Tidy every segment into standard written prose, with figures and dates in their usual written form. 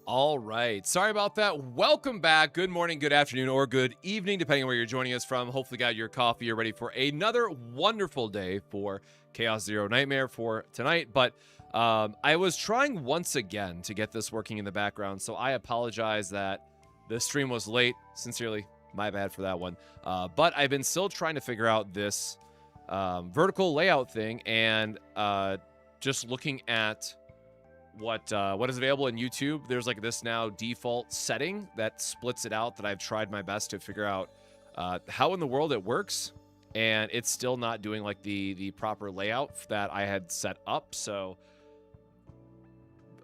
All right. Sorry about that. Welcome back. Good morning, good afternoon, or good evening, depending on where you're joining us from. Hopefully, got your coffee. You're ready for another wonderful day for Chaos Zero Nightmare for tonight. But I was trying once again to get this working in the background, so I apologize that the stream was late. Sincerely, my bad for that one. But I've been still trying to figure out this vertical layout thing, and just looking at what is available in YouTube. There's like this now default setting that splits it out that I've tried my best to figure out how in the world it works, and it's still not doing like the proper layout that I had set up. So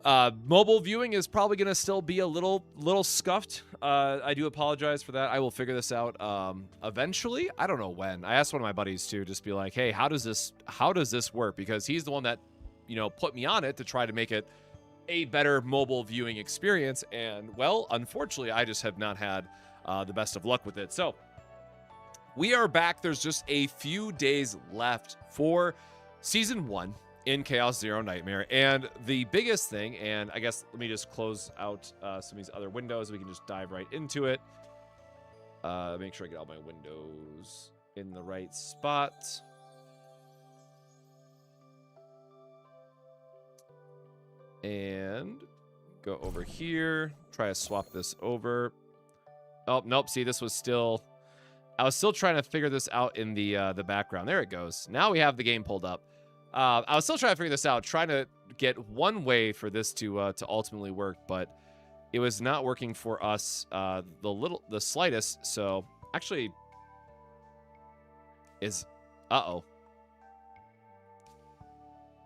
mobile viewing is probably going to still be a little scuffed. I do apologize for that. I will figure this out eventually. I don't know when. I asked one of my buddies to just be like, hey, how does this work? Because he's the one that put me on it to try to make it a better mobile viewing experience. And well, unfortunately, I just have not had the best of luck with it. So we are back. There's just a few days left for season 1 in Chaos Zero Nightmare. And the biggest thing, and I guess let me just close out some of these other windows. We can just dive right into it. Make sure I get all my windows in the right spot. And go over here, try to swap this over. Oh, nope. See, I was still trying to figure this out in the background. There it goes. Now we have the game pulled up. I was still trying to figure this out, trying to get one way for this to ultimately work, but it was not working for us the slightest. So actually uh-oh.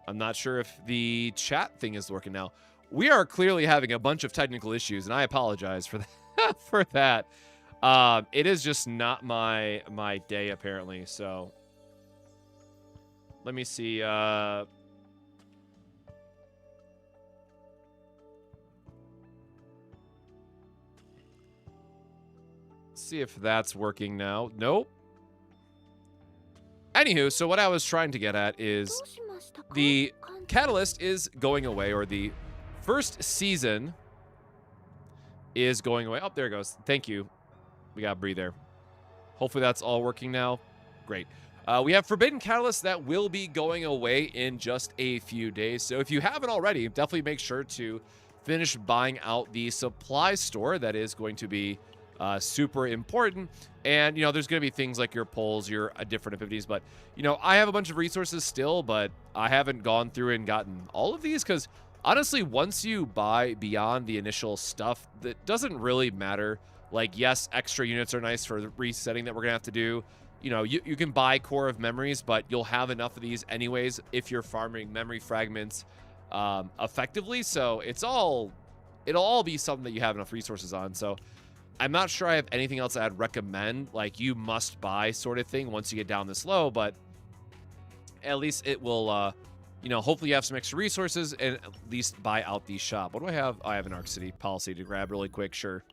I'm not sure if the chat thing is working now. We are clearly having a bunch of technical issues, and I apologize for that. For that. It is just not my day, apparently. So let me see. See if that's working now. Nope. Anywho, so what I was trying to get at is the catalyst is going away, or the first season is going away. Oh, there it goes. Thank you. We got to breathe there. Hopefully that's all working now. Great. We have Forbidden Catalyst that will be going away in just a few days. So if you haven't already, definitely make sure to finish buying out the supply store. That is going to be super important. And, there's going to be things like your polls, your different abilities. But, I have a bunch of resources still, but I haven't gone through and gotten all of these because, honestly, once you buy beyond the initial stuff, that doesn't really matter. Like, yes, extra units are nice for the resetting that we're going to have to do. You can buy Core of Memories, but you'll have enough of these anyways if you're farming memory fragments effectively. So it'll all be something that you have enough resources on. So I'm not sure I have anything else I'd recommend, like you must buy sort of thing once you get down this low, but at least it will, hopefully you have some extra resources and at least buy out the shop. What do I have? I have an Arc City policy to grab really quick. Sure.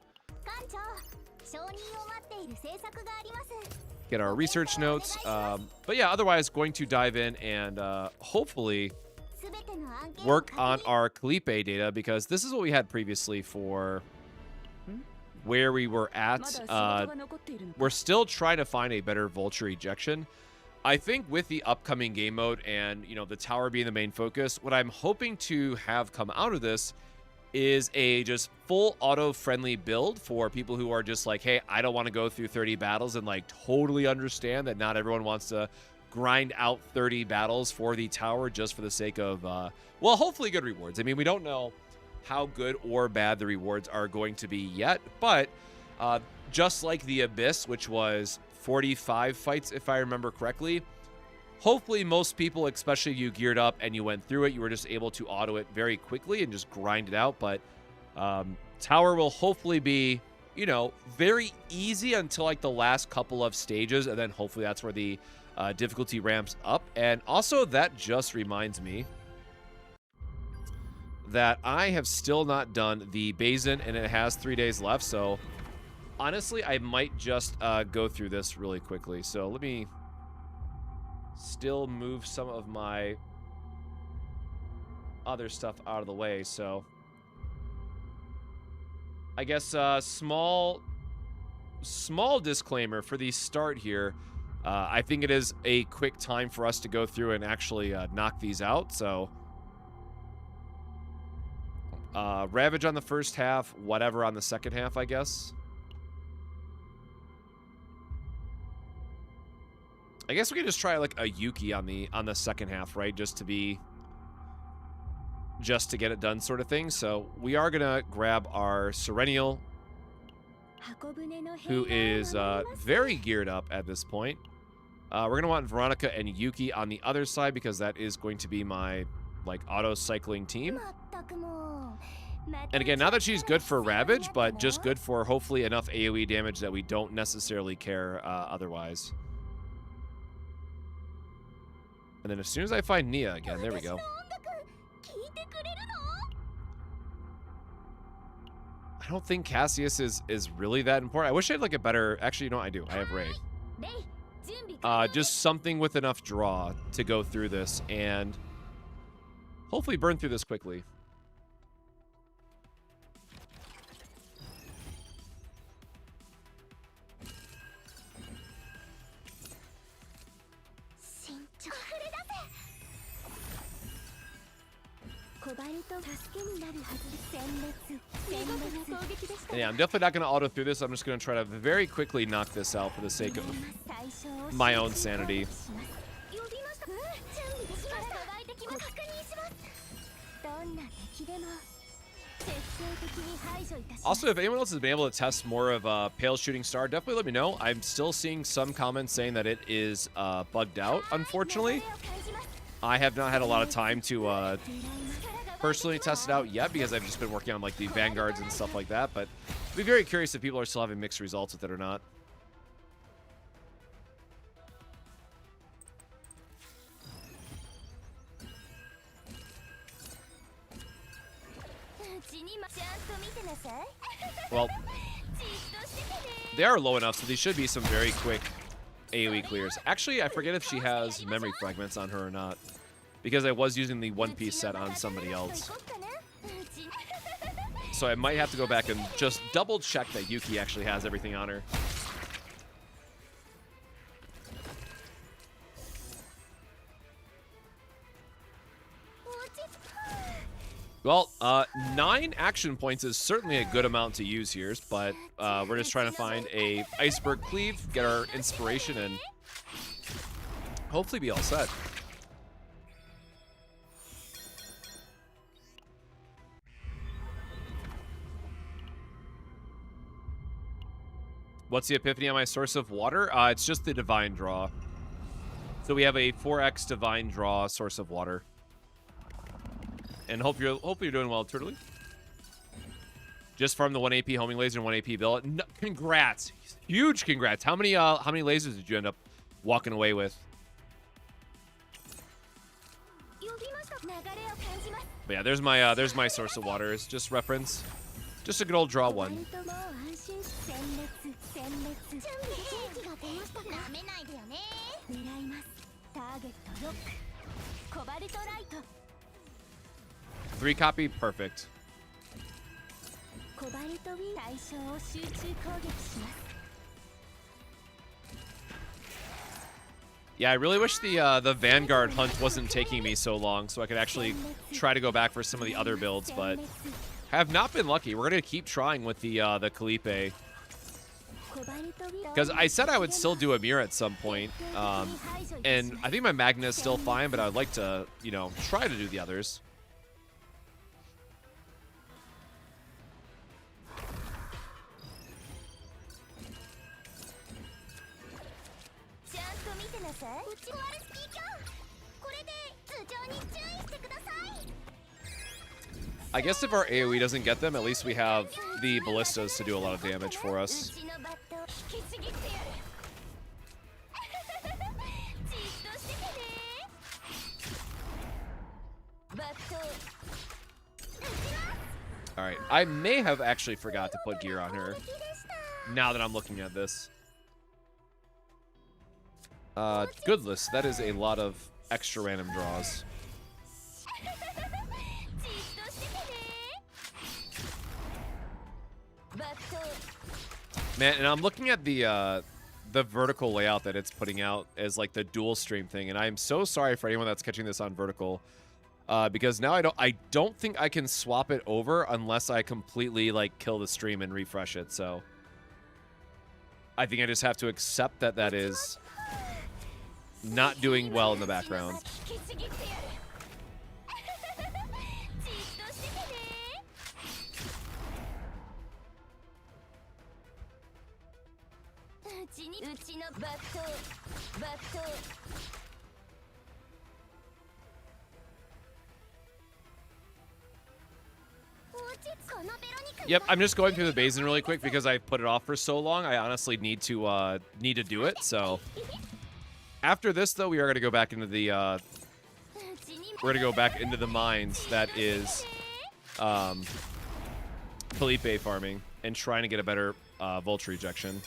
Get our research notes. But yeah, otherwise going to dive in and hopefully work on our Calipe data, because this is what we had previously for where we were at. We're still trying to find a better vulture ejection. I think with the upcoming game mode and, the tower being the main focus, what I'm hoping to have come out of this is a just full auto-friendly build for people who are just like, hey, I don't want to go through 30 battles, and like totally understand that not everyone wants to grind out 30 battles for the tower just for the sake of, well, hopefully good rewards. I mean, we don't know how good or bad the rewards are going to be yet, but just like the Abyss, which was 45 fights, if I remember correctly, hopefully most people, especially if you geared up and you went through it, you were just able to auto it very quickly and just grind it out. But tower will hopefully be, very easy until like the last couple of stages, and then hopefully that's where the difficulty ramps up. And also, that just reminds me that I have still not done the Basin, and it has 3 days left. So honestly, I might just go through this really quickly. So let me still move some of my other stuff out of the way. So I guess small disclaimer for the start here. I think it is a quick time for us to go through and actually knock these out. So Ravage on the first half, whatever on the second half, I guess. I guess we could just try like a Yuki on the second half, right? Just to get it done sort of thing. So we are gonna grab our Serenial, who is very geared up at this point. We're going to want Veronica and Yuki on the other side because that is going to be my, like, auto-cycling team. And again, not that she's good for Ravage, but just good for hopefully enough AoE damage that we don't necessarily care otherwise. And then as soon as I find Nia again, there we go. I don't think Cassius is really that important. I wish I had like a better... Actually, you know what? I do. I have Ray. Just something with enough draw to go through this and hopefully burn through this quickly. And yeah, I'm definitely not going to auto through this. I'm just going to try to very quickly knock this out for the sake of my own sanity. Also, if anyone else has been able to test more of Pale Shooting Star, definitely let me know. I'm still seeing some comments saying that it is bugged out, unfortunately. I have not had a lot of time to personally test it out yet because I've just been working on like the Vanguards and stuff like that, but I'd be very curious if people are still having mixed results with it or not. Well, they are low enough, so these should be some very quick AoE clears. Actually, I forget if she has memory fragments on her or not, because I was using the One Piece set on somebody else. So I might have to go back and just double check that Yuki actually has everything on her. Well, 9 action points is certainly a good amount to use here, but we're just trying to find a Iceberg Cleave, get our inspiration, and hopefully be all set. What's the epiphany on my source of water? It's just the Divine Draw. So we have a 4x Divine Draw source of water. And hopefully you're doing well, Turtley. Just farm the 1 AP homing laser and 1 AP billet. No, congrats. Huge congrats. How many lasers did you end up walking away with? But yeah, there's my source of water. It's just reference. Just a good old draw one. Three copy, perfect. Yeah, I really wish the Vanguard hunt wasn't taking me so long, so I could actually try to go back for some of the other builds, but have not been lucky. We're gonna keep trying with the Calipe. Because I said I would still do a mirror at some point, and I think my Magna is still fine, but I'd like to, you know, try to do the others. I guess if our AoE doesn't get them, at least we have the ballistas to do a lot of damage for us. Alright, I may have actually forgot to put gear on her, now that I'm looking at this. Good list. That is a lot of extra random draws. Man, and I'm looking at the vertical layout that it's putting out as like the dual stream thing, and I am so sorry for anyone that's catching this on vertical, because now I don't think I can swap it over unless I completely like kill the stream and refresh it. So I think I just have to accept that that is not doing well in the background. Yep, I'm just going through the basin really quick because I put it off for so long. I honestly need to do it. So after this, though, we are going to go back into the mines that is Felipe farming and trying to get a better vulture ejection.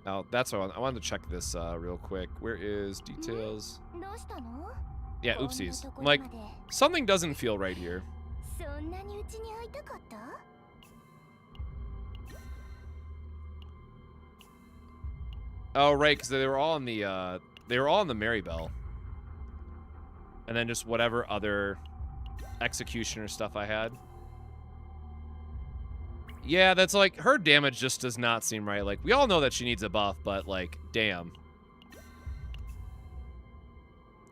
Oh, that's what I wanted to check this real quick. Where is details? Yeah, oopsies. I'm like, something doesn't feel right here. Oh, right, because they were all in the Maribel. And then just whatever other executioner stuff I had. Yeah, that's like, her damage just does not seem right. Like, we all know that she needs a buff, but like, damn.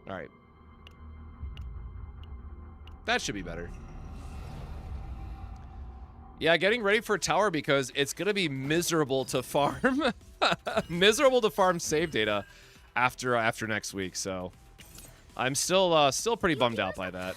Alright. That should be better. Yeah, getting ready for tower because it's gonna be miserable to farm. Miserable to farm save data after next week, so I'm still pretty bummed out by that.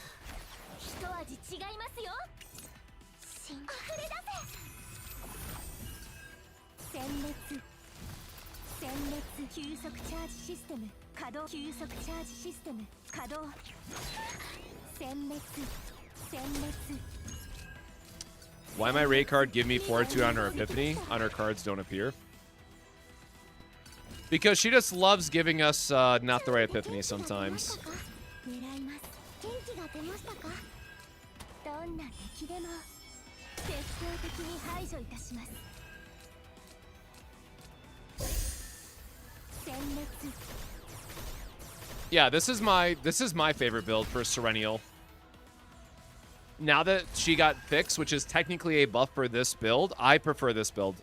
Why my Ray card give me Fortitude on her Epiphany? On her cards don't appear. Because she just loves giving us not the right Epiphany sometimes. Yeah, this is my favorite build for Serenial. Now that she got fixed, which is technically a buff for this build, I prefer this build.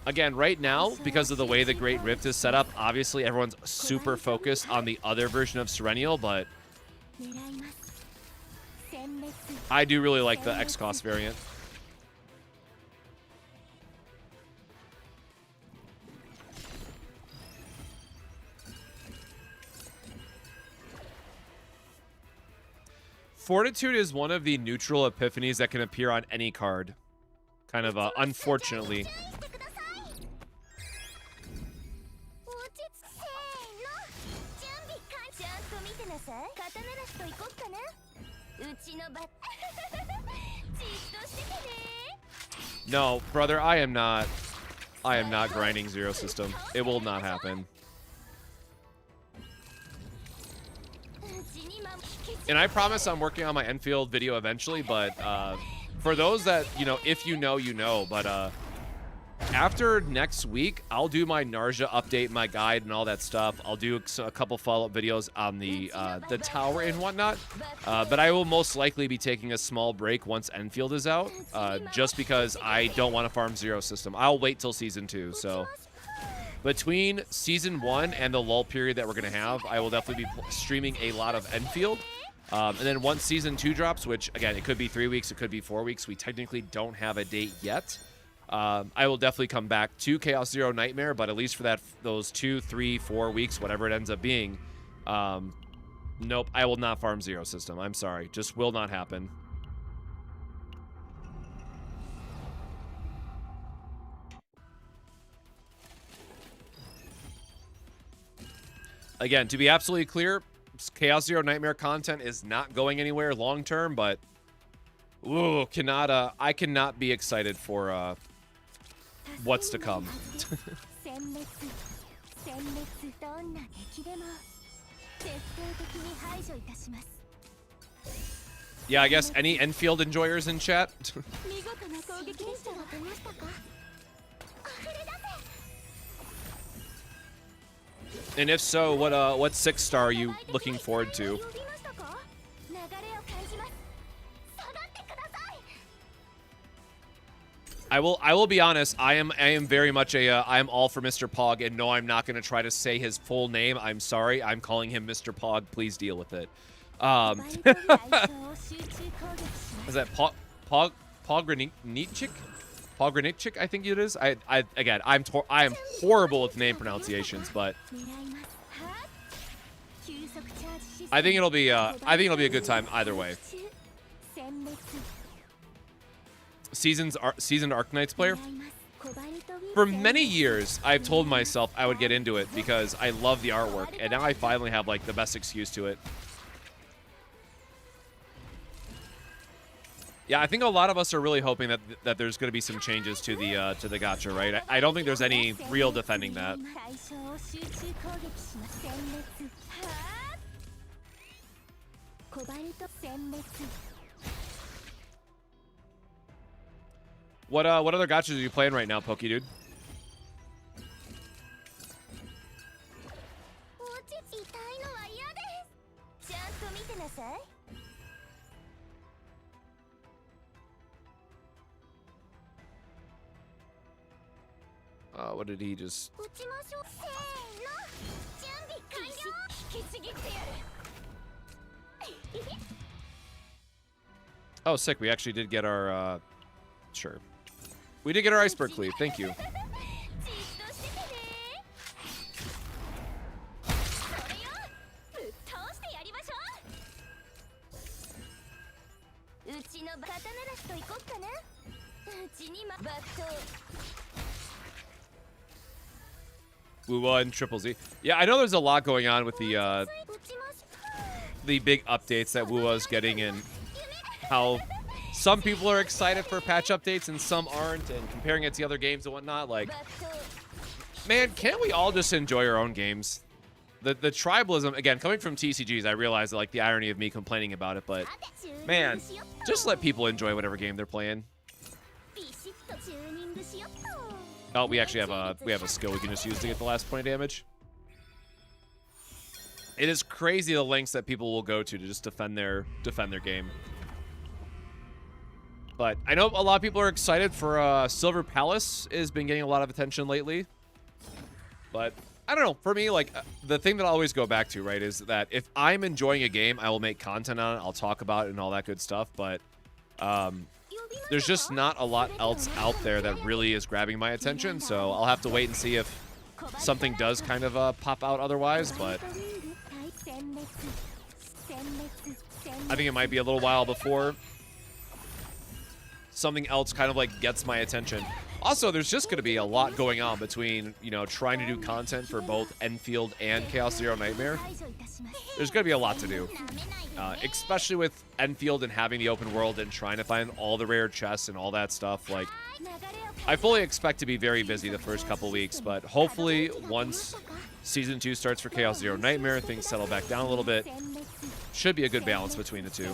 Again, right now, because of the way the Great Rift is set up, obviously everyone's super focused on the other version of Serenial, but I do really like the X-Cost variant. Fortitude is one of the neutral epiphanies that can appear on any card. Kind of, unfortunately. No, brother, I am not grinding Zero System. It will not happen. And I promise I'm working on my Enfield video eventually, but for those that, you know, if you know, you know, but after next week, I'll do my Narja update, my guide, and all that stuff. I'll do a couple follow-up videos on the tower and whatnot, but I will most likely be taking a small break once Enfield is out, just because I don't want to farm Zero System. I'll wait till Season 2, so between Season 1 and the lull period that we're going to have, I will definitely be streaming a lot of Enfield. And then once Season 2 drops, which, again, it could be 3 weeks, it could be 4 weeks. We technically don't have a date yet. I will definitely come back to Chaos Zero Nightmare, but at least for those 2, 3, 4 weeks, whatever it ends up being, nope, I will not farm Zero System. I'm sorry. Just will not happen. Again, to be absolutely clear, Chaos Zero Nightmare content is not going anywhere long term, but ooh, I cannot be excited for what's to come. Yeah, I guess any Enfield enjoyers in chat? And if so, what 6-star are you looking forward to? I will be honest. I am very much a I am all for Mr. Pog, and no, I'm not going to try to say his full name. I'm sorry. I'm calling him Mr. Pog. Please deal with it. Is that Pogranitchik? Pogranitchik, I think it is. Again, I am horrible with name pronunciations, but I think it'll be a good time either way. Seasoned Arknights player. For many years, I've told myself I would get into it because I love the artwork, and now I finally have like the best excuse to it. Yeah, I think a lot of us are really hoping that there's going to be some changes to the gacha, right? I don't think there's any real defending that. What other gachas are you playing right now, Pokey Dude? What did he just... Oh, sick. We actually did get our, sure. We did get our iceberg cleave. Thank you. Wuwa and Triple Z. Yeah, I know there's a lot going on with the big updates that Wuwa's getting, and how some people are excited for patch updates and some aren't, and comparing it to other games and whatnot. Like, man, can't we all just enjoy our own games? The tribalism, again, coming from TCGs, I realize like the irony of me complaining about it, but man, just let people enjoy whatever game they're playing. Oh, we actually have a skill we can just use to get the last point of damage. It is crazy the lengths that people will go to just defend their game. But I know a lot of people are excited for Silver Palace has been getting a lot of attention lately. But I don't know. For me, like, the thing that I always go back to, right, is that if I'm enjoying a game, I will make content on it. I'll talk about it and all that good stuff. But there's just not a lot else out there that really is grabbing my attention. So I'll have to wait and see if something does kind of pop out otherwise. But I think it might be a little while before something else kind of like gets my attention. Also, there's just going to be a lot going on between, you know, trying to do content for both Enfield and Chaos Zero Nightmare. There's going to be a lot to do, especially with Enfield and having the open world and trying to find all the rare chests and all that stuff. Like, I fully expect to be very busy the first couple weeks, but hopefully once Season 2 starts for Chaos Zero Nightmare, things settle back down a little bit. Should be a good balance between the two.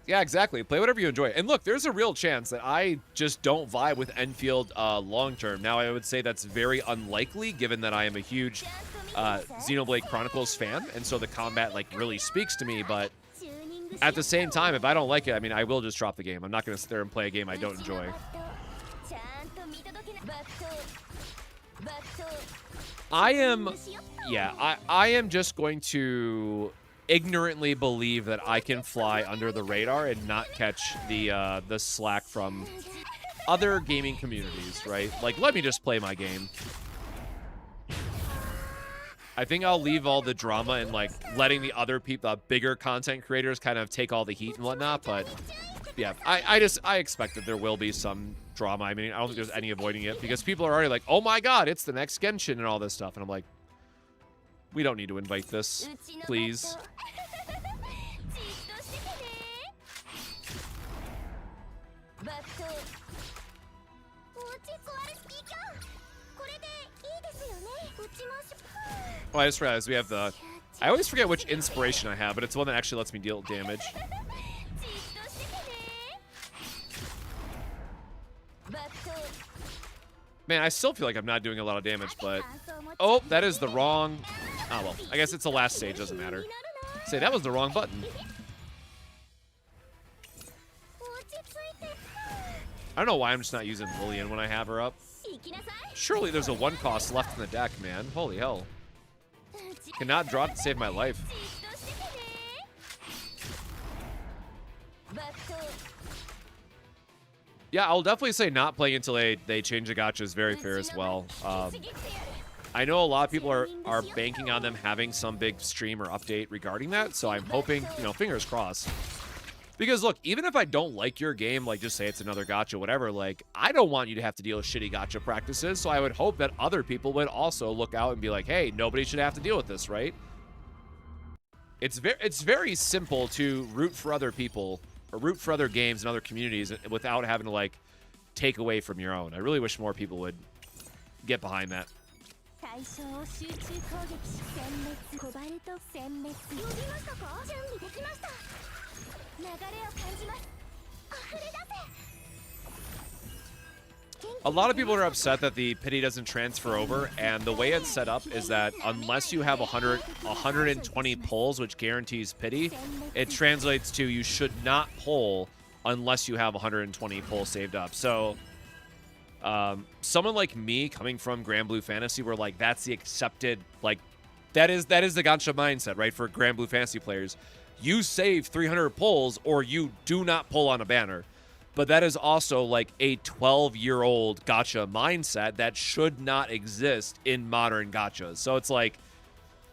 Yeah, exactly. Play whatever you enjoy. And look, there's a real chance that I just don't vibe with Enfield long term. Now, I would say that's very unlikely, given that I am a huge Xenoblade Chronicles fan, and so the combat like really speaks to me. But at the same time, if I don't like it, I mean, I will just drop the game. I'm not going to sit there and play a game I don't enjoy. I am just going to ignorantly believe that I can fly under the radar and not catch the slack from other gaming communities, right? Like, let me just play my game. I think I'll leave all the drama and like letting the other people, bigger content creators, kind of take all the heat and whatnot. But yeah, I expect that there will be some drama. I mean, I don't think there's any avoiding it because people are already like, oh my god, it's the next Genshin and all this stuff. And I'm like, we don't need to invite this, please. Oh, I just realized we have the... I always forget which inspiration I have, but it's the one that actually lets me deal damage. Man, I still feel like I'm not doing a lot of damage, but... Oh, that is the wrong... Oh, well. I guess it's the last stage. Doesn't matter. Say, that was the wrong button. I don't know why I'm just not using Lillian when I have her up. Surely there's a 1 cost left in the deck, man. Holy hell. Cannot draw it to save my life. Yeah, I'll definitely say not playing until they change the gacha is very fair as well. I know a lot of people are banking on them having some big stream or update regarding that, so I'm hoping, you know, fingers crossed. Because look, even if I don't like your game, like just say it's another gacha, whatever, like I don't want you to have to deal with shitty gacha practices, so I would hope that other people would also look out and be like, hey, nobody should have to deal with this, right? It's very simple to root for other people or root for other games and other communities without having to like take away from your own. I really wish more people would get behind that. A lot of people are upset that the pity doesn't transfer over, and the way it's set up is that unless you have 120 pulls, which guarantees pity, it translates to you should not pull unless you have 120 pulls saved up. So someone like me coming from Grand Blue Fantasy, where like that's the accepted, like that is the gacha mindset, right? For Grand Blue Fantasy players, you save 300 pulls or you do not pull on a banner. But that is also like a 12-year-old gacha mindset that should not exist in modern gachas. So it's like,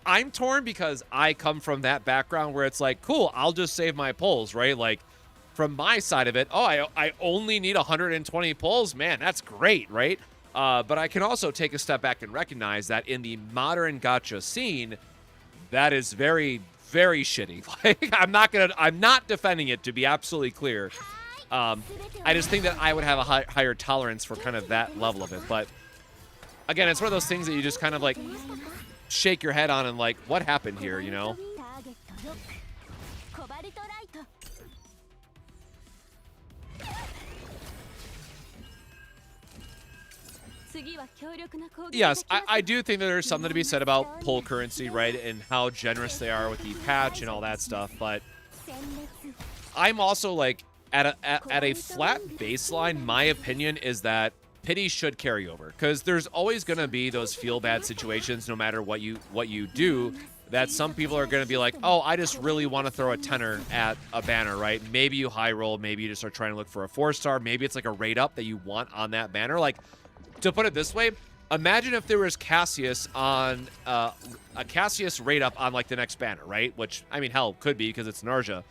I'm torn because I come from that background where it's like, cool, I'll just save my pulls, right? Like, from my side of it, oh, I only need 120 pulls? Man, that's great, right? But I can also take a step back and recognize that in the modern gacha scene, that is very, very shitty. Like, I'm not defending it, to be absolutely clear. I just think that I would have a higher tolerance for kind of that level of it. But again, it's one of those things that you just kind of like shake your head on and like, what happened here, you know? Yes, I do think that there's something to be said about pull currency, right? And how generous they are with the patch and all that stuff. But I'm also like, at a flat baseline, my opinion is that pity should carry over, because there's always going to be those feel bad situations no matter what you do, that some people are going to be like, oh, I just really want to throw a tenner at a banner, right? Maybe you high roll, maybe you just are trying to look for a 4-star, maybe it's like a rate up that you want on that banner. Like, to put it this way, imagine if there was Cassius on a Cassius rate up on like the next banner, right? Which, I mean, hell, could be because it's Narja.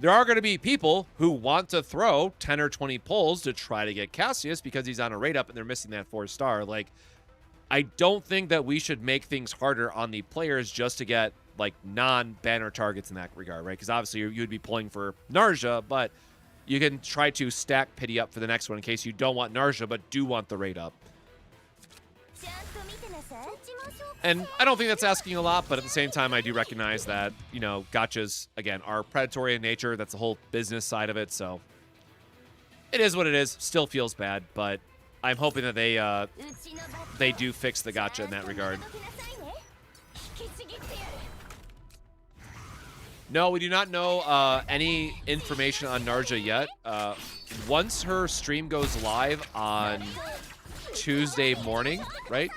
There are going to be people who want to throw 10 or 20 pulls to try to get Cassius because he's on a rate up and they're missing that 4-star. Like, I don't think that we should make things harder on the players just to get like non-banner targets in that regard, right? Because obviously you'd be pulling for Narja, but you can try to stack pity up for the next one in case you don't want Narja but do want the rate up. And I don't think that's asking a lot, but at the same time, I do recognize that, you know, gachas, again, are predatory in nature. That's the whole business side of it, so it is what it is. Still feels bad, but I'm hoping that they do fix the gacha in that regard. No, we do not know any information on Narja yet. Once her stream goes live on Tuesday morning, right?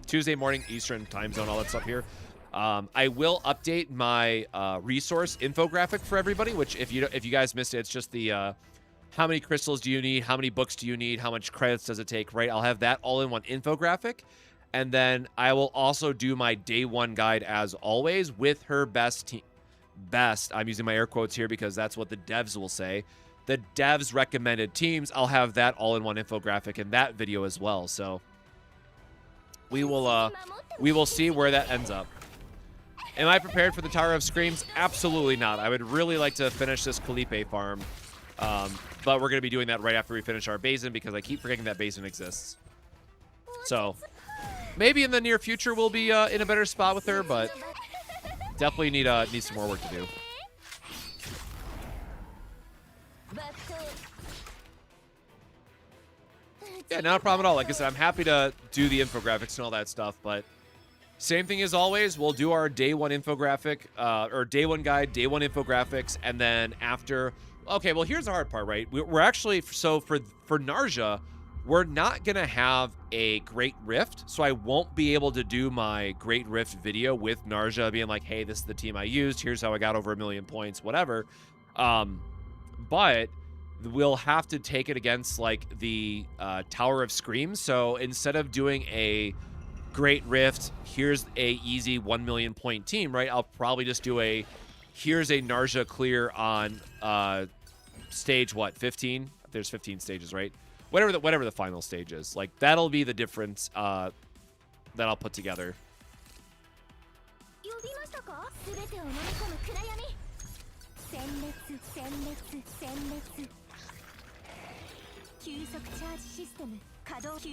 Tuesday morning Eastern time zone, all that stuff here. I will update my resource infographic for everybody, which if you guys missed it, it's just the how many crystals do you need, how many books do you need, how much credits does it take, right? I'll have that all in one infographic. And then I will also do my day one guide as always with her best, I'm using my air quotes here because that's what the devs will say. The devs recommended teams, I'll have that all in one infographic in that video as well. So we will see where that ends up. Am I prepared for the Tower of Screams? Absolutely not. I would really like to finish this Calipe farm But we're going to be doing that right after we finish our Basin because I keep forgetting that Basin exists. So maybe in the near future we'll be in a better spot with her, but definitely need some more work to do. Yeah, not a problem at all. Like I said, I'm happy to do the infographics and all that stuff, but same thing as always. We'll do our day one infographic, or day one guide, day one infographics, and then after. Okay, well, here's the hard part, right? We're actually, so for Narja, we're not gonna have a Great Rift, so I won't be able to do my Great Rift video with Narja being like, hey, this is the team I used. Here's how I got over 1 million points, whatever. But we'll have to take it against like the Tower of Screams. So instead of doing a Great Rift, here's a easy 1 million point team, right? I'll probably just do a, here's a Narja clear on stage, what, 15? There's 15 stages, right? Whatever the final stage is. Like, that'll be the difference that I'll put together.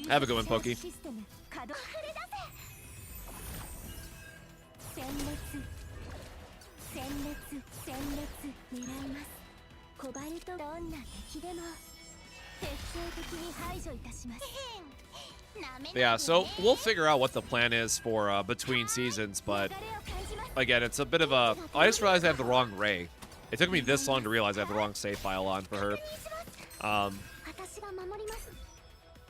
Have a good one, Pokey. Yeah, so we'll figure out what the plan is for between seasons, but again, it's a bit of a... I just realized I have the wrong Ray. It took me this long to realize I have the wrong save file on for her.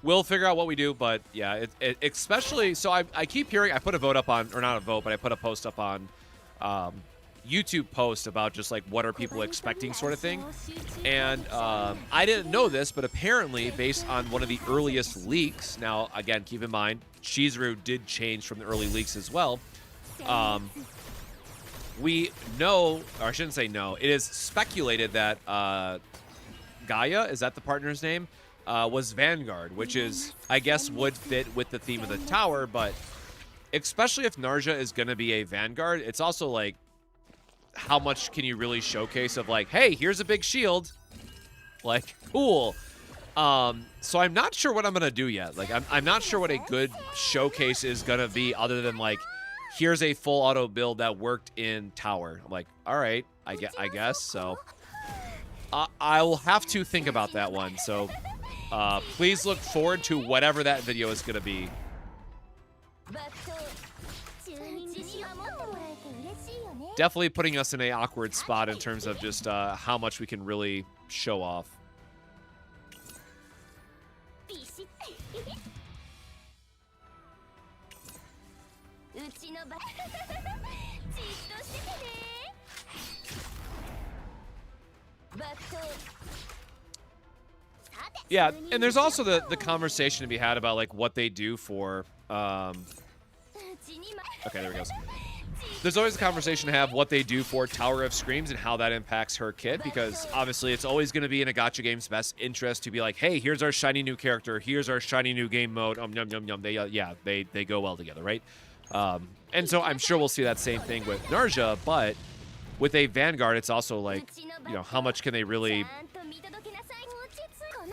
We'll figure out what we do, but yeah, especially... So I keep hearing... I put a vote up on... Or not a vote, but I put a post up on YouTube post about just like what are people expecting sort of thing. And I didn't know this, but apparently based on one of the earliest leaks... Now, again, keep in mind, Chizuru did change from the early leaks as well. We know... Or I shouldn't say no. It is speculated that Gaia, is that the partner's name? Was Vanguard, which is, I guess, would fit with the theme of the tower, but especially if Narja is going to be a Vanguard, it's also like, how much can you really showcase of like, hey, here's a big shield? Like, cool. So I'm not sure what I'm going to do yet. Like, I'm not sure what a good showcase is going to be other than like, here's a full auto build that worked in tower. I'm like, all right, I guess. So I will have to think about that one. So please look forward to whatever that video is going to be. Definitely putting us in an awkward spot in terms of just how much we can really show off. Yeah, and there's also the conversation to be had about like what they do for okay, there we go. There's always a conversation to have what they do for Tower of Screams and how that impacts her kit, because obviously it's always going to be in a gacha game's best interest to be like, hey, here's our shiny new character, here's our shiny new game mode. Yum yum yum. They go well together, right? And so I'm sure we'll see that same thing with Narja, but with a Vanguard, it's also like, you know, how much can they really,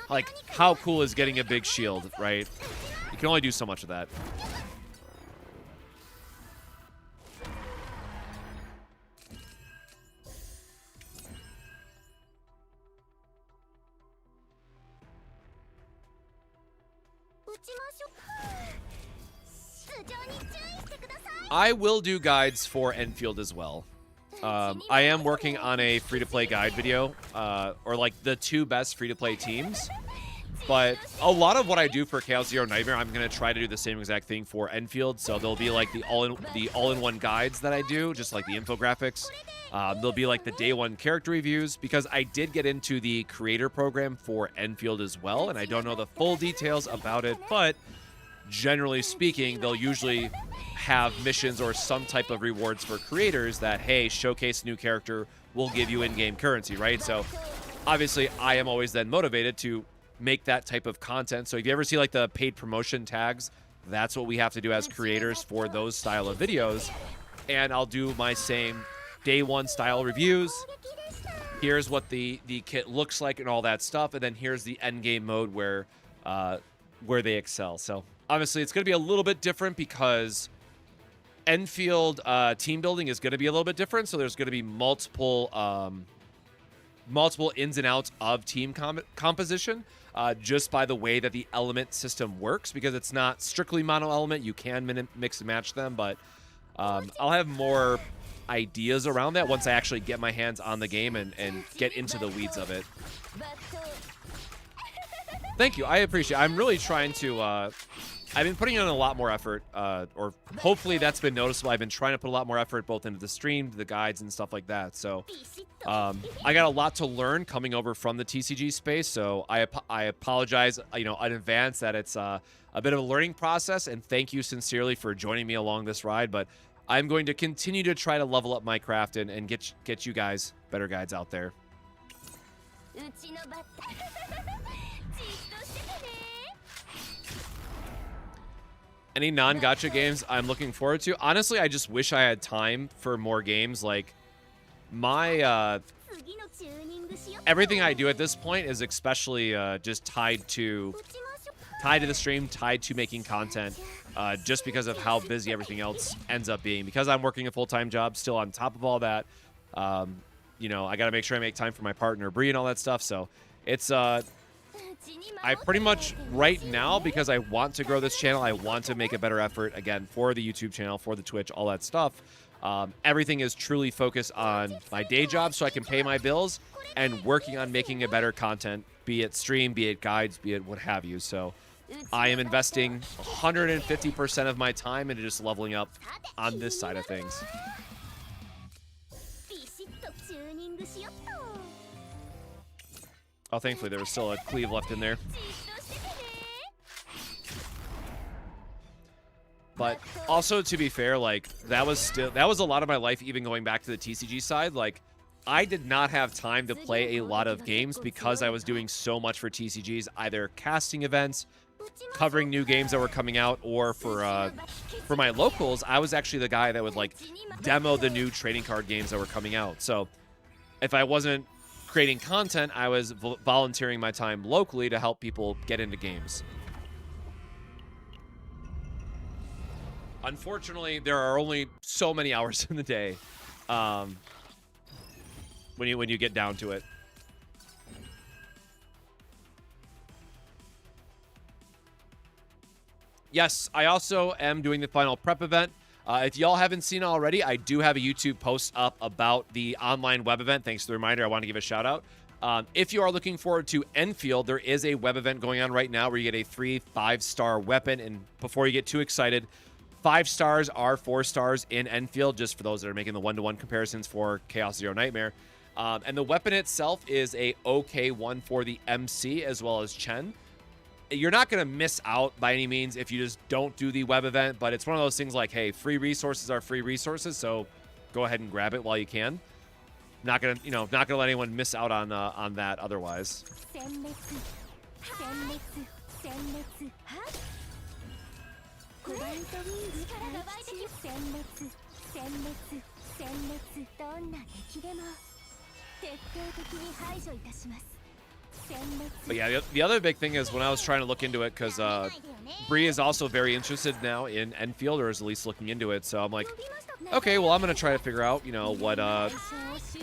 like, how cool is getting a big shield, right? You can only do so much of that. I will do guides for Enfield as well. I am working on a free-to-play guide video, or like the 2 best free-to-play teams. But a lot of what I do for Chaos Zero Nightmare, I'm going to try to do the same exact thing for Enfield. So there'll be like the all-in-one guides that I do, just like the infographics. There'll be like the day one character reviews, because I did get into the creator program for Enfield as well, and I don't know the full details about it, but generally speaking, they'll usually have missions or some type of rewards for creators that, hey, showcase new character, will give you in-game currency, right? So obviously I am always then motivated to make that type of content. So if you ever see like the paid promotion tags, that's what we have to do as creators for those style of videos. And I'll do my same day one style reviews, here's what the kit looks like and all that stuff, and then here's the end game mode where they excel. So obviously it's going to be a little bit different because Enfield team building is going to be a little bit different. So there's going to be multiple ins and outs of team composition just by the way that the element system works, because it's not strictly mono element. You can mix and match them, but I'll have more ideas around that once I actually get my hands on the game and get into the weeds of it. Thank you. I appreciate it. I'm really trying to I've been putting in a lot more effort, or hopefully that's been noticeable. I've been trying to put a lot more effort both into the stream, the guides, and stuff like that. So I got a lot to learn coming over from the TCG space. So I apologize, in advance that it's a bit of a learning process, and thank you sincerely for joining me along this ride. But I'm going to continue to try to level up my craft and get you guys better guides out there. Any non-gacha games I'm looking forward to? Honestly, I just wish I had time for more games. Like, my everything I do at this point is especially just tied to the stream, tied to making content, just because of how busy everything else ends up being. Because I'm working a full-time job still on top of all that, I got to make sure I make time for my partner, Bree, and all that stuff. So it's I pretty much right now, because I want to grow this channel, I want to make a better effort, again, for the YouTube channel, for the Twitch, all that stuff. Everything is truly focused on my day job so I can pay my bills and working on making a better content, be it stream, be it guides, be it what have you. So I am investing 150% of my time into just leveling up on this side of things. Oh, thankfully there was still a cleave left in there. But also, to be fair, like, that was a lot of my life, even going back to the TCG side. Like, I did not have time to play a lot of games because I was doing so much for TCGs, either casting events, covering new games that were coming out, or for my locals, I was actually the guy that would, like, demo the new trading card games that were coming out. So if I wasn't creating content, I was volunteering my time locally to help people get into games. Unfortunately, there are only so many hours in the day when you get down to it. Yes, I also am doing the final prep event. If y'all haven't seen it already, I do have a YouTube post up about the online web event. Thanks for the reminder. I want to give a shout out. If you are looking forward to Enfield, there is a web event going on right now where you get a 3-5-star weapon. And before you get too excited, 5 stars are 4 stars in Enfield, just for those that are making the one-to-one comparisons for Chaos Zero Nightmare. And the weapon itself is a okay one for the MC as well as Chen. You're not going to miss out by any means if you just don't do the web event, but it's one of those things like, hey, free resources are free resources, so go ahead and grab it while you can. Not gonna let anyone miss out on that otherwise. But yeah, the other big thing is when I was trying to look into it, because Bree is also very interested now in Enfield, or is at least looking into it. So I'm like, okay, well, I'm going to try to figure out,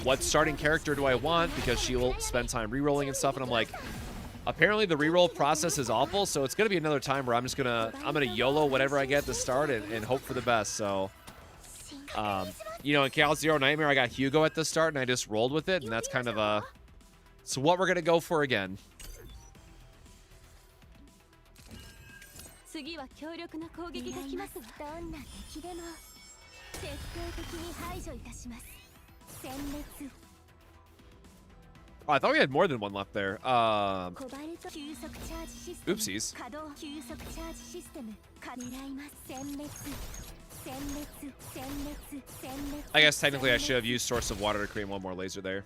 what starting character do I want, because she will spend time re-rolling and stuff. And I'm like, apparently the re-roll process is awful, so it's going to be another time where I'm going to YOLO whatever I get to start and hope for the best. So, in Chaos Zero Nightmare, I got Hugo at the start, and I just rolled with it, and that's kind of so what we're going to go for again. Oh, I thought we had more than one left there. Oopsies. I guess technically I should have used Source of Water to create one more laser there.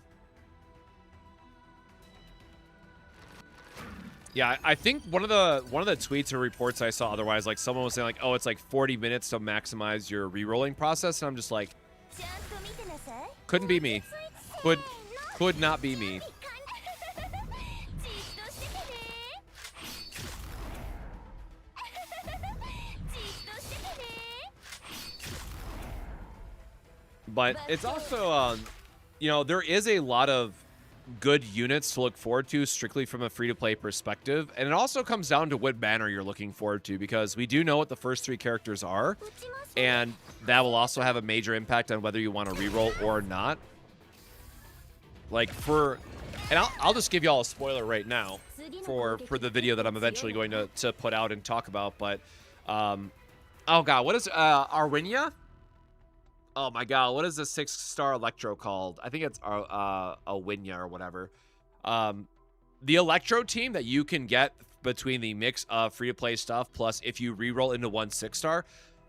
Yeah, I think one of the tweets or reports I saw otherwise, like someone was saying like, oh, it's like 40 minutes to maximize your re-rolling process, and I'm just like, couldn't be me. Could not be me. But it's also, you know, there is a lot of good units to look forward to strictly from a free-to-play perspective. And it also comes down to what banner you're looking forward to, because we do know what the first 3 characters are. And that will also have a major impact on whether you want to reroll or not. Like and I'll just give you all a spoiler right now for the video that I'm eventually going to put out and talk about. But, oh god, what is, Arwinia? Oh my god, what is the 6-star Electro called? I think it's Arwinia or whatever. The Electro team that you can get between the mix of free-to-play stuff, plus if you reroll into 1 6-star,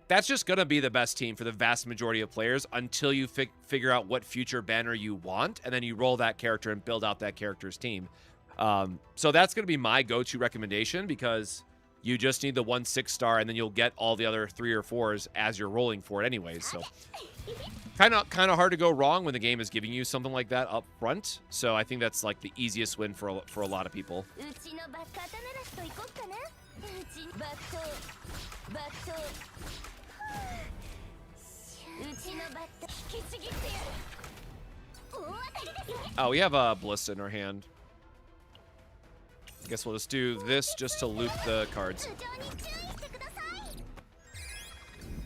that's just going to be the best team for the vast majority of players until you figure out what future banner you want, and then you roll that character and build out that character's team. So that's going to be my go-to recommendation, because you just need the 1 6-star, and then you'll get all the other 3 or 4s as you're rolling for it anyways. So kind of hard to go wrong when the game is giving you something like that up front. So I think that's like the easiest win for a lot of people. Oh, we have a Ballista in our hand. I guess we'll just do this just to loop the cards.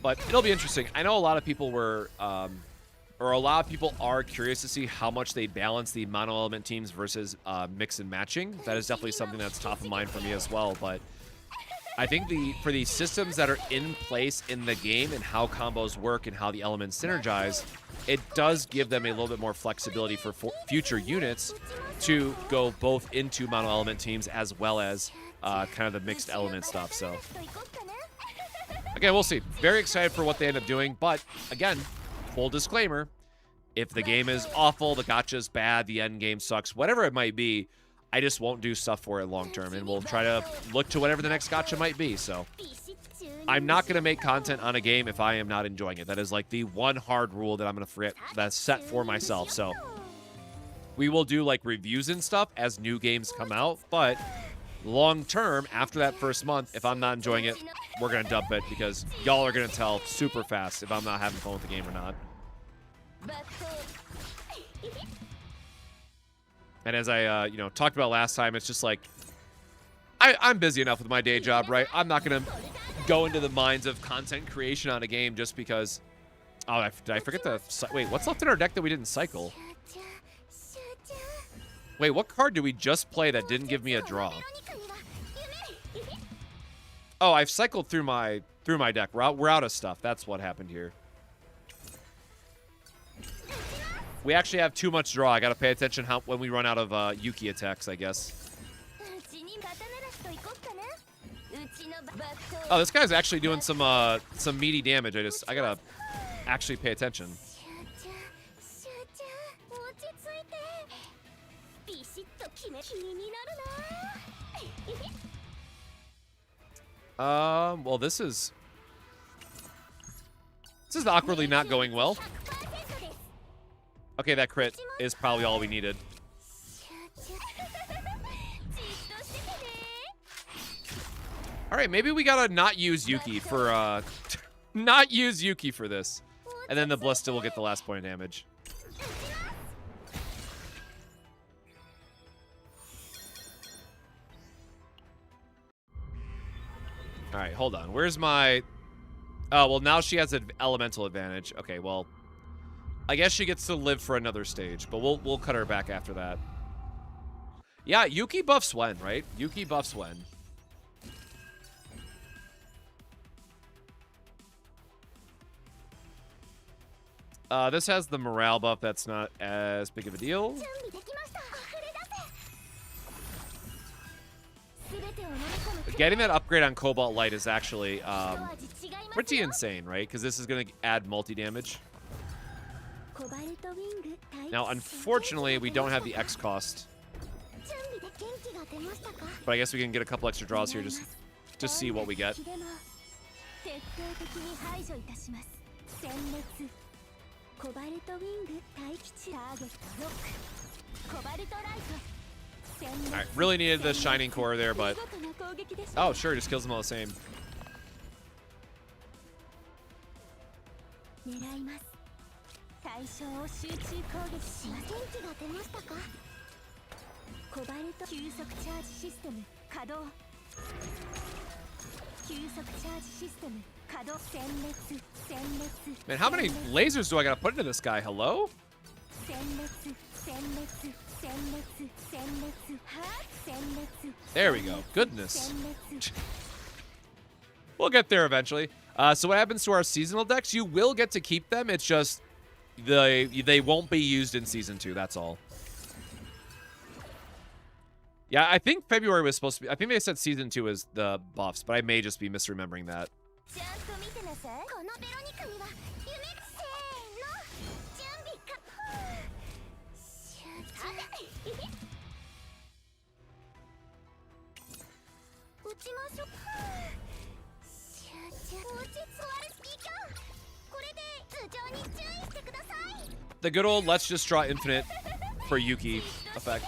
But it'll be interesting. I know a lot of people were, or a lot of people are curious to see how much they balance the mono element teams versus mix and matching. That is definitely something that's top of mind for me as well. But I think for the systems that are in place in the game and how combos work and how the elements synergize, it does give them a little bit more flexibility for future units to go both into mono element teams as well as kind of the mixed element stuff. So again, we'll see. Very excited for what they end up doing. But again, full disclaimer, if the game is awful, the gacha's bad, the end game sucks, whatever it might be, I just won't do stuff for it long term, and we'll try to look to whatever the next gacha might be. So I'm not going to make content on a game if I am not enjoying it. That is like the one hard rule that I'm going to forget, that's set for myself. So we will do like reviews and stuff as new games come out, but long term, after that first month, if I'm not enjoying it, we're going to dump it, because y'all are going to tell super fast if I'm not having fun with the game or not. And as I, you know, talked about last time, it's just like, I'm busy enough with my day job, right? I'm not going to go into the minds of content creation on a game just because... Oh, did I forget the... Wait, what's left in our deck that we didn't cycle? Wait, what card did we just play that didn't give me a draw? Oh, I've cycled through my deck. We're out of stuff. That's what happened here. We actually have too much draw. I gotta pay attention when we run out of Yuki attacks, I guess. Oh, this guy's actually doing some meaty damage. I gotta actually pay attention. Well, this is awkwardly not going well. Okay, that crit is probably all we needed. All right, maybe we gotta not use Yuki for not use Yuki for this, and then the Ballista will get the last point of damage. All right, hold on. Where's my... Oh, well, now she has an elemental advantage. Okay, well, I guess she gets to live for another stage, but we'll cut her back after that. Yeah, Yuki buffs Swen, right? Yuki buffs Swen. This has the morale buff. That's not as big of a deal. Getting that upgrade on Cobalt Light is actually pretty insane, right? Because this is going to add multi-damage. Now, unfortunately, we don't have the X cost. But I guess we can get a couple extra draws here just to see what we get. Alright, really needed the Shining Core there, but... Oh, sure, just kills them all the same. Man, how many lasers do I gotta put into this guy? Hello? There we go. Goodness. We'll get there eventually. So what happens to our seasonal decks? You will get to keep them. It's just they won't be used in Season 2. That's all. Yeah, I think February was supposed to be... I think they said Season 2 is the buffs, but I may just be misremembering that. The good old let's just draw infinite for Yuki effect.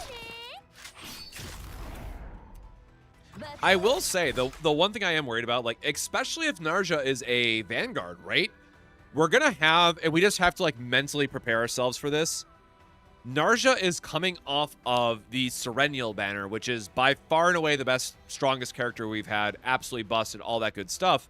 I will say, the one thing I am worried about, like, especially if Narja is a Vanguard, right? We're gonna have, and we just have to, like, mentally prepare ourselves for this. Narja is coming off of the Serennial banner, which is by far and away the best, strongest character we've had. Absolutely busted, all that good stuff.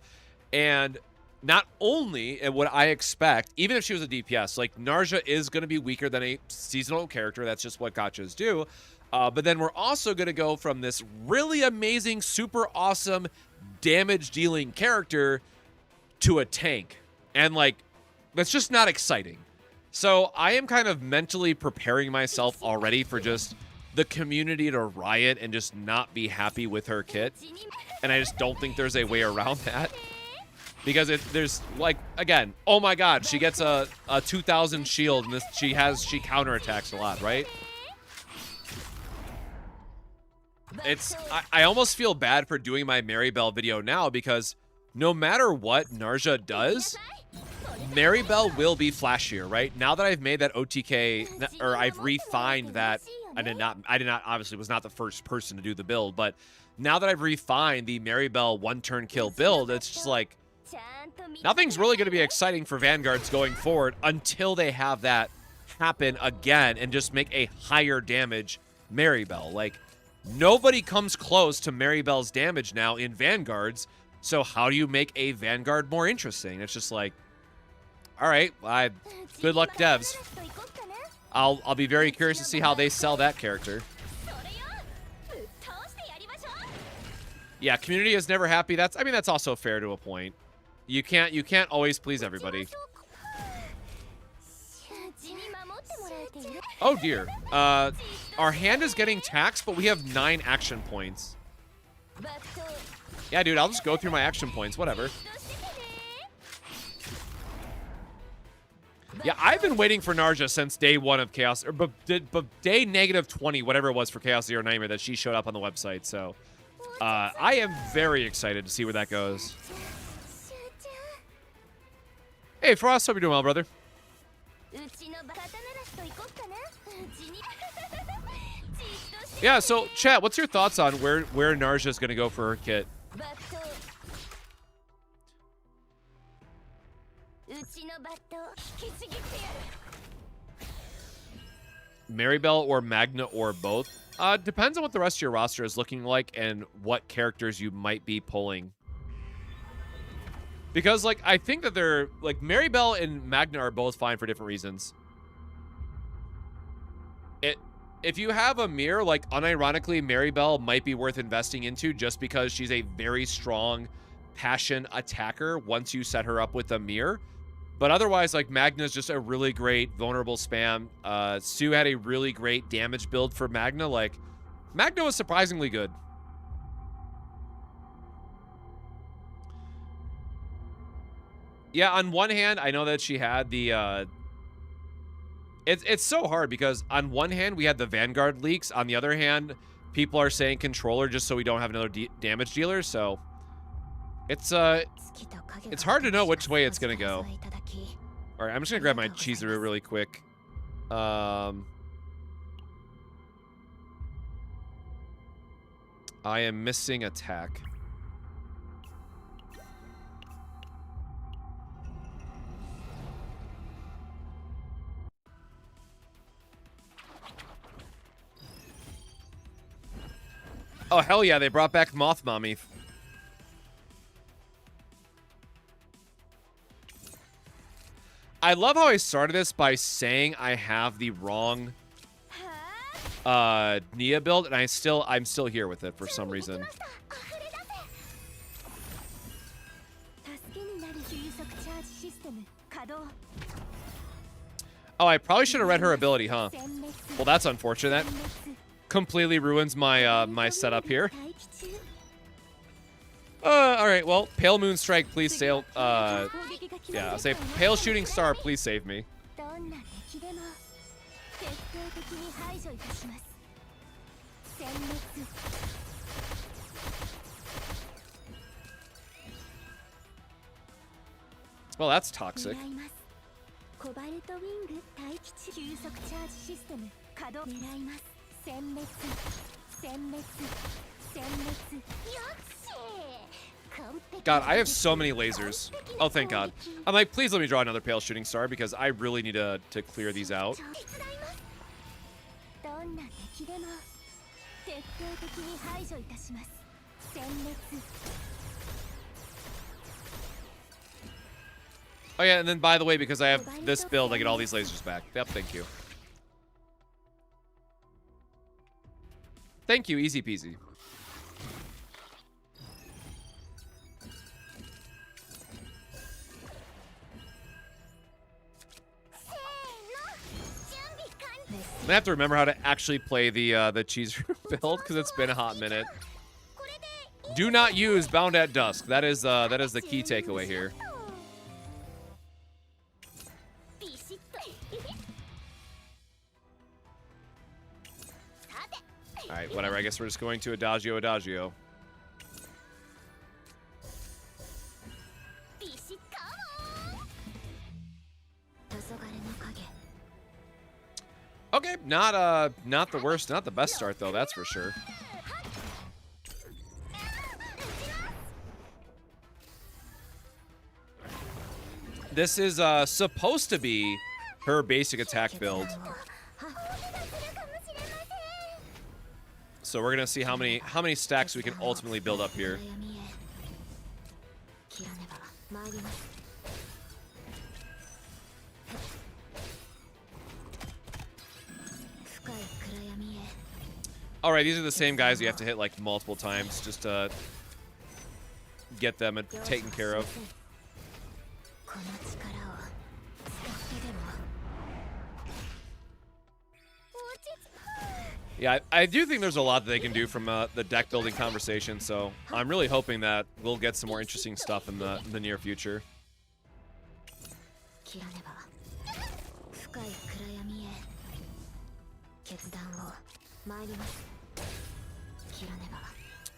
And not only would I expect, even if she was a DPS, like, Narja is going to be weaker than a seasonal character. That's just what gachas do. But then we're also going to go from this really amazing, super awesome damage-dealing character to a tank. And, like, that's just not exciting. So I am kind of mentally preparing myself already for just the community to riot and just not be happy with her kit. And I just don't think there's a way around that. Because there's, like, again, oh my god, she gets a 2,000 shield, and she counterattacks a lot, right? I almost feel bad for doing my Maribel video now, because no matter what Narja does, Maribel will be flashier, right? Now that I've made that OTK, or I've refined that, I did not, obviously was not the first person to do the build, but now that I've refined the Maribel one-turn kill build, it's just like, nothing's really going to be exciting for Vanguards going forward until they have that happen again and just make a higher damage Maribel. Like, nobody comes close to Maribel's damage now in Vanguards, so how do you make a Vanguard more interesting? It's just like, all right, good luck, devs. I'll be very curious to see how they sell that character. Yeah, community is never happy. I mean, that's also fair to a point. You can't always please everybody. Oh dear. Our hand is getting taxed, but we have 9 action points. Yeah, dude, I'll just go through my action points, whatever. Yeah, I've been waiting for Narja since day 1 of Chaos, or but day -20, whatever it was for Chaos Zero Nightmare that she showed up on the website. So, I am very excited to see where that goes. Hey, Frost, hope you're doing well, brother. Yeah, so, chat, what's your thoughts on where Narja's going to go for her kit? Maribel or Magna or both? Depends on what the rest of your roster is looking like and what characters you might be pulling. Because, like, I think that they're, like, Maribel and Magna are both fine for different reasons. If you have a mirror, like, unironically, Maribel might be worth investing into just because she's a very strong passion attacker once you set her up with a mirror. But otherwise, like, Magna's just a really great vulnerable spam. Sue had a really great damage build for Magna. Like, Magna was surprisingly good. Yeah, on one hand, I know that she had the, It's so hard because on one hand, we had the Vanguard leaks. On the other hand, people are saying controller just so we don't have another damage dealer. So, it's hard to know which way it's going to go. All right, I'm just going to grab my Chizuru really quick. I am missing attack. Oh, hell yeah, they brought back Moth Mommy. I love how I started this by saying I have the wrong Nia build, and I'm still here with it for some reason. Oh, I probably should have read her ability, huh? Well, that's unfortunate. That completely ruins my my setup here. All right, well, Pale Moon Strike, please sail. Yeah, I'll say Pale Shooting Star, please save me. Well, that's toxic. God, I have so many lasers. Oh, thank God. I'm like, please let me draw another Pale Shooting Star because I really need to clear these out. Oh yeah, and then by the way, because I have this build, I get all these lasers back. Yep, thank you. Thank you, easy peasy. I'm gonna have to remember how to actually play the cheese build because it's been a hot minute. Do not use Bound at Dusk. That is the key takeaway here. All right, whatever. I guess we're just going to Adagio, Adagio. Okay, not the worst, not the best start though, that's for sure. This is supposed to be her basic attack build. So we're gonna see how many stacks we can ultimately build up here. All right, these are the same guys you have to hit like multiple times just to get them taken care of. Yeah, I do think there's a lot that they can do from the deck building conversation, so I'm really hoping that we'll get some more interesting stuff in the near future.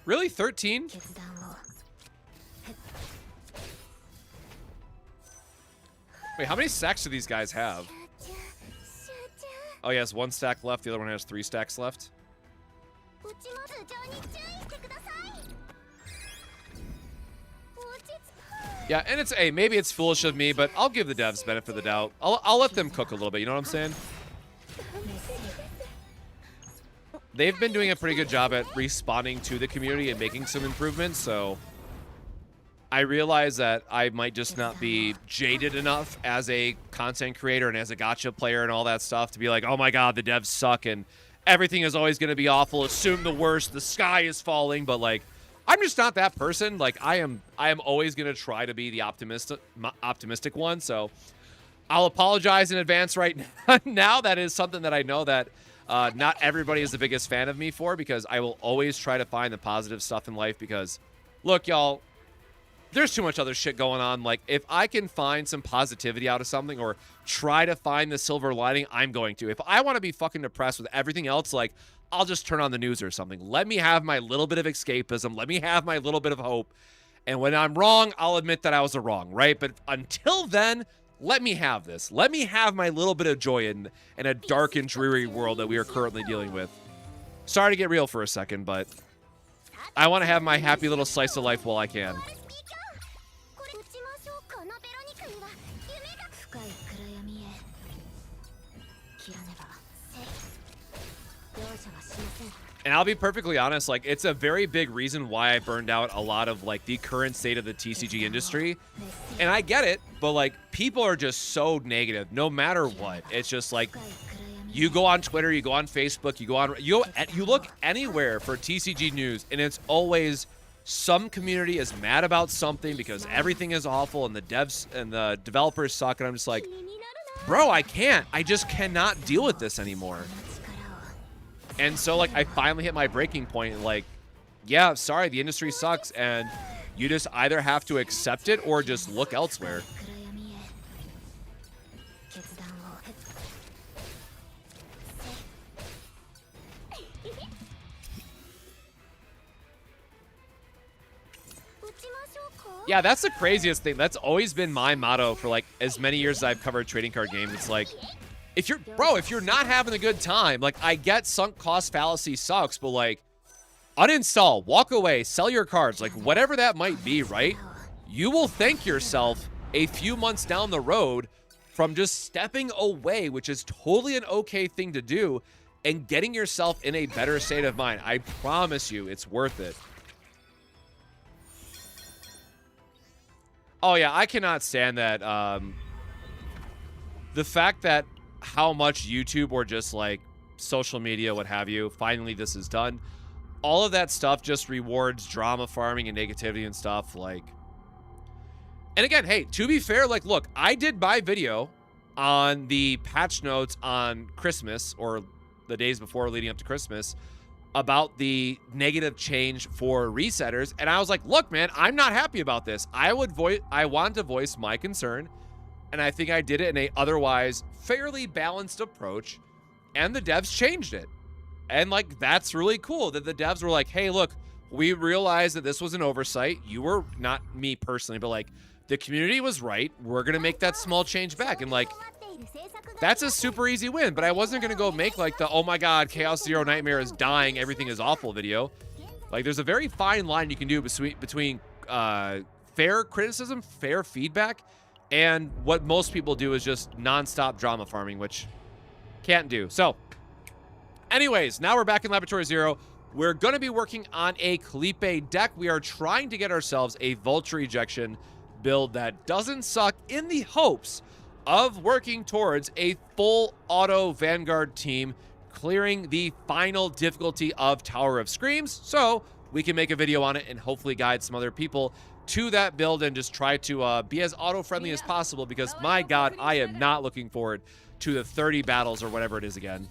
Really? 13? Wait, how many stacks do these guys have? Oh, he has 1 stack left. The other one has 3 stacks left. Yeah, and it's, hey, maybe it's foolish of me, but I'll give the devs benefit of the doubt. I'll let them cook a little bit, you know what I'm saying? They've been doing a pretty good job at responding to the community and making some improvements, so I realize that I might just not be jaded enough as a content creator and as a gacha player and all that stuff to be like, oh my god, the devs suck and everything is always going to be awful, assume the worst, the sky is falling, but like, I'm just not that person. Like, I am always going to try to be the optimistic one, so I'll apologize in advance right now. That is something that I know that not everybody is the biggest fan of me for, because I will always try to find the positive stuff in life because, look, y'all, there's too much other shit going on. Like, if I can find some positivity out of something or try to find the silver lining, I'm going to. If I want to be fucking depressed with everything else, like, I'll just turn on the news or something. Let me have my little bit of escapism. Let me have my little bit of hope. And when I'm wrong, I'll admit that I was wrong, right? But until then, let me have this. Let me have my little bit of joy in a dark and dreary world that we are currently dealing with. Sorry to get real for a second, but I want to have my happy little slice of life while I can. And I'll be perfectly honest, like, it's a very big reason why I burned out a lot of, like, the current state of the TCG industry. And I get it, but, like, people are just so negative, no matter what. It's just, like, you go on Twitter, you go on Facebook, you look anywhere for TCG news, and it's always some community is mad about something because everything is awful and the devs and the developers suck, and I'm just like, bro, I just cannot deal with this anymore. And so, like, I finally hit my breaking point. Like, yeah, sorry, the industry sucks, and you just either have to accept it or just look elsewhere. Yeah, that's the craziest thing. That's always been my motto for, like, as many years as I've covered trading card games. It's like, if you're not having a good time, like, I get sunk cost fallacy sucks, but, like, uninstall, walk away, sell your cards, like, whatever that might be, right? You will thank yourself a few months down the road from just stepping away, which is totally an okay thing to do, and getting yourself in a better state of mind. I promise you, it's worth it. Oh, yeah, I cannot stand that. The fact that how much YouTube or just, like, social media, what have you, finally this is done. All of that stuff just rewards drama farming and negativity and stuff, like. And again, hey, to be fair, like, look, I did my video on the patch notes on Christmas, or the days before leading up to Christmas, about the negative change for resetters, and I was like, look, man, I'm not happy about this. I want to voice my concern, and I think I did it in a otherwise fairly balanced approach, and the devs changed it. And, like, that's really cool that the devs were like, hey, look, we realized that this was an oversight. You were, not me personally, but, like, the community was right. We're going to make that small change back. And, like, that's a super easy win. But I wasn't going to go make, like, the, oh, my God, Chaos Zero Nightmare is dying, everything is awful video. Like, there's a very fine line you can do between fair criticism, fair feedback, and what most people do is just nonstop drama farming, which can't do. So, anyways, now we're back in Laboratory Zero. We're going to be working on a Kalipe deck. We are trying to get ourselves a Vulture Ejection build that doesn't suck, in the hopes of working towards a full auto Vanguard team, clearing the final difficulty of Tower of Screams, so we can make a video on it and hopefully guide some other people to that build and just try to be as auto-friendly as possible, because, my God, I am not looking forward to the 30 battles or whatever it is again.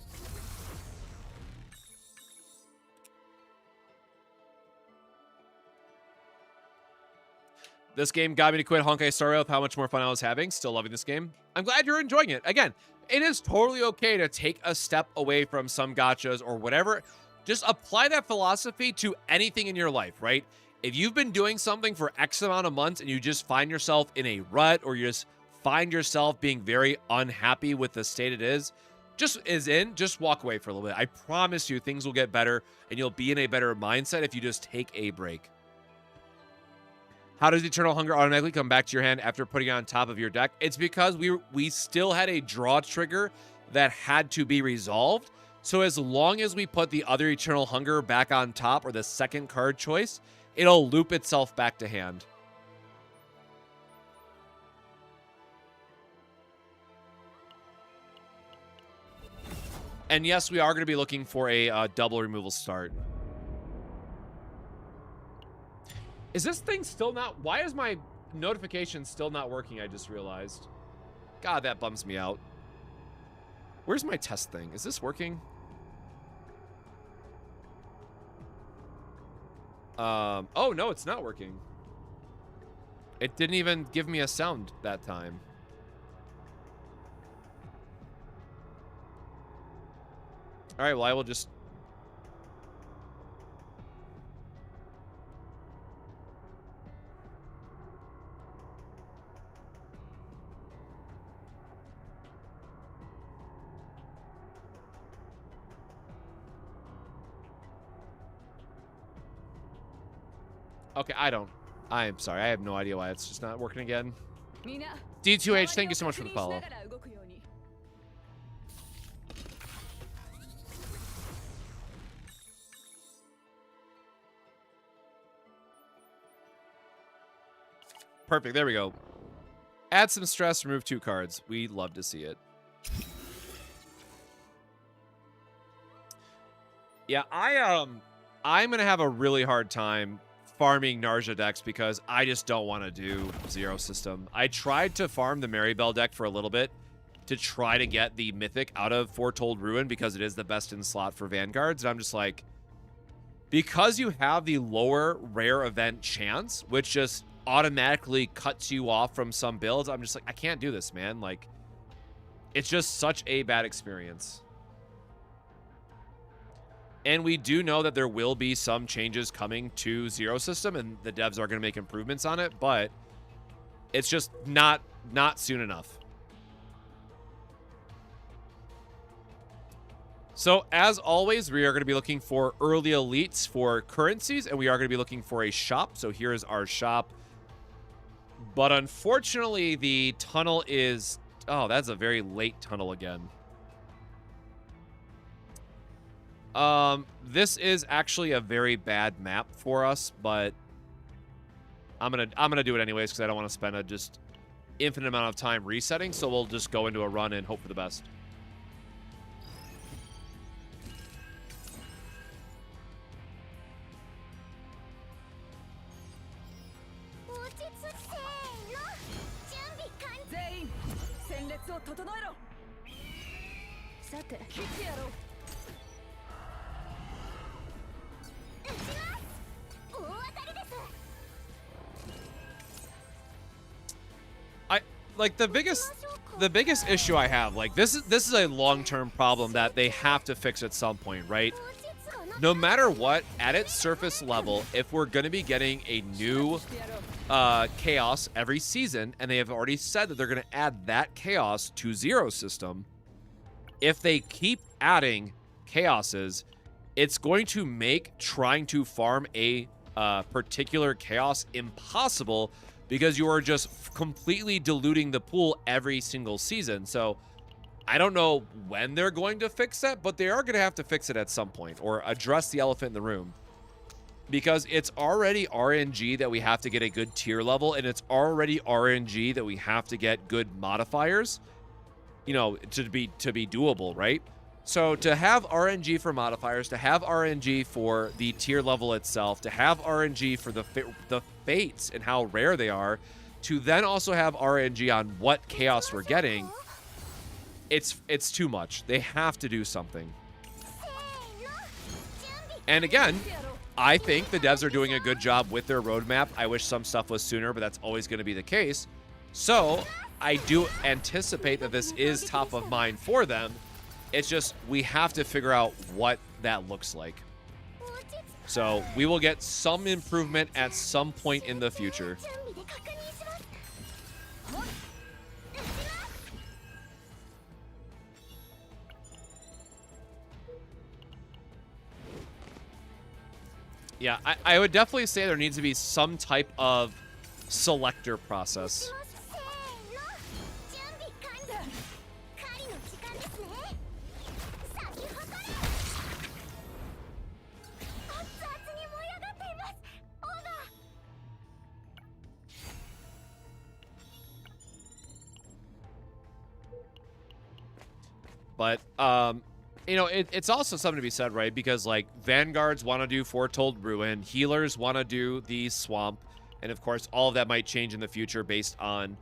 This game got me to quit Honkai Star Rail with how much more fun I was having. Still loving this game. I'm glad you're enjoying it. Again, it is totally okay to take a step away from some gachas or whatever. Just apply that philosophy to anything in your life, right? If you've been doing something for X amount of months and you just find yourself in a rut, or you just find yourself being very unhappy with the state it is, just walk away for a little bit. I promise you things will get better and you'll be in a better mindset if you just take a break. How does Eternal Hunger automatically come back to your hand after putting it on top of your deck? It's because we still had a draw trigger that had to be resolved. So as long as we put the other Eternal Hunger back on top, or the second card choice, it'll loop itself back to hand. And yes, we are going to be looking for a double removal start. Is this thing still not... Why is my notification still not working? I just realized. God, that bums me out. Where's my test thing? Is this working? Oh, no, it's not working. It didn't even give me a sound that time. All right, well, I will just... Okay, I'm sorry. I have no idea why it's just not working again. D2H, thank you so much for the follow. Perfect. There we go. Add some stress, remove 2 cards. We love to see it. Yeah, I'm gonna have a really hard time farming Narja decks because I just don't want to do Zero System. I tried to farm the Maribel deck for a little bit to try to get the Mythic out of Foretold Ruin because it is the best in slot for Vanguards, and I'm just like, because you have the lower rare event chance, which just automatically cuts you off from some builds, I'm just like, I can't do this, man. Like, it's just such a bad experience. And we do know that there will be some changes coming to Zero System, and the devs are going to make improvements on it, but it's just not soon enough. So, as always, we are going to be looking for early elites for currencies, and we are going to be looking for a shop. So, here is our shop. But unfortunately, the tunnel is... Oh, that's a very late tunnel again. This is actually a very bad map for us, but I'm gonna do it anyways because I don't want to spend a just infinite amount of time resetting. So we'll just go into a run and hope for the best. Like the biggest issue I have, like this is a long-term problem that they have to fix at some point, right? No matter what, at its surface level, if we're going to be getting a new chaos every season, and they have already said that they're going to add that chaos to Zero System, if they keep adding chaoses, it's going to make trying to farm a particular chaos impossible because you are just completely diluting the pool every single season. So I don't know when they're going to fix that, but they are going to have to fix it at some point or address the elephant in the room, because it's already RNG that we have to get a good tier level, and it's already RNG that we have to get good modifiers, you know, to be doable, right? So to have RNG for modifiers, to have RNG for the tier level itself, to have RNG for the fates and how rare they are, to then also have RNG on what chaos we're getting, it's too much. They have to do something. And again, I think the devs are doing a good job with their roadmap. I wish some stuff was sooner, but that's always going to be the case. So I do anticipate that this is top of mind for them. It's just we have to figure out what that looks like. So we will get some improvement at some point in the future. Yeah, I would definitely say there needs to be some type of selector process. But, you know, it's also something to be said, right? Because, like, Vanguards want to do Foretold Ruin, healers want to do the Swamp, and, of course, all of that might change in the future based on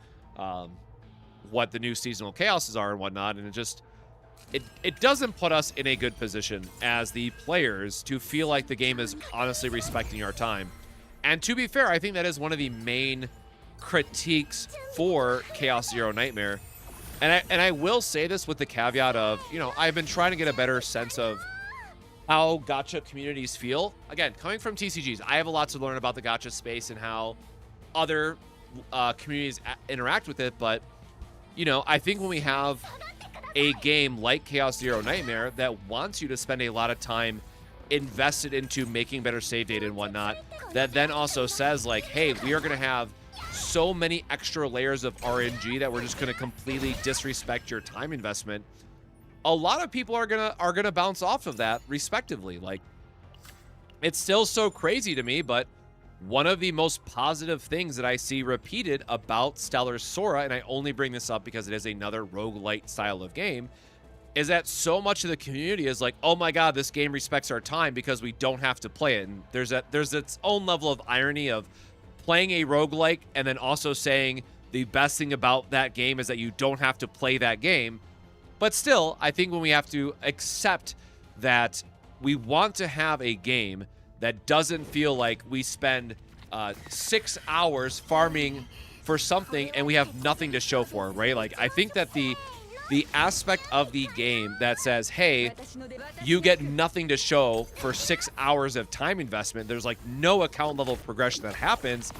what the new seasonal chaoses are and whatnot, and it doesn't put us in a good position as the players to feel like the game is honestly respecting our time. And to be fair, I think that is one of the main critiques for Chaos Zero Nightmare. And I will say this with the caveat of, you know, I've been trying to get a better sense of how gacha communities feel. Again, coming from TCGs, I have a lot to learn about the gacha space and how other communities interact with it. But, you know, I think when we have a game like Chaos Zero Nightmare that wants you to spend a lot of time invested into making better save data and whatnot, that then also says like, hey, we are going to have so many extra layers of RNG that we're just going to completely disrespect your time investment, a lot of people are gonna bounce off of that respectively. Like, it's still so crazy to me, but one of the most positive things that I see repeated about Stellar Sora, and I only bring this up because it is another roguelite style of game, is that so much of the community is like, oh my god, this game respects our time because we don't have to play it. And there's its own level of irony of playing a roguelike and then also saying the best thing about that game is that you don't have to play that game. But still, I think when we have to accept that we want to have a game that doesn't feel like we spend 6 hours farming for something and we have nothing to show for it, right? Like, I think that the aspect of the game that says, hey, you get nothing to show for 6 hours of time investment, there's like no account level progression that happens,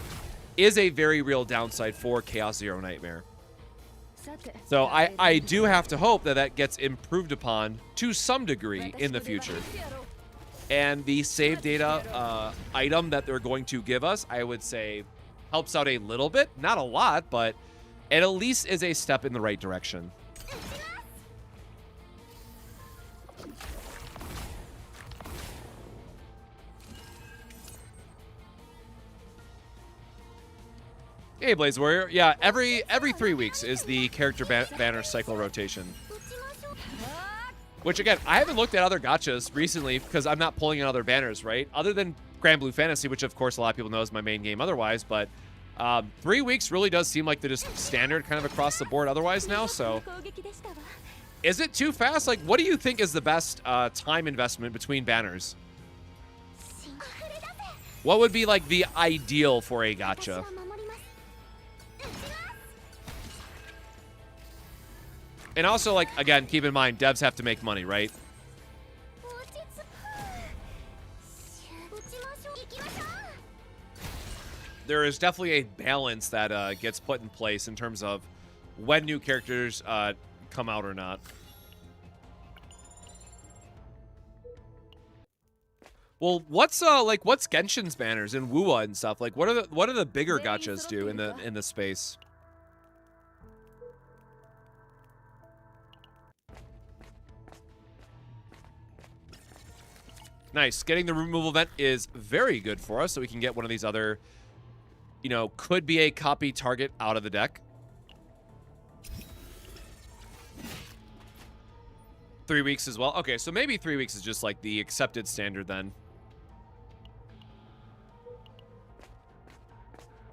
is a very real downside for Chaos Zero Nightmare. So I do have to hope that that gets improved upon to some degree in the future. And the save data item that they're going to give us, I would say, helps out a little bit. Not a lot, but it at least is a step in the right direction. Hey, Blaze Warrior. Yeah, every 3 weeks is the character banner cycle rotation. Which, again, I haven't looked at other gachas recently because I'm not pulling in other banners, right? Other than Grand Blue Fantasy, which, of course, a lot of people know is my main game otherwise. But 3 weeks really does seem like they're just standard kind of across the board otherwise now. So is it too fast? Like, what do you think is the best time investment between banners? What would be, like, the ideal for a gacha? And also, like, again, keep in mind, devs have to make money, right? There is definitely a balance that gets put in place in terms of when new characters come out or not. Well, what's Genshin's banners and Wuwa and stuff? Like, what are the bigger gachas do in the space? Nice. Getting the removal event is very good for us, so we can get one of these other, you know, could be a copy target out of the deck. 3 weeks as well. Okay, so maybe 3 weeks is just like the accepted standard then.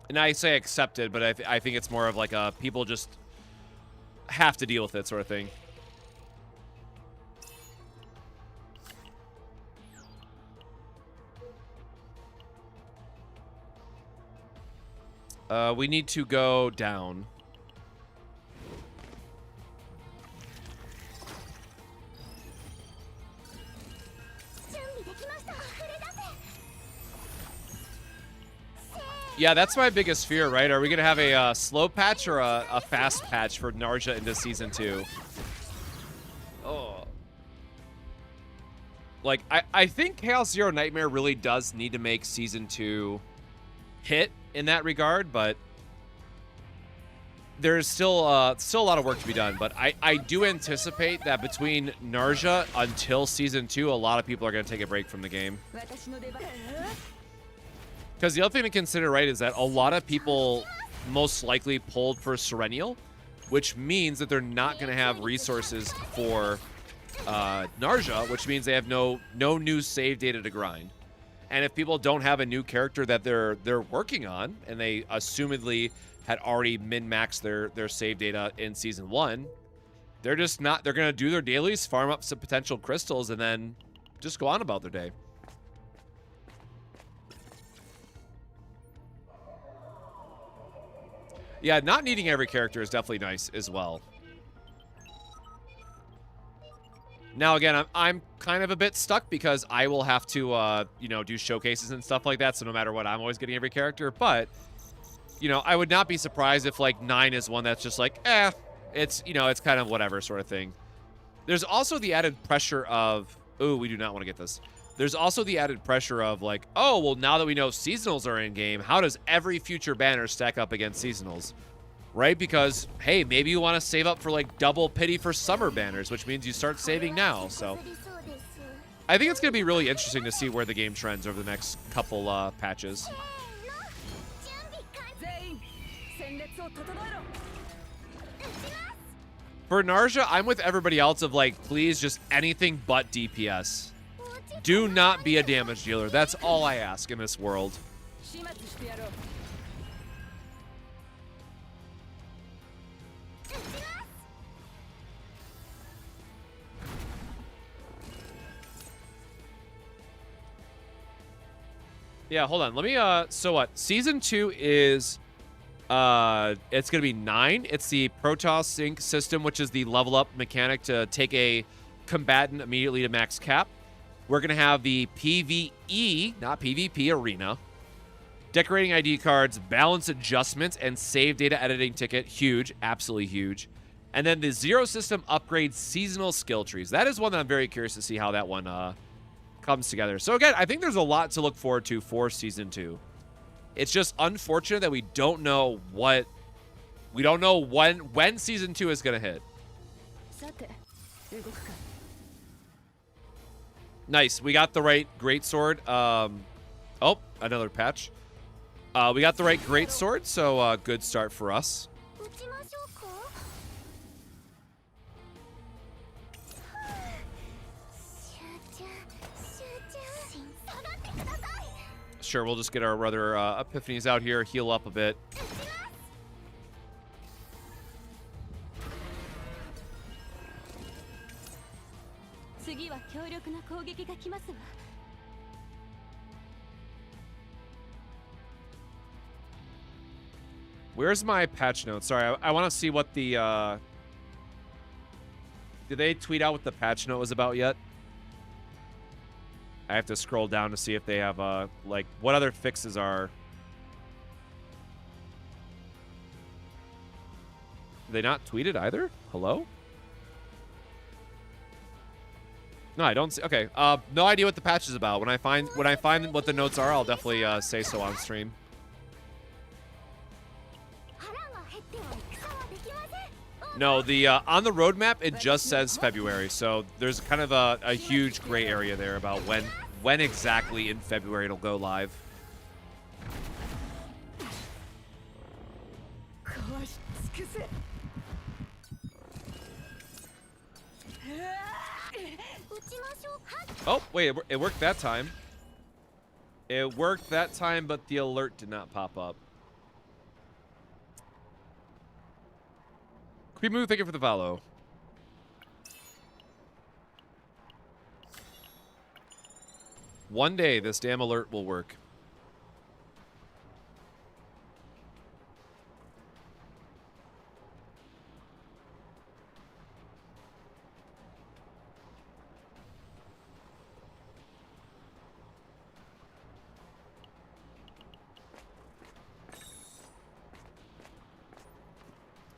And I say accepted, but I think it's more of like a people just have to deal with it sort of thing. We need to go down. Yeah, that's my biggest fear, right? Are we going to have a slow patch or a fast patch for Narja into Season 2? Oh. Like, I think Chaos Zero Nightmare really does need to make Season 2 hit in that regard, but there's still a lot of work to be done. But I do anticipate that between Narja until Season 2, a lot of people are going to take a break from the game. Because the other thing to consider, right, is that a lot of people most likely pulled for Serenial, which means that they're not going to have resources for Narja, which means they have no new save data to grind. And if people don't have a new character that they're working on, and they assumedly had already min-maxed their save data in Season 1, they're just not. They're going to do their dailies, farm up some potential crystals, and then just go on about their day. Yeah, not needing every character is definitely nice as well. Now, again, I'm kind of a bit stuck because I will have to, you know, do showcases and stuff like that. So no matter what, I'm always getting every character. But, you know, I would not be surprised if, like, 9 is one that's just like, it's, you know, it's kind of whatever sort of thing. There's also the added pressure of, ooh, we do not want to get this. there's also the added pressure of like, oh, well, now that we know seasonals are in game, how does every future banner stack up against seasonals? Right? Because, hey, maybe you want to save up for like double pity for summer banners, which means you start saving now. So I think it's going to be really interesting to see where the game trends over the next couple patches. For Narja, I'm with everybody else of like, please just anything but DPS. Do not be a damage dealer. That's all I ask in this world. Yeah, hold on. Let me, so what? Season 2 is, it's going to be 9. It's the Protoss Sync system, which is the level up mechanic to take a combatant immediately to max cap. We're going to have the PvE, not PvP arena. Decorating ID cards, balance adjustments, and save data editing ticket. Huge. Absolutely huge. And then the Zero system upgrades seasonal skill trees. That is one that I'm very curious to see how that one comes together. So again, I think there's a lot to look forward to for Season 2. It's just unfortunate that we don't know when Season 2 is going to hit. Nice. We got the right greatsword. Oh, another patch. We got the right greatsword, so good start for us. Sure, we'll just get our other epiphanies out here, heal up a bit. Where's my patch notes? Sorry, I want to see what the... Did they tweet out what the patch note was about yet? I have to scroll down to see if they have, like, what other fixes are... Did they not tweet it either? Hello? No, I don't see... Okay, no idea what the patch is about. When I find what the notes are, I'll definitely say so on stream. No, the on the roadmap, it just says February, so there's kind of a huge gray area there about when exactly in February it'll go live. Oh, wait, it worked that time. It worked that time, but the alert did not pop up. Kupimu, thank you for the follow. One day, this damn alert will work.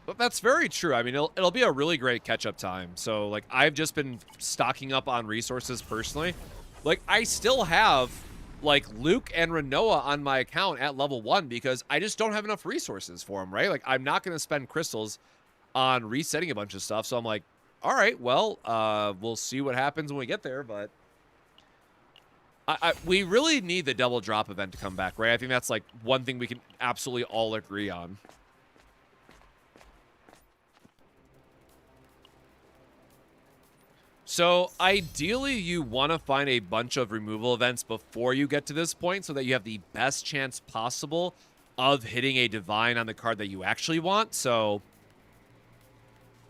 But that's very true. I mean, it'll be a really great catch-up time. So, like, I've just been stocking up on resources personally. Like, I still have, like, Luke and Renoa on my account at level 1 because I just don't have enough resources for them, right? Like, I'm not going to spend crystals on resetting a bunch of stuff. So I'm like, all right, well, we'll see what happens when we get there. But we really need the double drop event to come back, right? I think that's, like, one thing we can absolutely all agree on. So, ideally, you want to find a bunch of removal events before you get to this point so that you have the best chance possible of hitting a divine on the card that you actually want. So,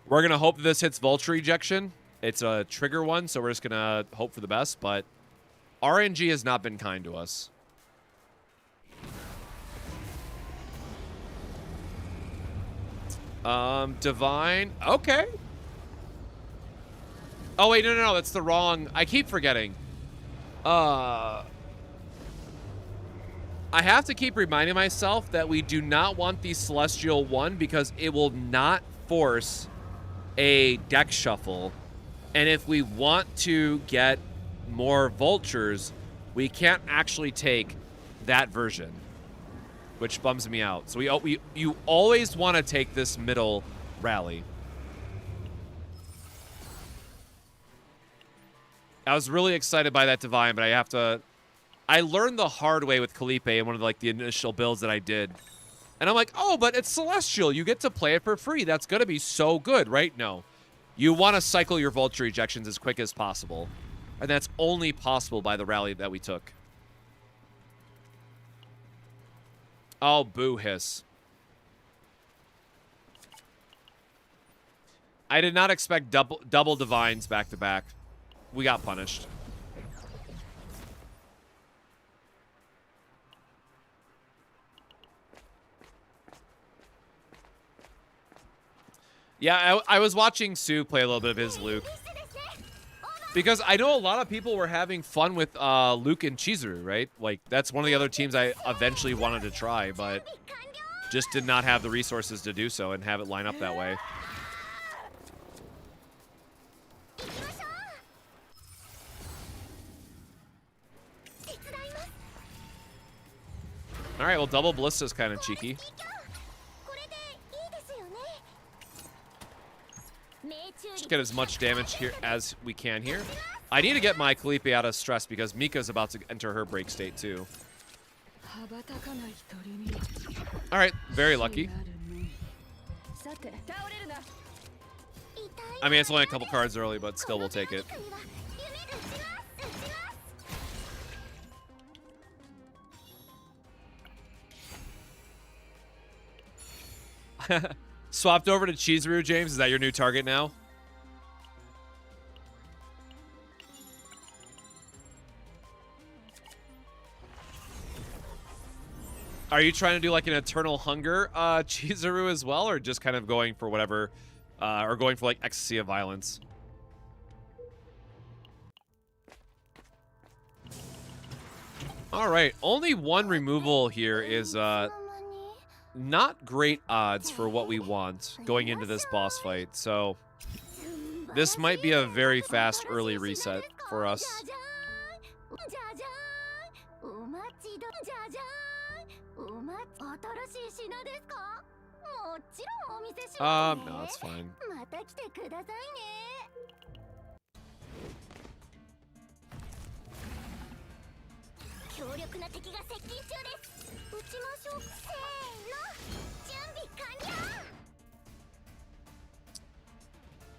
we're going to hope that this hits Vulture Ejection. It's a trigger one, so we're just going to hope for the best. But RNG has not been kind to us. Divine. Okay. Oh, wait, no, that's the wrong... I keep forgetting. I have to keep reminding myself that we do not want the Celestial 1 because it will not force a deck shuffle. And if we want to get more vultures, we can't actually take that version, which bums me out. So you always want to take this middle rally. I was really excited by that Divine, but I learned the hard way with Calipe in one of like the initial builds that I did. And I'm like, oh, but it's Celestial. You get to play it for free. That's going to be so good, right? No. You want to cycle your Vulture ejections as quick as possible. And that's only possible by the rally that we took. Oh, boo hiss. I did not expect double Divines back to back. We got punished. Yeah, I was watching Sue play a little bit of his Luke. Because I know a lot of people were having fun with Luke and Chizuru, right? Like, that's one of the other teams I eventually wanted to try, but just did not have the resources to do so and have it line up that way. All right, well, double Ballista's kind of cheeky. Just get as much damage here as we can here. I need to get my Calipe out of stress because Mika's about to enter her break state too. All right, very lucky. I mean, it's only a couple cards early, but still we'll take it. Swapped over to Chizuru, James. Is that your new target now? Are you trying to do like an Eternal Hunger Chizuru as well, or just kind of going for whatever, or going for like Ecstasy of Violence? All right, only one removal here is not great odds for what we want going into this boss fight, so this might be a very fast early reset for us. No, it's fine.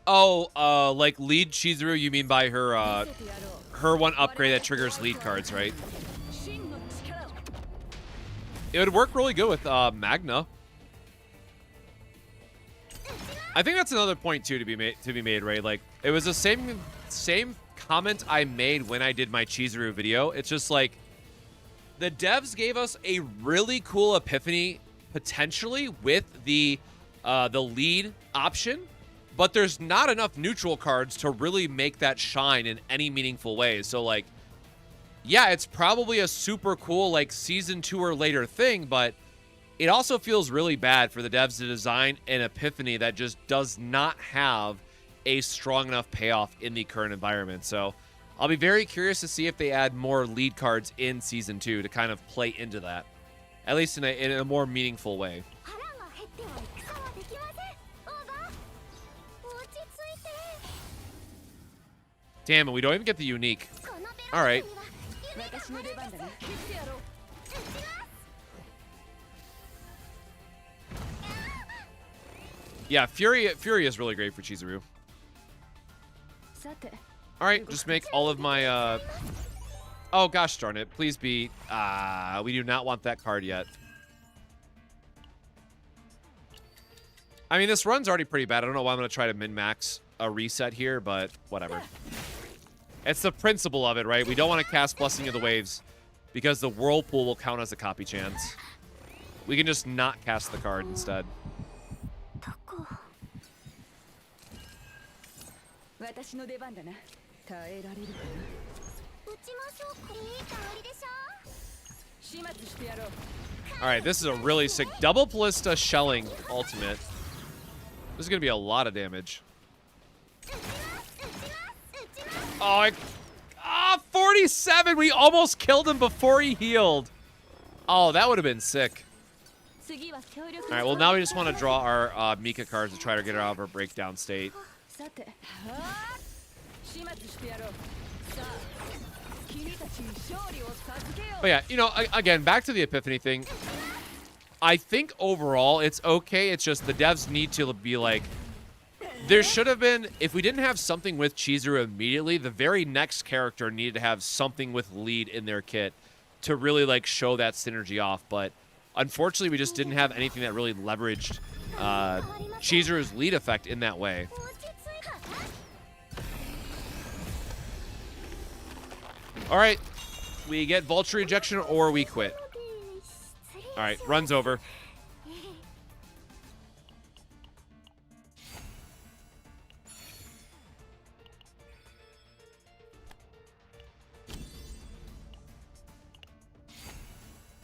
Oh, like lead Chizuru, you mean by her, her one upgrade that triggers lead cards, right? It would work really good with Magna. I think that's another point too to be made, right? Like it was the same comment I made when I did my Chizuru video. It's just like the devs gave us a really cool epiphany potentially with the lead option, but there's not enough neutral cards to really make that shine in any meaningful way. So like, yeah, it's probably a super cool like season 2 or later thing, but it also feels really bad for the devs to design an epiphany that just does not have a strong enough payoff in the current environment. So I'll be very curious to see if they add more lead cards in season 2 to kind of play into that, at least in a more meaningful way. Damn it, we don't even get the unique. All right. Yeah, Fury is really great for Chizuru. All right, just make all of my oh gosh darn it, please be we do not want that card yet. I mean, this run's already pretty bad. I don't know why I'm going to try to min-max a reset here, but whatever. It's the principle of it, right? We don't want to cast Blessing of the Waves because the Whirlpool will count as a copy chance. We can just not cast the card instead. Alright, this is a really sick double Ballista Shelling ultimate. This is going to be a lot of damage. Oh, 47! We almost killed him before he healed. Oh, that would have been sick. Alright, well now we just want to draw our Mika cards to try to get her out of her breakdown state. But yeah, you know, again, back to the Epiphany thing. I think overall it's okay. It's just the devs need to be like, there should have been, if we didn't have something with Chizuru immediately, the very next character needed to have something with lead in their kit to really like show that synergy off. But unfortunately, we just didn't have anything that really leveraged Chizuru's lead effect in that way. All right, we get Vulture Ejection or we quit. All right, run's over.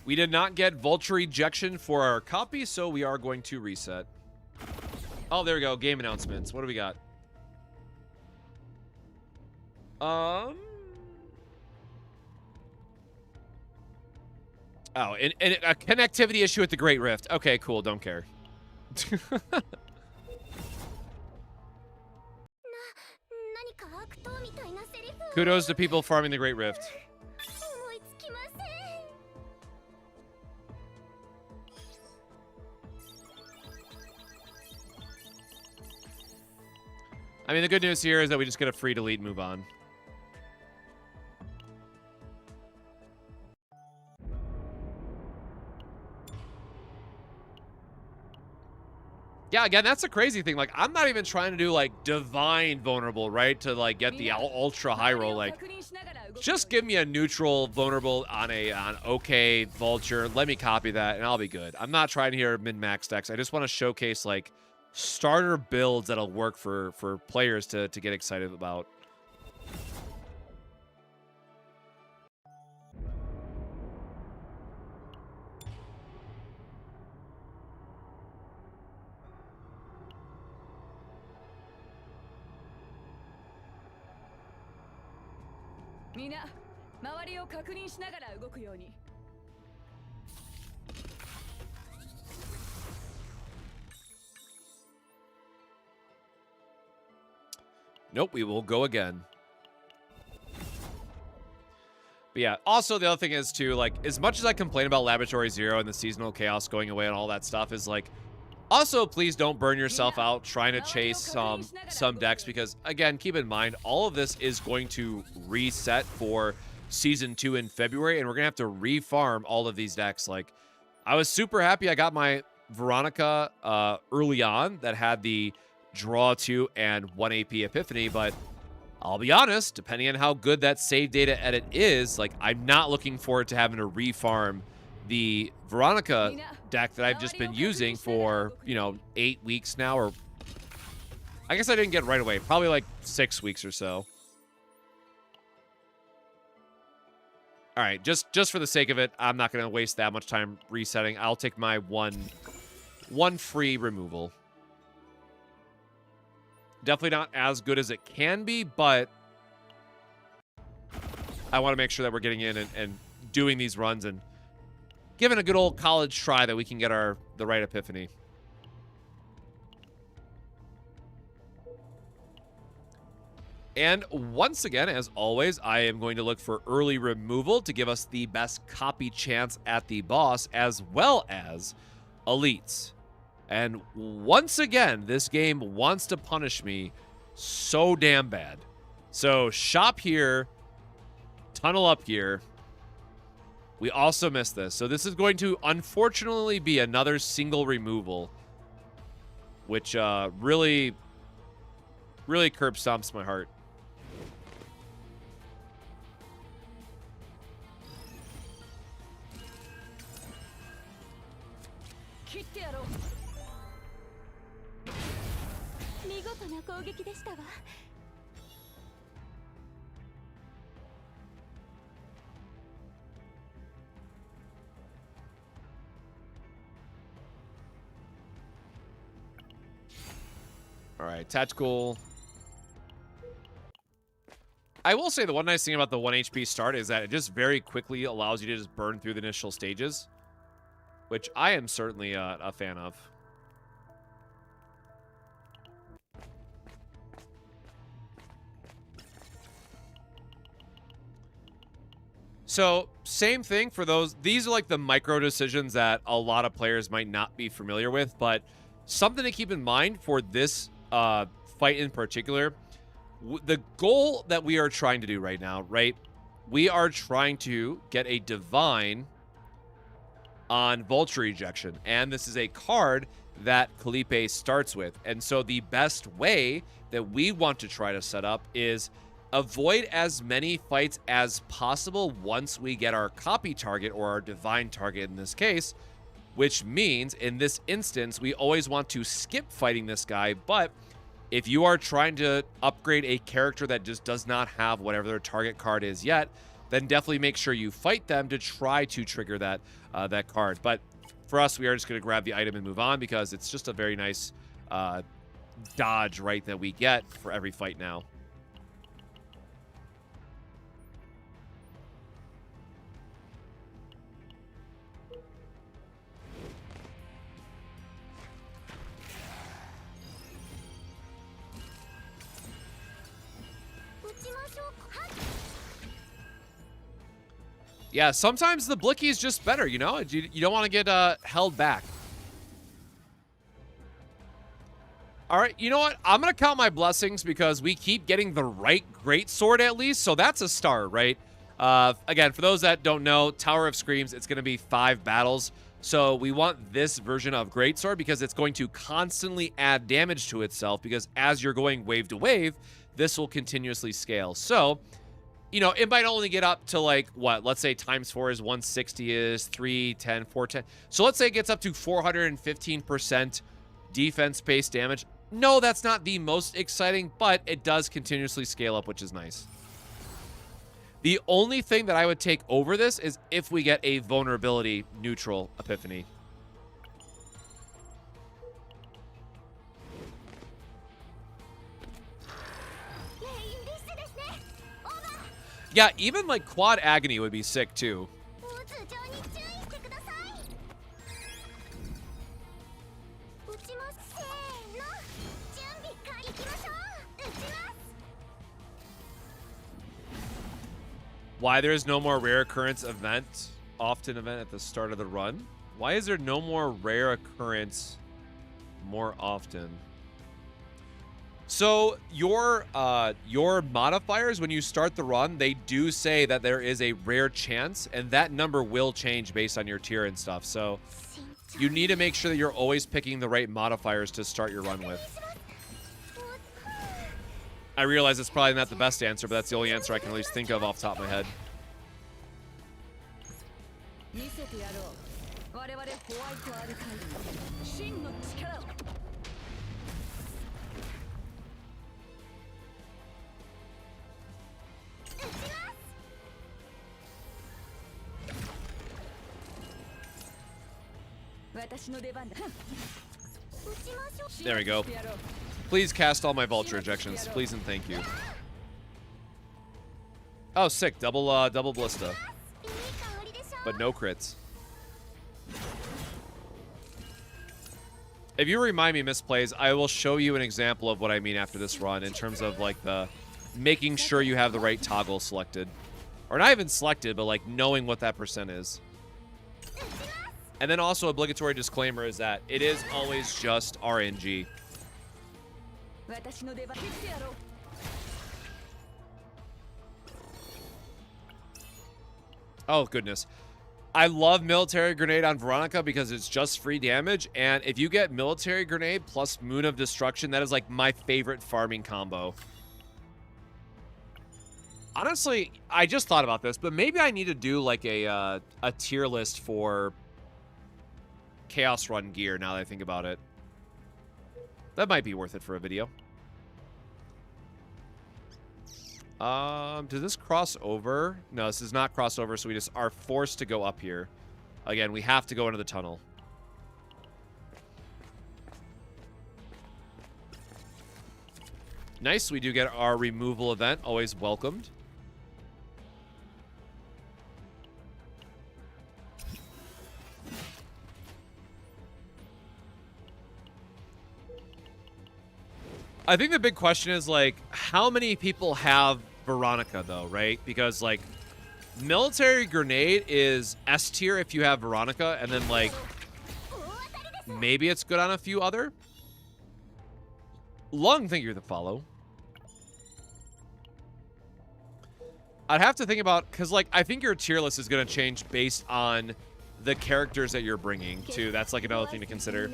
We did not get Vulture Ejection for our copy, so we are going to reset. Oh, there we go. Game announcements. What do we got? Oh, and a connectivity issue with the Great Rift. Okay, cool. Don't care. Kudos to people farming the Great Rift. I mean, the good news here is that we just get a free delete and move on. Yeah, again, that's a crazy thing. Like, I'm not even trying to do, like, divine vulnerable, right? To, like, get the ultra high roll. Like, just give me a neutral vulnerable on okay Vulture. Let me copy that, and I'll be good. I'm not trying to hear min-max decks. I just want to showcase, like, starter builds that'll work for players to get excited about. Nope, we will go again. But yeah, also the other thing is too, like, as much as I complain about Laboratory Zero and the seasonal chaos going away and all that stuff, is like, also please don't burn yourself out trying to chase some decks, because again, keep in mind, all of this is going to reset for Season 2 in February, and we're gonna have to refarm all of these decks. Like, I was super happy I got my Veronica early on that had the draw 2 and 1 AP Epiphany, but I'll be honest, depending on how good that save data edit is, like, I'm not looking forward to having to refarm the Veronica deck that I've just been using for, you know, 8 weeks now, or I guess I didn't get right away, probably like 6 weeks or so. All right, just for the sake of it, I'm not going to waste that much time resetting. I'll take my one free removal. Definitely not as good as it can be, but I want to make sure that we're getting in and doing these runs and giving a good old college try that we can get the right Epiphany. And once again, as always, I am going to look for early removal to give us the best copy chance at the boss, as well as elites. And once again, this game wants to punish me so damn bad. So shop here, tunnel up here. We also missed this. So this is going to unfortunately be another single removal, which really curb stomps my heart. All right, tactical. I will say the one nice thing about the 1 HP start is that it just very quickly allows you to just burn through the initial stages, which I am certainly a fan of. So, same thing for those. These are like the micro decisions that a lot of players might not be familiar with, but something to keep in mind for this fight in particular. The goal that we are trying to do right now, right? We are trying to get a Divine on Vulture Ejection, and this is a card that Felipe starts with. And so the best way that we want to try to set up is avoid as many fights as possible once we get our copy target, or our Divine target in this case, which means in this instance, we always want to skip fighting this guy. But if you are trying to upgrade a character that just does not have whatever their target card is yet, then definitely make sure you fight them to try to trigger that that card. But for us, we are just going to grab the item and move on, because it's just a very nice dodge, right, that we get for every fight now. Yeah, sometimes the Blicky is just better, you know? You don't want to get held back. All right, you know what? I'm going to count my blessings because we keep getting the right greatsword at least, so that's a start, right? Again, for those that don't know, Tower of Screams, it's going to be 5 battles. So we want this version of greatsword because it's going to constantly add damage to itself, because as you're going wave to wave, this will continuously scale. So, you know, it might only get up to like, what? Let's say times 4 is 160 is 310, 410. So let's say it gets up to 415% defense-based damage. No, that's not the most exciting, but it does continuously scale up, which is nice. The only thing that I would take over this is if we get a vulnerability neutral epiphany. Yeah, even like quad agony would be sick too. Why there's no more rare occurrence event, often event at the start of the run? Why is there no more rare occurrence more often? So your modifiers, when you start the run, they do say that there is a rare chance, and that number will change based on your tier and stuff. So you need to make sure that you're always picking the right modifiers to start your run with. I realize it's probably not the best answer, but that's the only answer I can at least think of off the top of my head. There we go. Please cast all my Vulture ejections. Please and thank you. Oh, sick. Double Ballista. But no crits. If you remind me misplays, I will show you an example of what I mean after this run in terms of like the making sure you have the right toggle selected. Or not even selected, but like knowing what that percent is. And then also obligatory disclaimer is that it is always just RNG. Oh, goodness. I love Military Grenade on Veronica because it's just free damage. And if you get Military Grenade plus Moon of Destruction, that is like my favorite farming combo. Honestly, I just thought about this, but maybe I need to do like a tier list for Chaos Run gear now that I think about it. That might be worth it for a video. Does this cross over? No, this does not cross over, so we just are forced to go up here. Again, we have to go into the tunnel. Nice, we do get our removal event, always welcomed. I think the big question is, like, how many people have Veronica, though, right? Because, like, Military Grenade is S tier if you have Veronica, and then, like, maybe it's good on a few other. Lung, thank you for the follow. I'd have to think about, because, like, I think your tier list is going to change based on the characters that you're bringing, too. That's, like, another thing to consider.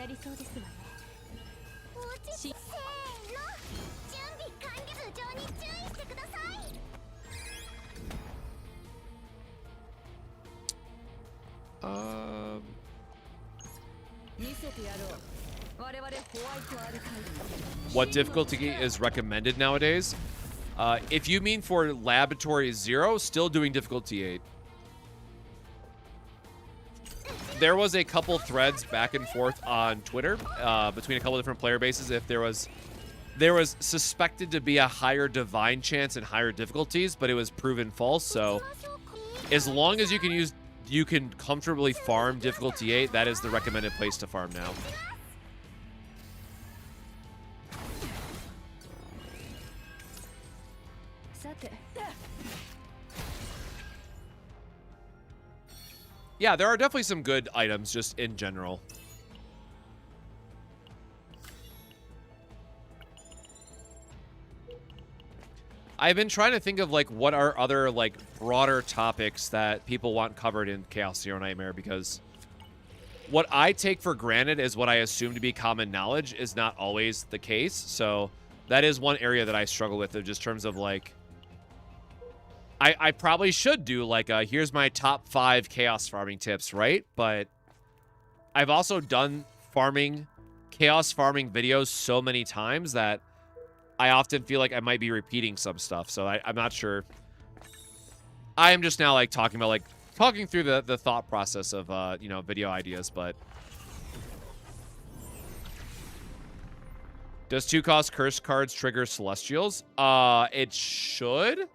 What difficulty is recommended nowadays? If you mean for Laboratory 0, still doing difficulty 8. There was a couple threads back and forth on Twitter between a couple different player bases. If there was suspected to be a higher divine chance and higher difficulties, but it was proven false. So as long as you can comfortably farm difficulty 8, that is the recommended place to farm now. Yeah, there are definitely some good items just in general. I've been trying to think of, like, what are other, like, broader topics that people want covered in Chaos Zero Nightmare, because what I take for granted is what I assume to be common knowledge is not always the case. So that is one area that I struggle with, of just terms of, like, I probably should do, like, here's my top 5 chaos farming tips, right? But I've also done chaos farming videos so many times that I often feel like I might be repeating some stuff. So I'm not sure. I am just now, like, talking through the thought process of, you know, video ideas, but. Does 2-cost curse cards trigger Celestials? It should.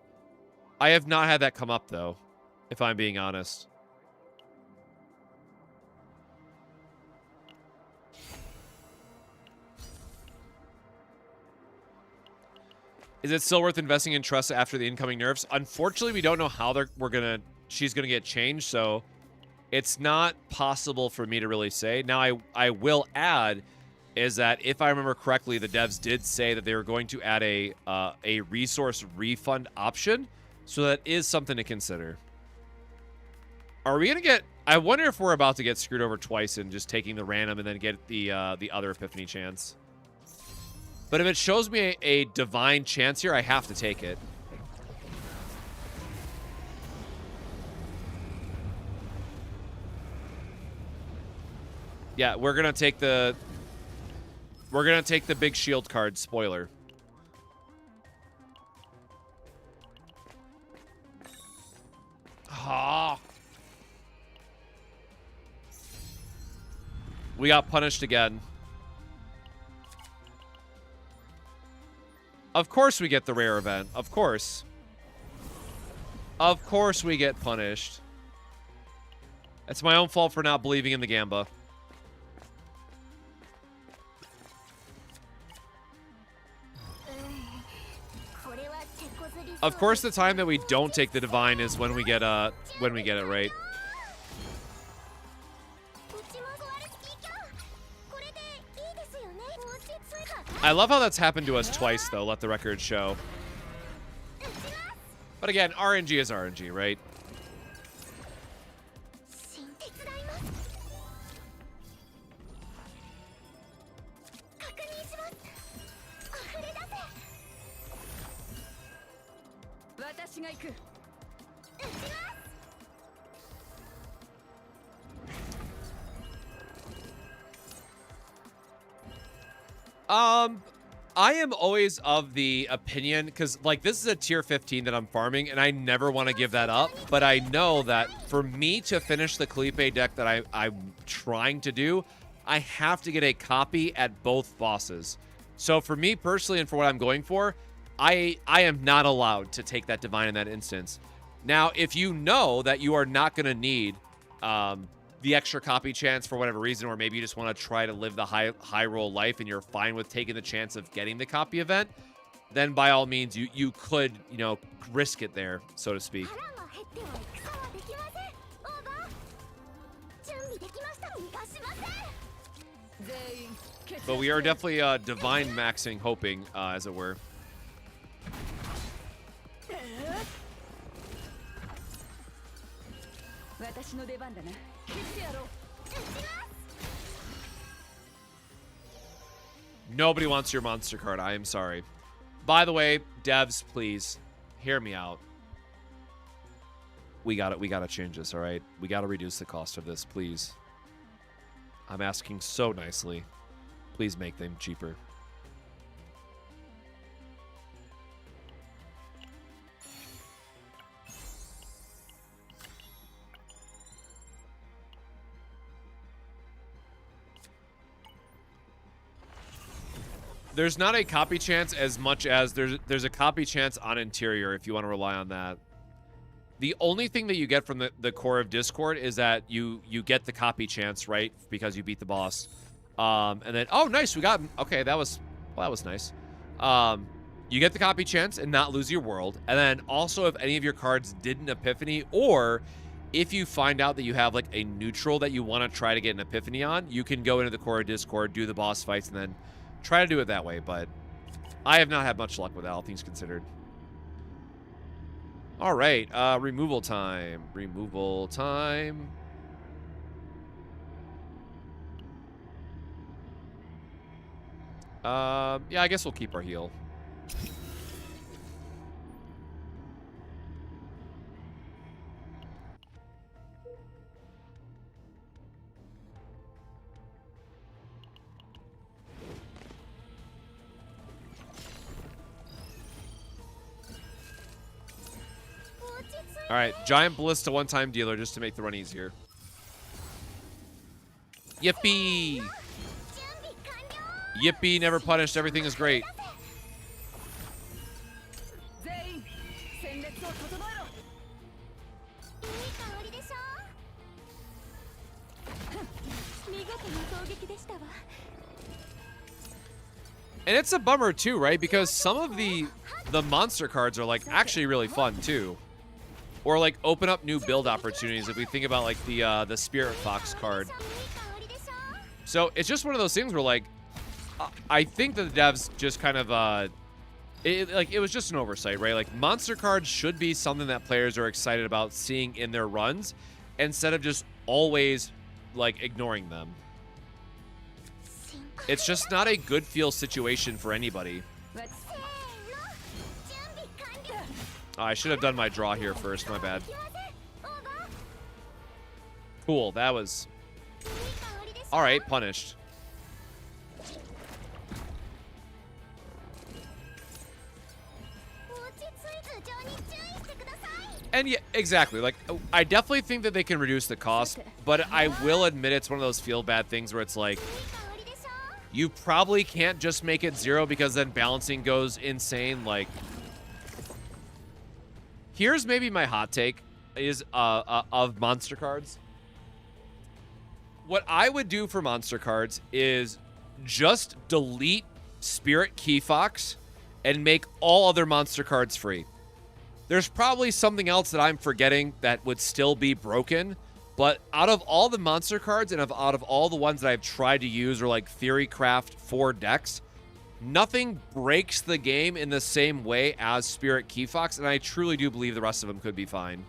I have not had that come up, though, if I'm being honest. Is it still worth investing in Tressa after the incoming nerfs? Unfortunately, we don't know how she's gonna get changed, so it's not possible for me to really say. Now, I will add is that if I remember correctly, the devs did say that they were going to add a resource refund option. So that is something to consider. Are we going to get... I wonder if we're about to get screwed over twice in just taking the random and then get the other Epiphany chance. But if it shows me a divine chance here, I have to take it. Yeah, we're going to take the... We're going to take the big shield card. Spoiler. Ah. We got punished again. Of course we get the rare event. Of course. Of course we get punished. It's my own fault for not believing in the Gamba. Of course, the time that we don't take the divine is when we get it right. I love how that's happened to us twice, though. Let the record show. But again, RNG is RNG, right? I am always of the opinion, because, like, this is a tier 15 that I'm farming, and I never want to give that up, but I know that for me to finish the Kalipe deck that I'm trying to do, I have to get a copy at both bosses. So for me personally, and for what I'm going for, I am not allowed to take that divine in that instance. Now, if you know that you are not going to need the extra copy chance for whatever reason, or maybe you just want to try to live the high roll life and you're fine with taking the chance of getting the copy event, then by all means you could, you know, risk it there, so to speak. But we are definitely divine maxing, hoping, as it were. Nobody wants your monster card. I am sorry. By the way, devs, please hear me out. We gotta change this, all right? We gotta reduce the cost of this, please. I'm asking so nicely. Please make them cheaper. There's not a copy chance as much as there's a copy chance on interior if you want to rely on that. The only thing that you get from the core of Discord is that you get the copy chance, right? Because you beat the boss. And then, oh, nice, we got, okay, that was nice. You get the copy chance and not lose your world. And then also if any of your cards did an epiphany, or if you find out that you have like a neutral that you want to try to get an epiphany on, you can go into the core of Discord, do the boss fights, and then try to do it that way. But I have not had much luck with that, all things considered. All right, removal time. Removal time. Yeah, I guess we'll keep our heal. All right, giant ballista one-time dealer just to make the run easier. Yippee! Yippee, never punished, everything is great. And it's a bummer too, right? Because some of the monster cards are like actually really fun too. Or like open up new build opportunities if we think about like the Spirit Fox card. So it's just one of those things where like I think that the devs just kind of it was just an oversight, right? Like monster cards should be something that players are excited about seeing in their runs instead of just always like ignoring them. It's just not a good feel situation for anybody. Oh, I should have done my draw here first, my bad. Cool, that was... Alright, punished. And yeah, exactly, like, I definitely think that they can reduce the cost, but I will admit it's one of those feel bad things where it's like, you probably can't just make it 0 because then balancing goes insane, like... Here's maybe my hot take is of monster cards. What I would do for monster cards is just delete Spirit Key Fox and make all other monster cards free. There's probably something else that I'm forgetting that would still be broken, but out of all the monster cards and out of all the ones that I've tried to use or like theory craft for decks, nothing breaks the game in the same way as Spirit Key Fox, and I truly do believe the rest of them could be fine.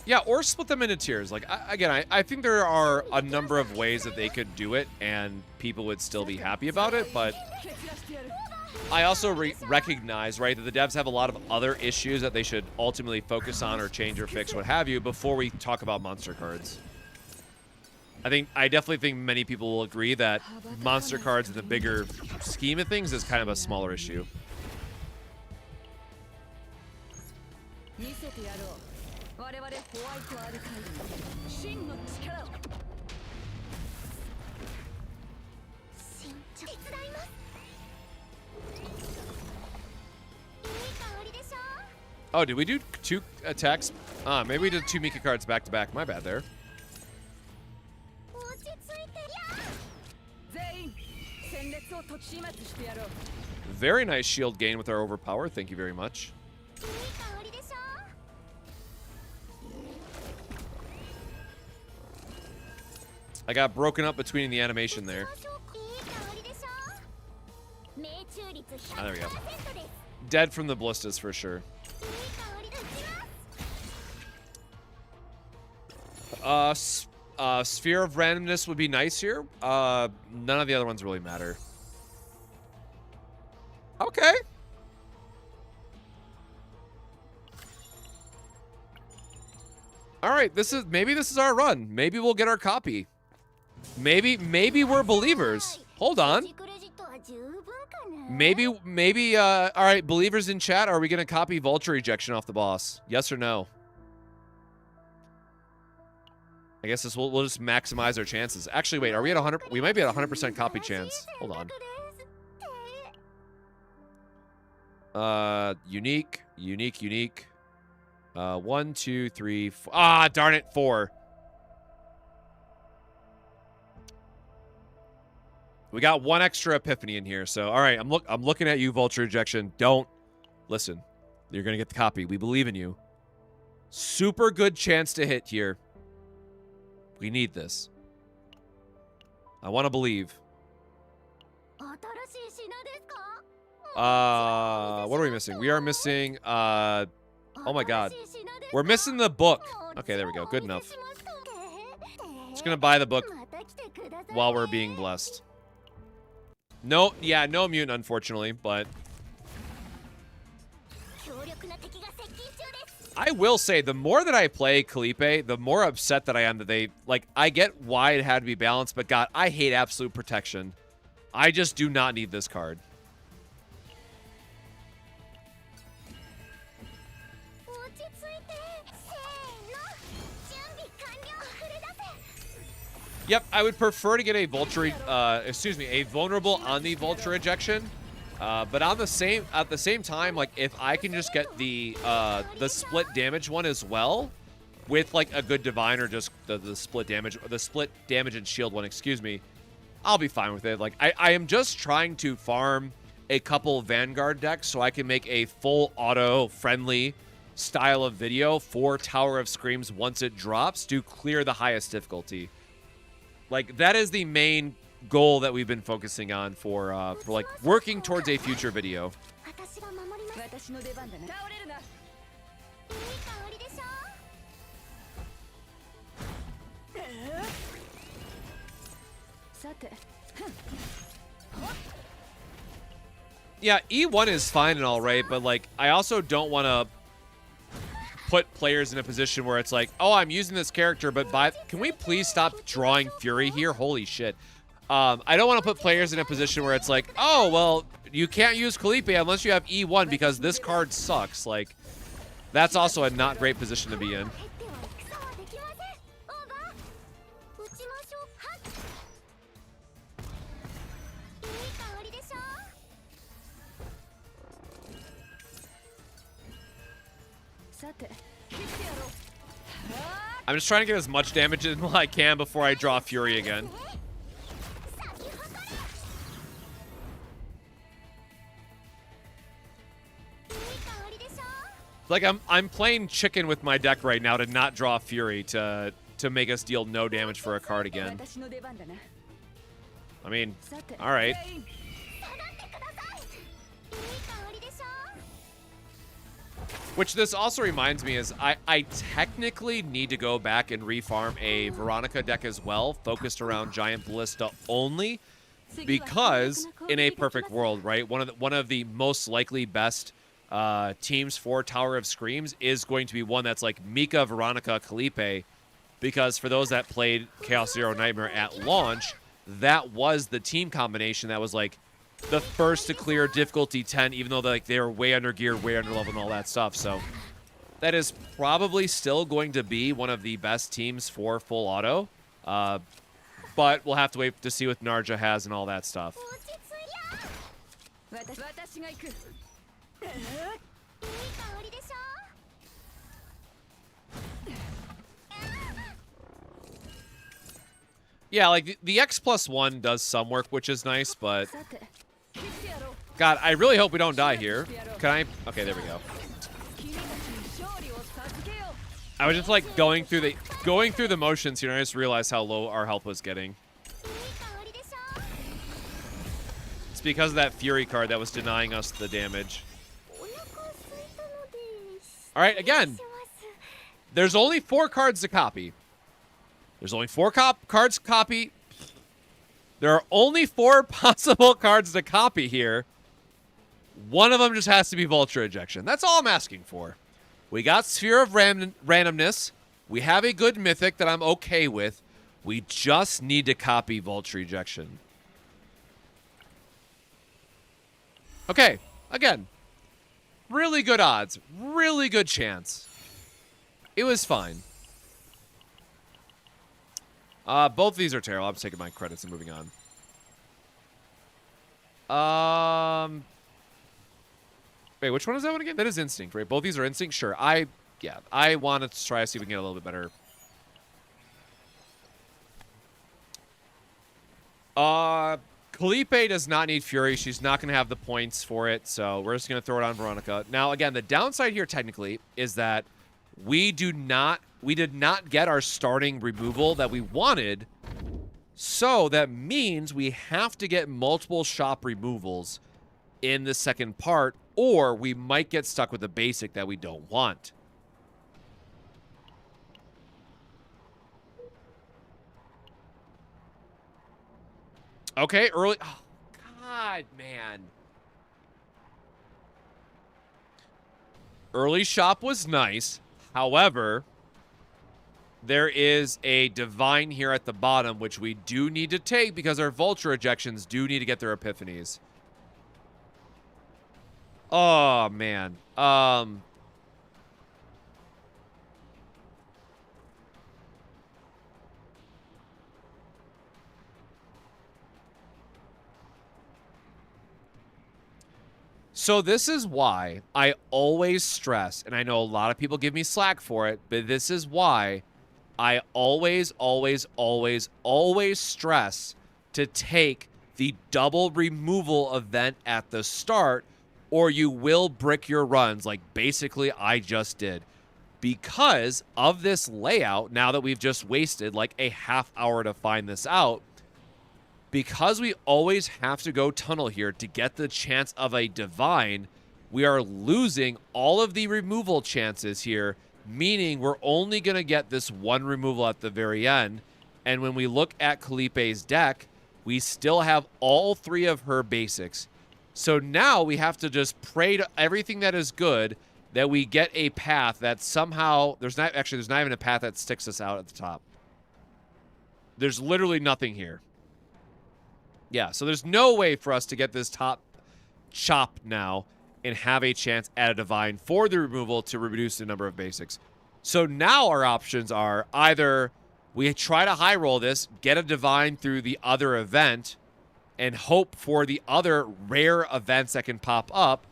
Yeah, or split them into tiers. Like, I think there are a number of ways that they could do it and people would still be happy about it, but I also recognize, right, that the devs have a lot of other issues that they should ultimately focus on or change or fix, what have you, before we talk about monster cards. I definitely think many people will agree that monster cards in the bigger scheme of things is kind of a smaller issue. Oh, did we do 2 attacks? Maybe we did 2 Mika cards back to back. My bad there. Very nice shield gain with our overpower. Thank you very much. I got broken up between the animation there. Oh, there we go. Dead from the ballistas for sure. Sphere of randomness would be nice here. None of the other ones really matter. Okay. All right, maybe this is our run. Maybe we'll get our copy. Maybe we're believers. Hold on. Maybe, all right, believers in chat, are we going to copy Vulture Ejection off the boss? Yes or no? I guess we'll just maximize our chances. Actually, wait, are we at 100? We might be at 100% copy chance. Hold on. Unique. 1, 2, 3, 4. Ah, darn it, 4. We got 1 extra epiphany in here. So, all right, I'm looking at you, Vulture Ejection. Don't listen. You're gonna get the copy. We believe in you. Super good chance to hit here. We need this. I want to believe. What are we missing? We are missing, oh my god. We're missing the book. Okay, there we go. Good enough. Just gonna buy the book while we're being blessed. No, yeah, no mutant, unfortunately, but I will say, the more that I play Kalipe, the more upset that I am that they, like, I get why it had to be balanced, but God, I hate Absolute Protection. I just do not need this card. Yep, I would prefer to get a Vulture, a vulnerable on the Vulture Ejection. But at the same time, like, if I can just get the split damage one as well, with like a good divine or just the split damage and shield one, excuse me, I'll be fine with it. Like, I am just trying to farm a couple Vanguard decks so I can make a full auto friendly style of video for Tower of Screams once it drops to clear the highest difficulty. Like, that is the main goal that we've been focusing on for like working towards a future video. Yeah, E1 is fine and all right, but like I also don't want to put players in a position where it's like, oh, I'm using this character, but can we please stop drawing Fury here? Holy shit. I don't want to put players in a position where it's like, oh, well, you can't use Kalipe unless you have E1 because this card sucks. Like, that's also a not great position to be in. I'm just trying to get as much damage as I can before I draw Fury again. Like, I'm playing chicken with my deck right now to not draw Fury to make us deal no damage for a card again. I mean, all right. Which this also reminds me is I technically need to go back and refarm a Veronica deck as well, focused around Giant Ballista only, because in a perfect world, right, one of the most likely best teams for Tower of Screams is going to be one that's like Mika, Veronica, Kalipe, because for those that played Chaos Zero Nightmare at launch, that was the team combination that was like the first to clear difficulty 10, even though they were way under geared, way under level, and all that stuff. So that is probably still going to be one of the best teams for full auto. But we'll have to wait to see what Narja has and all that stuff. Yeah, like the X+1 does some work, which is nice, but God, I really hope we don't die here. Can I? Okay, there we go. I was just like going through the motions here, and I just realized how low our health was getting. It's because of that Fury card that was denying us the damage. All right, again, there's only 4 cards to copy. There's only 4 cards to copy. There are only 4 possible cards to copy here. One of them just has to be Vulture Ejection. That's all I'm asking for. We got Sphere of Randomness. We have a good Mythic that I'm okay with. We just need to copy Vulture Ejection. Okay, again, really good odds. Really good chance. It was fine. Both of these are terrible. I'm just taking my credits and moving on. Wait, which one is that one again? That is Instinct, right? Both these are Instinct? Sure. I want to try to see if we can get a little bit better. Kalipe does not need Fury. She's not going to have the points for it, so we're just going to throw it on Veronica. Now, again, the downside here, technically, is that we did not get our starting removal that we wanted, so that means we have to get multiple shop removals in the second part, or we might get stuck with a basic that we don't want. Okay, early... Oh, God, man. Early shop was nice. However, there is a Divine here at the bottom, which we do need to take because our Vulture Ejections do need to get their Epiphanies. Oh, man. So this is why I always stress, and I know a lot of people give me slack for it, but this is why I always stress to take the double removal event at the start, or you will brick your runs like basically I just did. Because of this layout, now that we've just wasted like a half hour to find this out, because we always have to go tunnel here to get the chance of a Divine, we are losing all of the removal chances here, meaning we're only going to get this one removal at the very end. And when we look at Kalipe's deck, we still have all 3 of her basics. So now we have to just pray to everything that is good that we get a path that somehow... There's not even a path that sticks us out at the top. There's literally nothing here. Yeah, so there's no way for us to get this top chop now and have a chance at a Divine for the removal to reduce the number of basics. So now our options are either we try to high roll this, get a Divine through the other event, and hope for the other rare events that can pop up,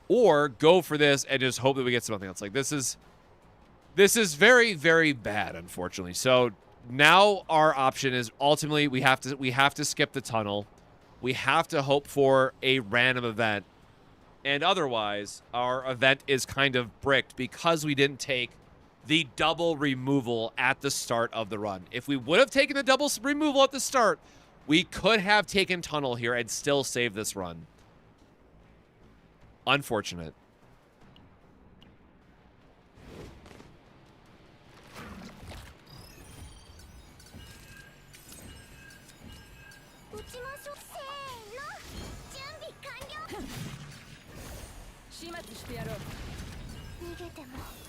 or go for this and just hope that we get something else. Like this is very, very bad, unfortunately. So now our option is ultimately we have to skip the tunnel. We have to hope for a random event. And otherwise, our event is kind of bricked because we didn't take the double removal at the start of the run. If we would have taken the double removal at the start, we could have taken tunnel here and still saved this run. Unfortunate.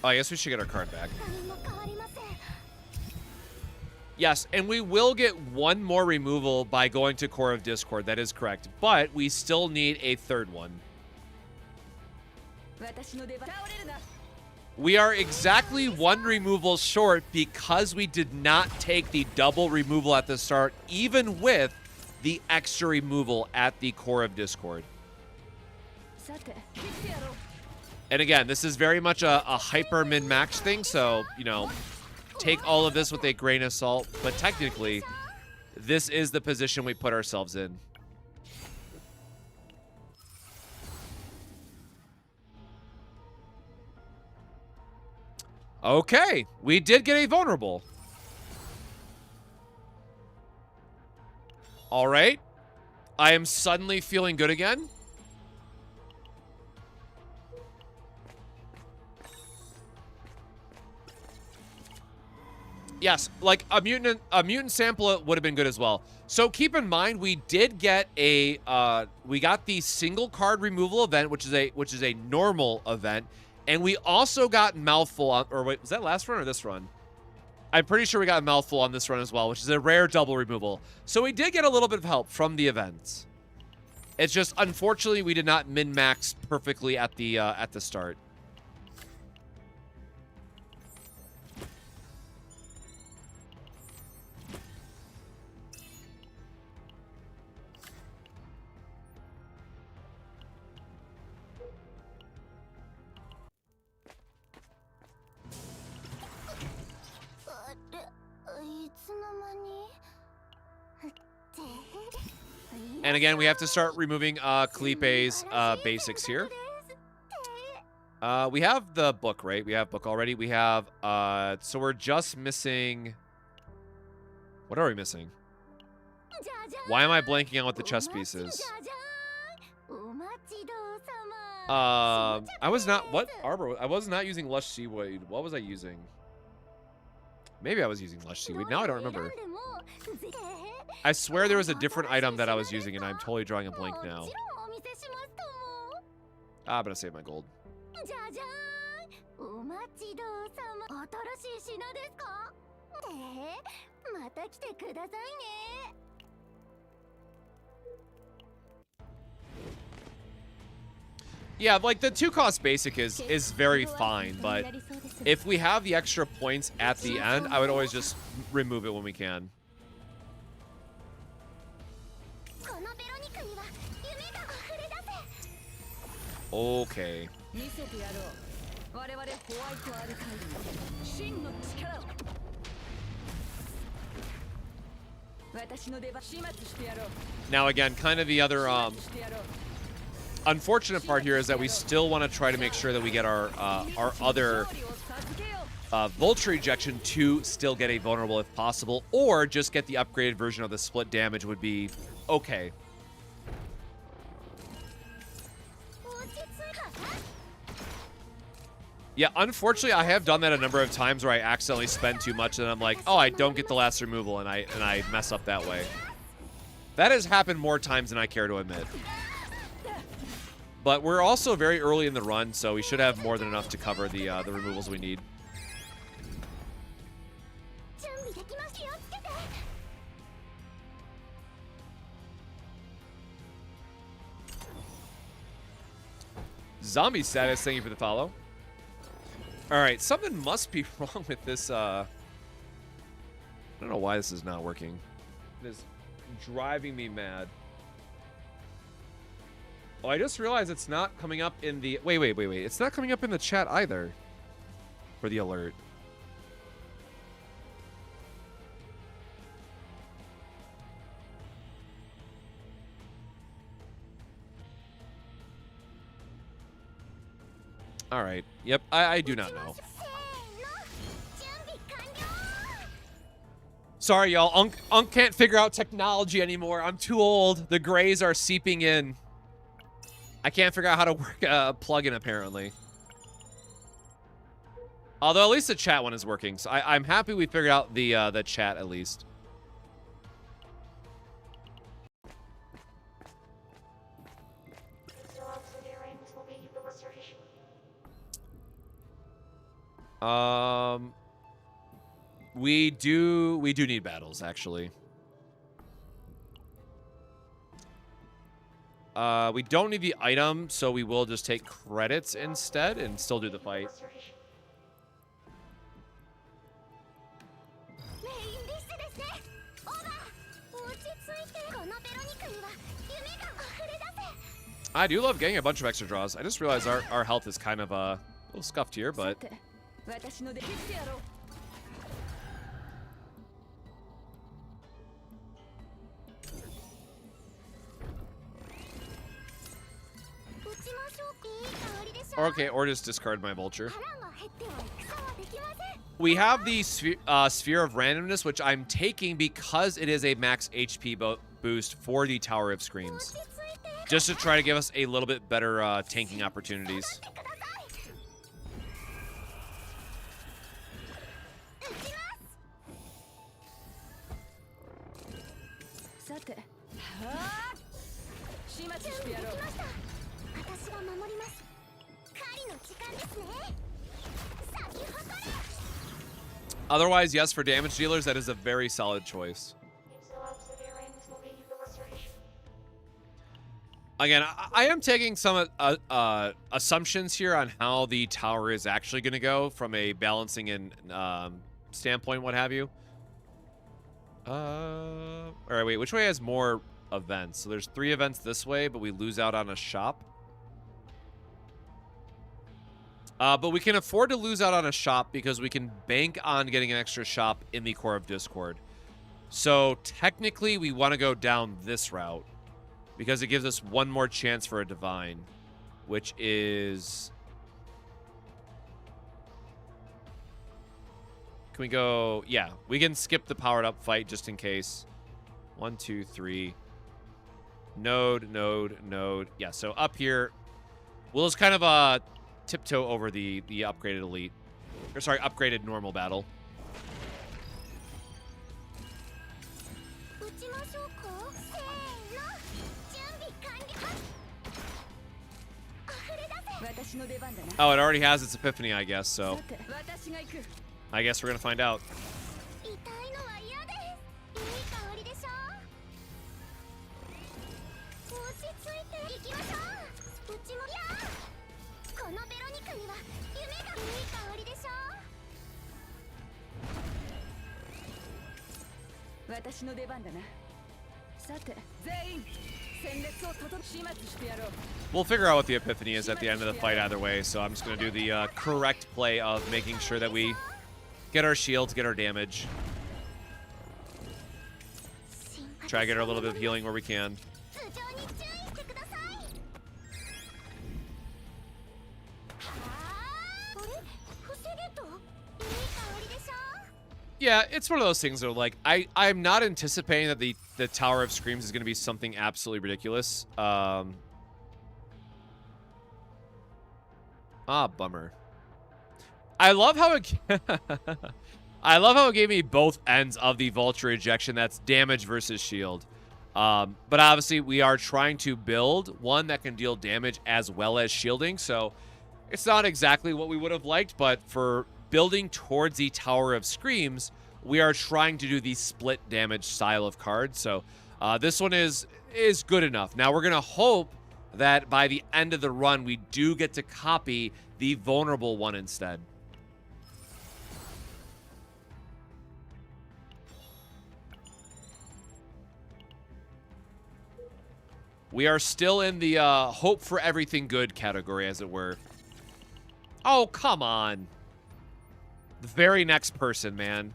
Oh, I guess we should get our card back. Yes, and we will get one more removal by going to Core of Discord. That is correct. But we still need a third one. We are exactly 1 removal short because we did not take the double removal at the start, even with the extra removal at the core of Discord. And again, this is very much a hyper min-max thing, so, you know, take all of this with a grain of salt. But technically, this is the position we put ourselves in. Okay, we did get a vulnerable. All right. I am suddenly feeling good again. Yes, like a mutant sample would have been good as well. So keep in mind, we did get a we got the single card removal event, which is a normal event, and we also got mouthful on, or wait, was that last run or this run? I'm pretty sure we got mouthful on this run as well, which is a rare double removal. So we did get a little bit of help from the events. It's just unfortunately we did not min-max perfectly at the start. And again, we have to start removing Kalipe's basics here. We have the book, right? We have book already. We have, so we're just missing... What are we missing? Why am I blanking on what the chess piece is? I was not... What? Arbor? I was not using Lush Seaweed. What was I using? Maybe I was using Lush Seaweed. Now I don't remember. I swear there was a different item that I was using, and I'm totally drawing a blank now. I'm gonna save my gold. Yeah, like the 2-cost basic is very fine, but if we have the extra points at the end, I would always just remove it when we can. Okay. Now again, kind of the other unfortunate part here is that we still want to try to make sure that we get our other Vulture Ejection to still get a vulnerable if possible, or just get the upgraded version of the split damage would be okay. Yeah, unfortunately, I have done that a number of times where I accidentally spend too much and I'm like, oh, I don't get the last removal, and I mess up that way. That has happened more times than I care to admit. But we're also very early in the run, so we should have more than enough to cover the removals we need. Zombie status, thank you for the follow. Alright, something must be wrong with this, I don't know why this is not working. It is driving me mad. Oh, I just realized it's not coming up in the... Wait. It's not coming up in the chat either. For the alert. Alright. Yep, I do not know. Sorry, y'all. Unk can't figure out technology anymore. I'm too old. The grays are seeping in. I can't figure out how to work a plugin, apparently. Although at least the chat one is working. So I'm happy we figured out the chat at least. We do need battles, actually. We don't need the item, so we will just take credits instead and still do the fight. I do love getting a bunch of extra draws. I just realized our health is kind of a little scuffed here, but okay, or just discard my vulture. We have the Sphere of Randomness, which I'm taking because it is a max HP boost for the Tower of Screams. Just to try to give us a little bit better tanking opportunities. Otherwise, yes, for damage dealers, that is a very solid choice. Again, I am taking some assumptions here on how the tower is actually going to go from a balancing and standpoint, what have you. All right, wait, which way has more events? So there's 3 events this way, but we lose out on a shop. But we can afford to lose out on a shop because we can bank on getting an extra shop in the Core of Discord. So technically, we want to go down this route because it gives us one more chance for a divine, which is... Can we go... Yeah, we can skip the powered up fight just in case. 1, 2, 3. Node, node, node. Yeah, so up here, we'll just kind of tiptoe over the upgraded elite. Or sorry, upgraded normal battle. Oh, it already has its epiphany, I guess, so I guess we're gonna find out. We'll figure out what the epiphany is at the end of the fight either way, so I'm just going to do the correct play of making sure that we get our shields, get our damage. Try to get a little bit of healing where we can. Yeah, it's one of those things that, like, I'm not anticipating that the Tower of Screams is going to be something absolutely ridiculous. Bummer. I love how it I love how it gave me both ends of the Vulture ejection. That's damage versus shield. But obviously, we are trying to build one that can deal damage as well as shielding, so it's not exactly what we would have liked, but for building towards the Tower of Screams, we are trying to do the split damage style of card. So this one is good enough. Now we're going to hope that by the end of the run, we do get to copy the vulnerable one instead. We are still in the hope for everything good category, as it were. Oh, come on. The very next person, man.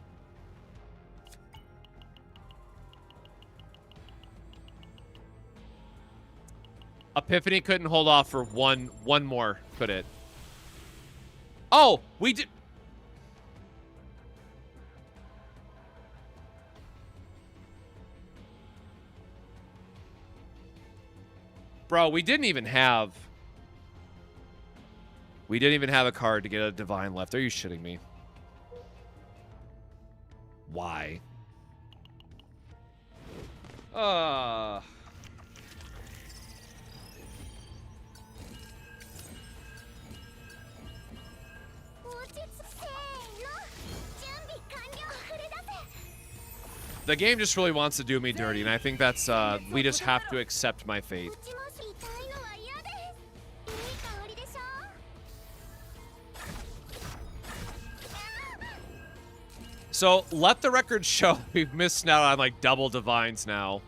Epiphany couldn't hold off for one more, could it? Oh, we did. Bro, we didn't even have a card to get a divine left. Are you shitting me? Why? The game just really wants to do me dirty, and I think that's, we just have to accept my fate. So let the record show we've missed out on like double divines now.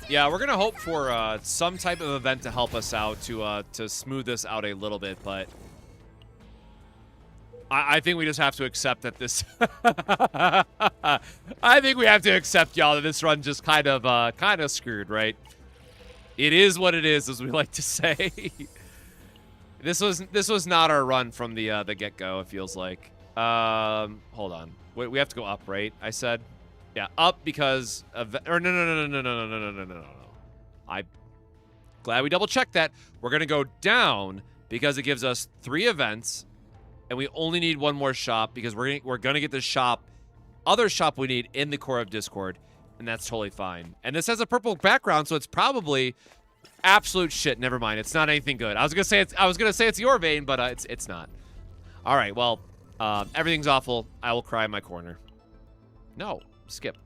Yeah, we're gonna hope for some type of event to help us out to smooth this out a little bit, but I think we just have to accept that this. I think we have to accept, y'all, that this run just kind of screwed, right? It is what it is, as we like to say. This was not our run from the get-go. It feels like. Hold on. We have to go up, right? I said, yeah, up because of. Or no. I'm glad we double checked that. We're gonna go down because it gives us 3 events. And we only need 1 more shop because we're gonna get the other shop we need in the core of Discord, and that's totally fine. And this has a purple background, so it's probably absolute shit. Never mind, it's not anything good. I was gonna say it's your vein, but it's not. All right, well, everything's awful. I will cry in my corner. No, skip.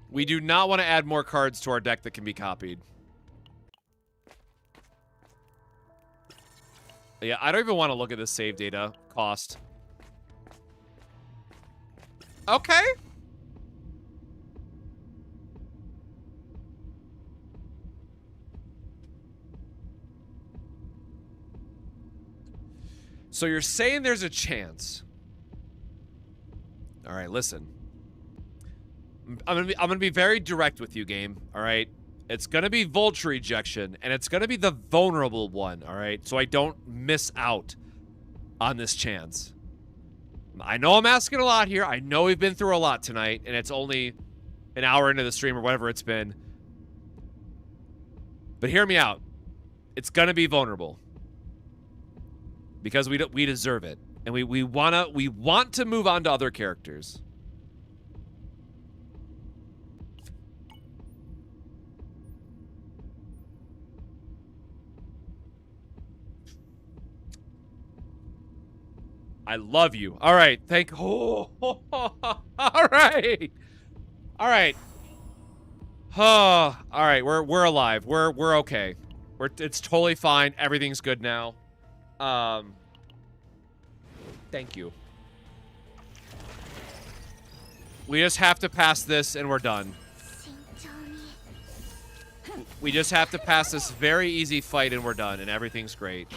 We do not want to add more cards to our deck that can be copied. Yeah, I don't even want to look at the save data cost. Okay. So you're saying there's a chance. All right, listen. I'm gonna be very direct with you, game. All right. It's going to be Vulture Ejection, and it's going to be the vulnerable one, all right? So I don't miss out on this chance. I know I'm asking a lot here. I know we've been through a lot tonight, and it's only an hour into the stream or whatever it's been. But hear me out. It's going to be vulnerable. Because we deserve it. And we want to move on to other characters. I love you. All right. All right. All right. All right. We're alive. We're okay. It's totally fine. Everything's good now. Thank you. We just have to pass this and we're done. We just have to pass this very easy fight and we're done and everything's great.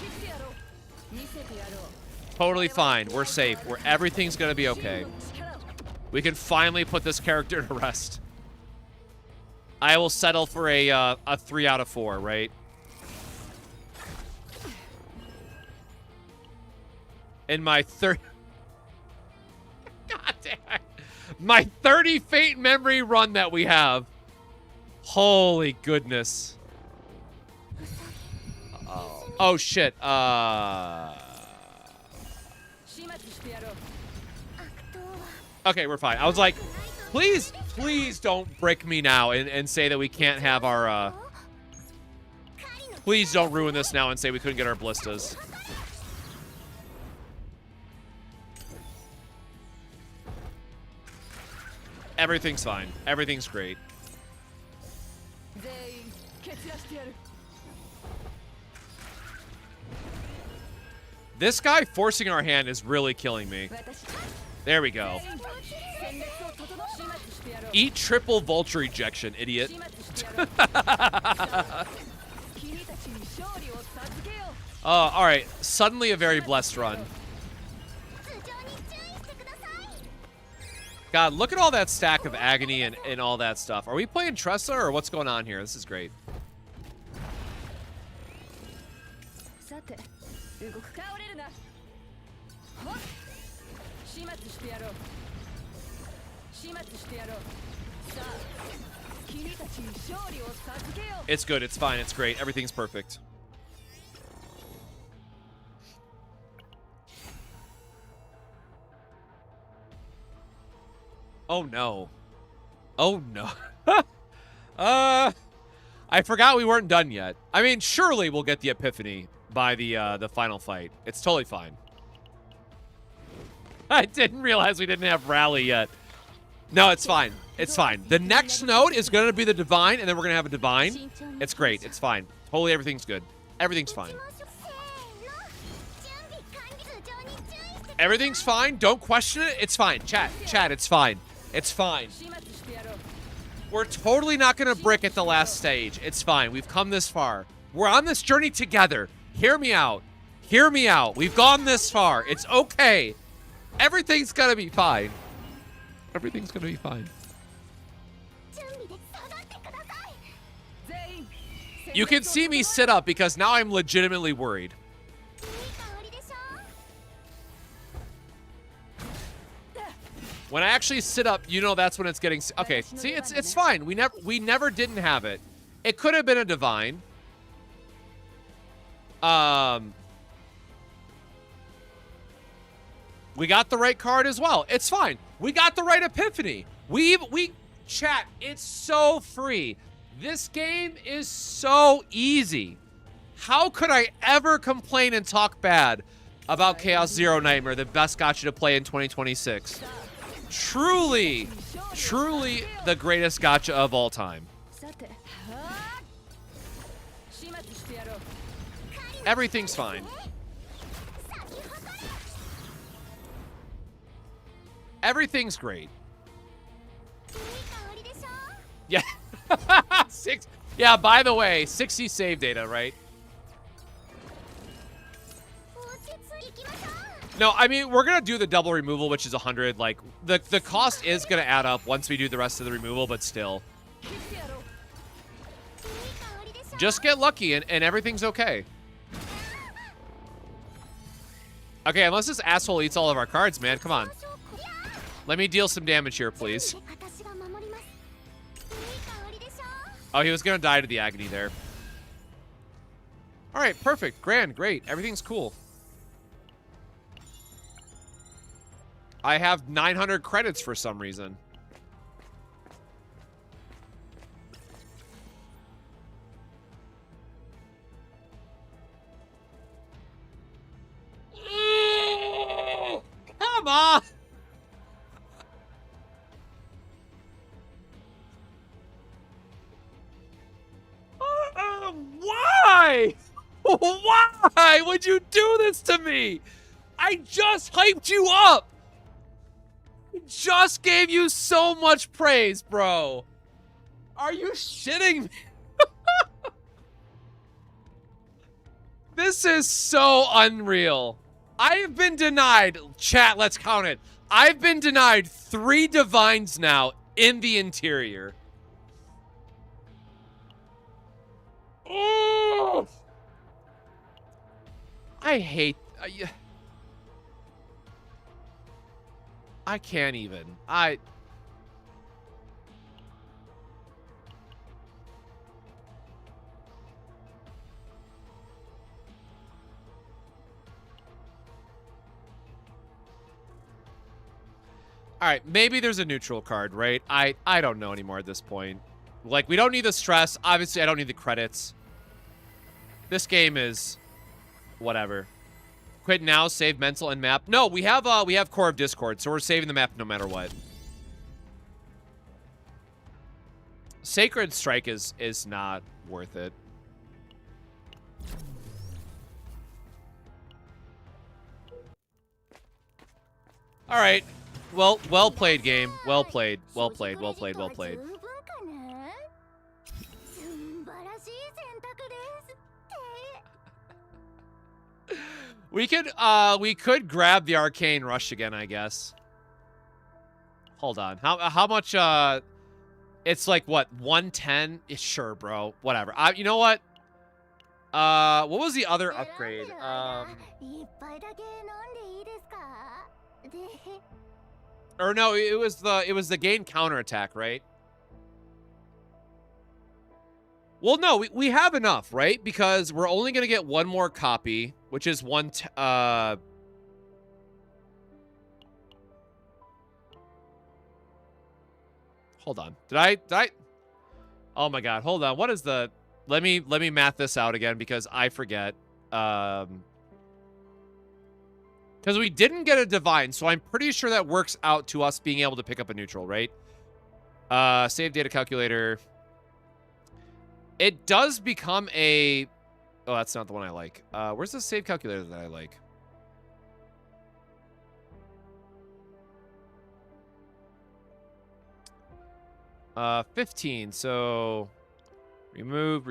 Totally fine. We're safe. Everything's gonna be okay. We can finally put this character to rest. I will settle for a 3 out of 4, right? In my God damn it. My 30 Fate Memory run that we have. Holy goodness. Oh shit. Okay, we're fine. I was like, please don't break me now and say that we can't have our, please don't ruin this now and say we couldn't get our ballistas. Everything's fine. Everything's great. This guy forcing our hand is really killing me. There we go. Eat triple Vulture Ejection, idiot. Alright. Suddenly a very blessed run. God, look at all that stack of agony and all that stuff. Are we playing Tressa or what's going on here? This is great. It's good. It's fine. It's great. Everything's perfect. Oh no. Oh no. I forgot we weren't done yet. I mean, surely we'll get the epiphany by the final fight. It's totally fine. I didn't realize we didn't have rally yet. No, it's fine. It's fine. The next note is going to be the divine, and then we're going to have a divine. It's great. It's fine. Totally everything's good. Everything's fine. Everything's fine. Don't question it. It's fine. Chat, it's fine. It's fine. We're totally not going to brick at the last stage. It's fine. We've come this far. We're on this journey together. Hear me out. Hear me out. We've gone this far. It's okay. Everything's going to be fine. Everything's going to be fine. You can see me sit up because now I'm legitimately worried. When I actually sit up, you know that's when it's getting... Okay, see, it's fine. We never didn't have it. It could have been a divine. We got the right card as well. It's fine. We got the right epiphany. We chat, it's so free. This game is so easy. How could I ever complain and talk bad about Chaos Zero Nightmare, the best gacha to play in 2026? Truly, truly the greatest gacha of all time. Everything's fine. Everything's great. Yeah. 6. Yeah, by the way, 60 save data, right? No, I mean, we're going to do the double removal, which is 100. Like, the cost is going to add up once we do the rest of the removal, but still. Just get lucky and everything's okay. Okay, unless this asshole eats all of our cards, man. Come on. Let me deal some damage here, please. Oh, he was going to die to the agony there. All right, perfect. Grand, great. Everything's cool. I have 900 credits for some reason. Come on! Why? Why would you do this to me? I just hyped you up. I just gave you so much praise, bro. Are you shitting me? This is so unreal. I have been denied, chat, let's count it. I've been denied 3 divines now in the interior. Oh! I hate... I can't even. Alright, maybe there's a neutral card, right? I don't know anymore at this point. Like, we don't need the stress. Obviously, I don't need the credits. This game is... whatever. Quit now, save mental and map. No, we have Core of Discord, so we're saving the map no matter what. Sacred Strike is not worth it. All right. Well played, game. Well played. Well played. Well played. Well played. We could grab the Arcane Rush again, I guess. Hold on. How much it's like what, 110? Yeah, sure, bro. Whatever. You know what? What was the other upgrade? Or no, it was the gain counterattack, right? Well, no, we have enough, right? Because we're only going to get one more copy, which is hold on. Did I? Oh my God. Hold on. What is the... Let me math this out again because I forget. Because we didn't get a divine, so I'm pretty sure that works out to us being able to pick up a neutral, right? Save data calculator. It does become a... Oh, that's not the one I like. Where's the save calculator that I like? Uh, 15. So remove.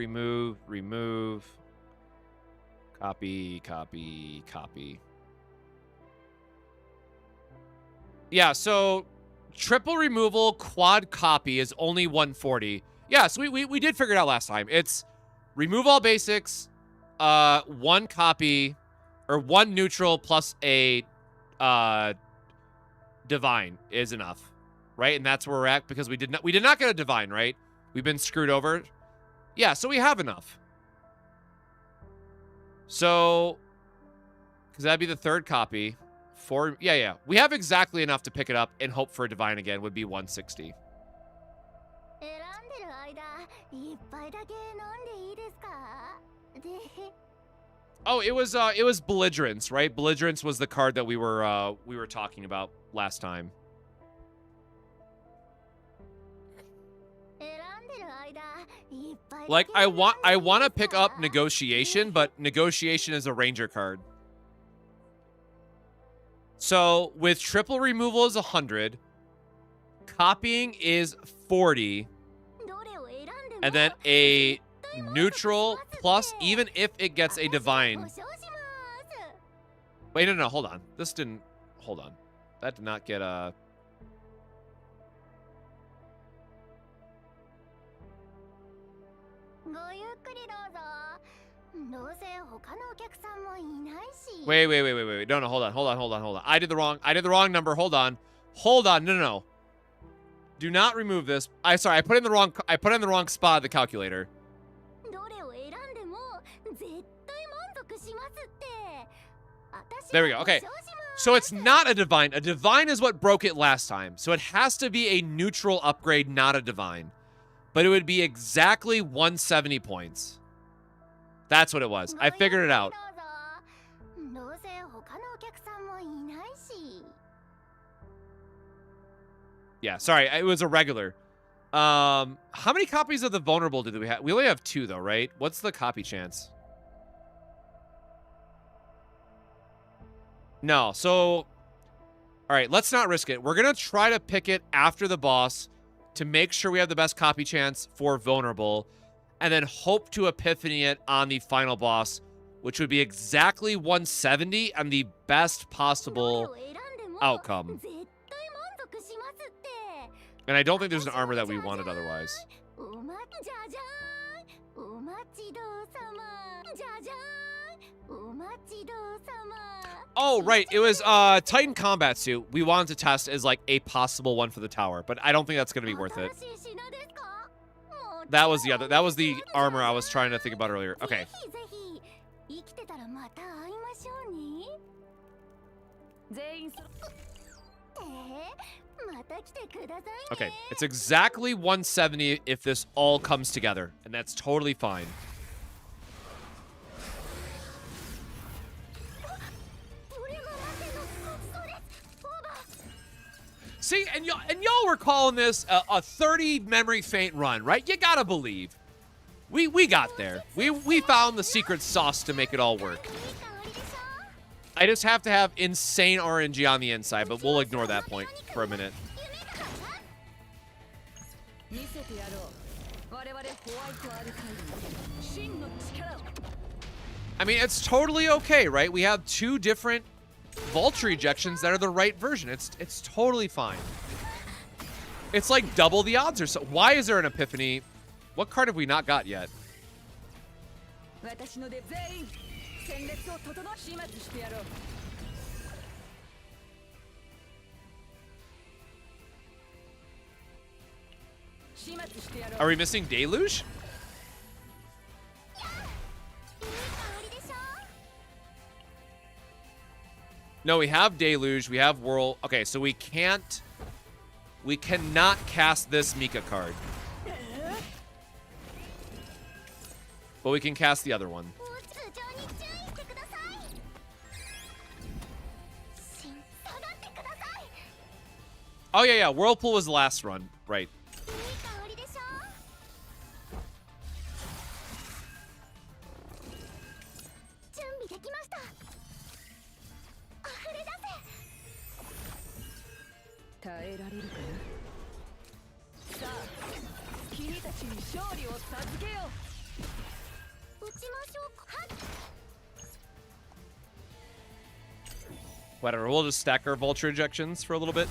Copy. Yeah, so triple removal, quad copy is only 140. Yeah, so we did figure it out last time. It's remove all basics, one copy, or one neutral plus a divine is enough, right? And that's where we're at because we did not get a divine, right? We've been screwed over. Yeah, so we have enough. So, because that'd be the third copy. Yeah. We have exactly enough to pick it up and hope for a divine again would be 160. Oh, it was belligerence, right? Belligerence was the card that we were talking about last time. Like I want to pick up negotiation, but negotiation is a ranger card. So with triple removal is 100, copying is 40, and then a neutral plus even if it gets a divine. Wait, no, hold on. This didn't, hold on. That did not get a... Wait. No, hold on. I did the wrong number. Hold on. No. Do not remove this. Sorry, I put in the wrong spot of the calculator. There we go. Okay. So it's not a divine. A divine is what broke it last time. So it has to be a neutral upgrade, not a divine. But it would be exactly 170 points. That's what it was. I figured it out. Yeah, sorry. It was a regular. How many copies of the vulnerable do we have? We only have 2, though, right? What's the copy chance? No, so... All right, let's not risk it. We're going to try to pick it after the boss to make sure we have the best copy chance for vulnerable, and then hope to epiphany it on the final boss, which would be exactly 170 and the best possible outcome. And I don't think there's an armor that we wanted otherwise. Oh, right. It was Titan combat suit. We wanted to test as like a possible one for the tower, but I don't think that's going to be worth it. That was the armor I was trying to think about earlier. Okay. Okay, it's exactly 170 if this all comes together, and that's totally fine. See, and y'all were calling this a 30 memory feint run, right? You gotta believe. We got there. We found the secret sauce to make it all work. I just have to have insane RNG on the inside, but we'll ignore that point for a minute. I mean, it's totally okay, right? We have 2 different Vulture ejections that are the right version. It's totally fine. It's like double the odds or so. Why is there an epiphany? What card have we not got yet? Are we missing Deluge? No, we have Deluge. We have Whirl. Okay, so we cannot cast this Mika card. But we can cast the other one. Oh, yeah. Whirlpool was the last run. Right. Whatever, we'll just stack our Vulture ejections for a little bit.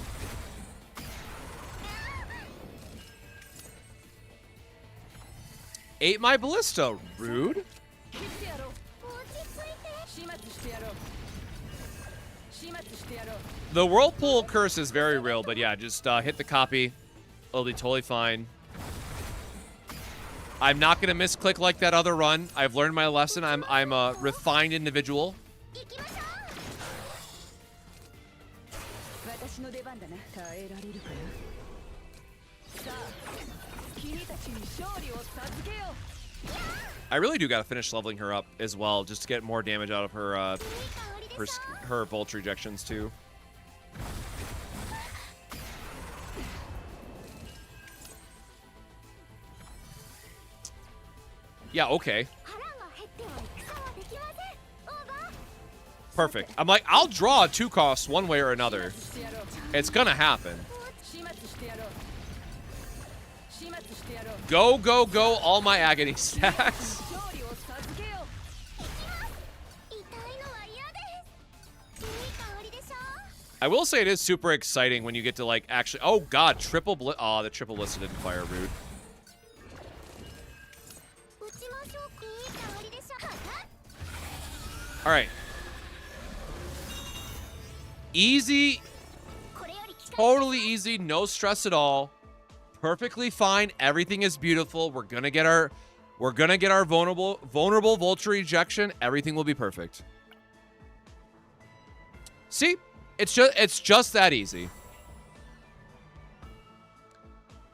Ate my Ballista. Rude. The Whirlpool curse is very real, but yeah, just hit the copy. It'll be totally fine. I'm not going to misclick like that other run. I've learned my lesson. I'm a refined individual. I really do got to finish leveling her up as well, just to get more damage out of her her Vulture ejections too. Yeah, okay. Perfect. I'm like, I'll draw a 2-cost one way or another. It's gonna happen. Go, go, go, all my agony stacks. I will say it is super exciting when you get to, like, actually... Oh, God, triple... Oh, the triple Ballista didn't fire. Rude. All right. Easy. Totally easy. No stress at all. Perfectly fine. Everything is beautiful. We're gonna get our vulnerable Vulture ejection. Everything will be perfect. See? It's just that easy.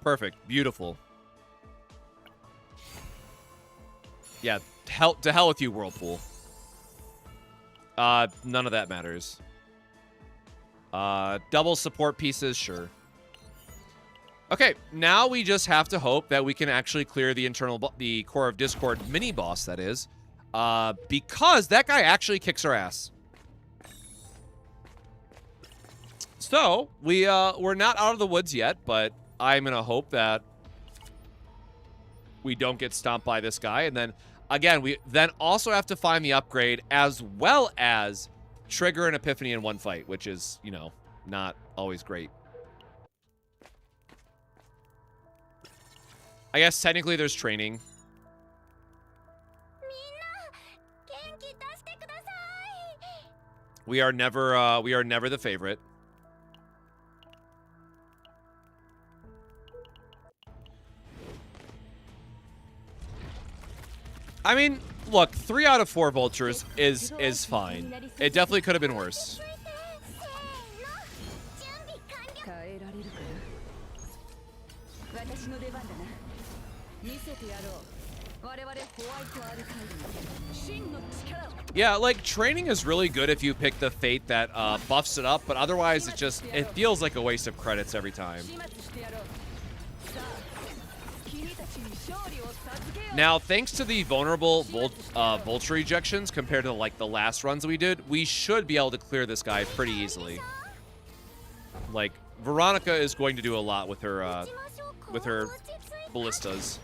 Perfect. Beautiful. Yeah, to hell with you, Whirlpool. None of that matters. Double support pieces, sure. Okay, now we just have to hope that we can actually clear the Core of Discord mini boss, that is. Because that guy actually kicks our ass. So, we're not out of the woods yet, but I'm gonna hope that we don't get stomped by this guy. And then, again, we then also have to find the upgrade as well as trigger an Epiphany in one fight, which is, you know, not always great. I guess technically there's training. We are never the favorite. I mean, look, 3 out of 4 Vultures is fine. It definitely could have been worse. Yeah, like, training is really good if you pick the fate that buffs it up, but otherwise it feels like a waste of credits every time. Now, thanks to the vulnerable Vulture ejections compared to, like, the last runs we did, we should be able to clear this guy pretty easily. Like, Veronica is going to do a lot with her ballistas.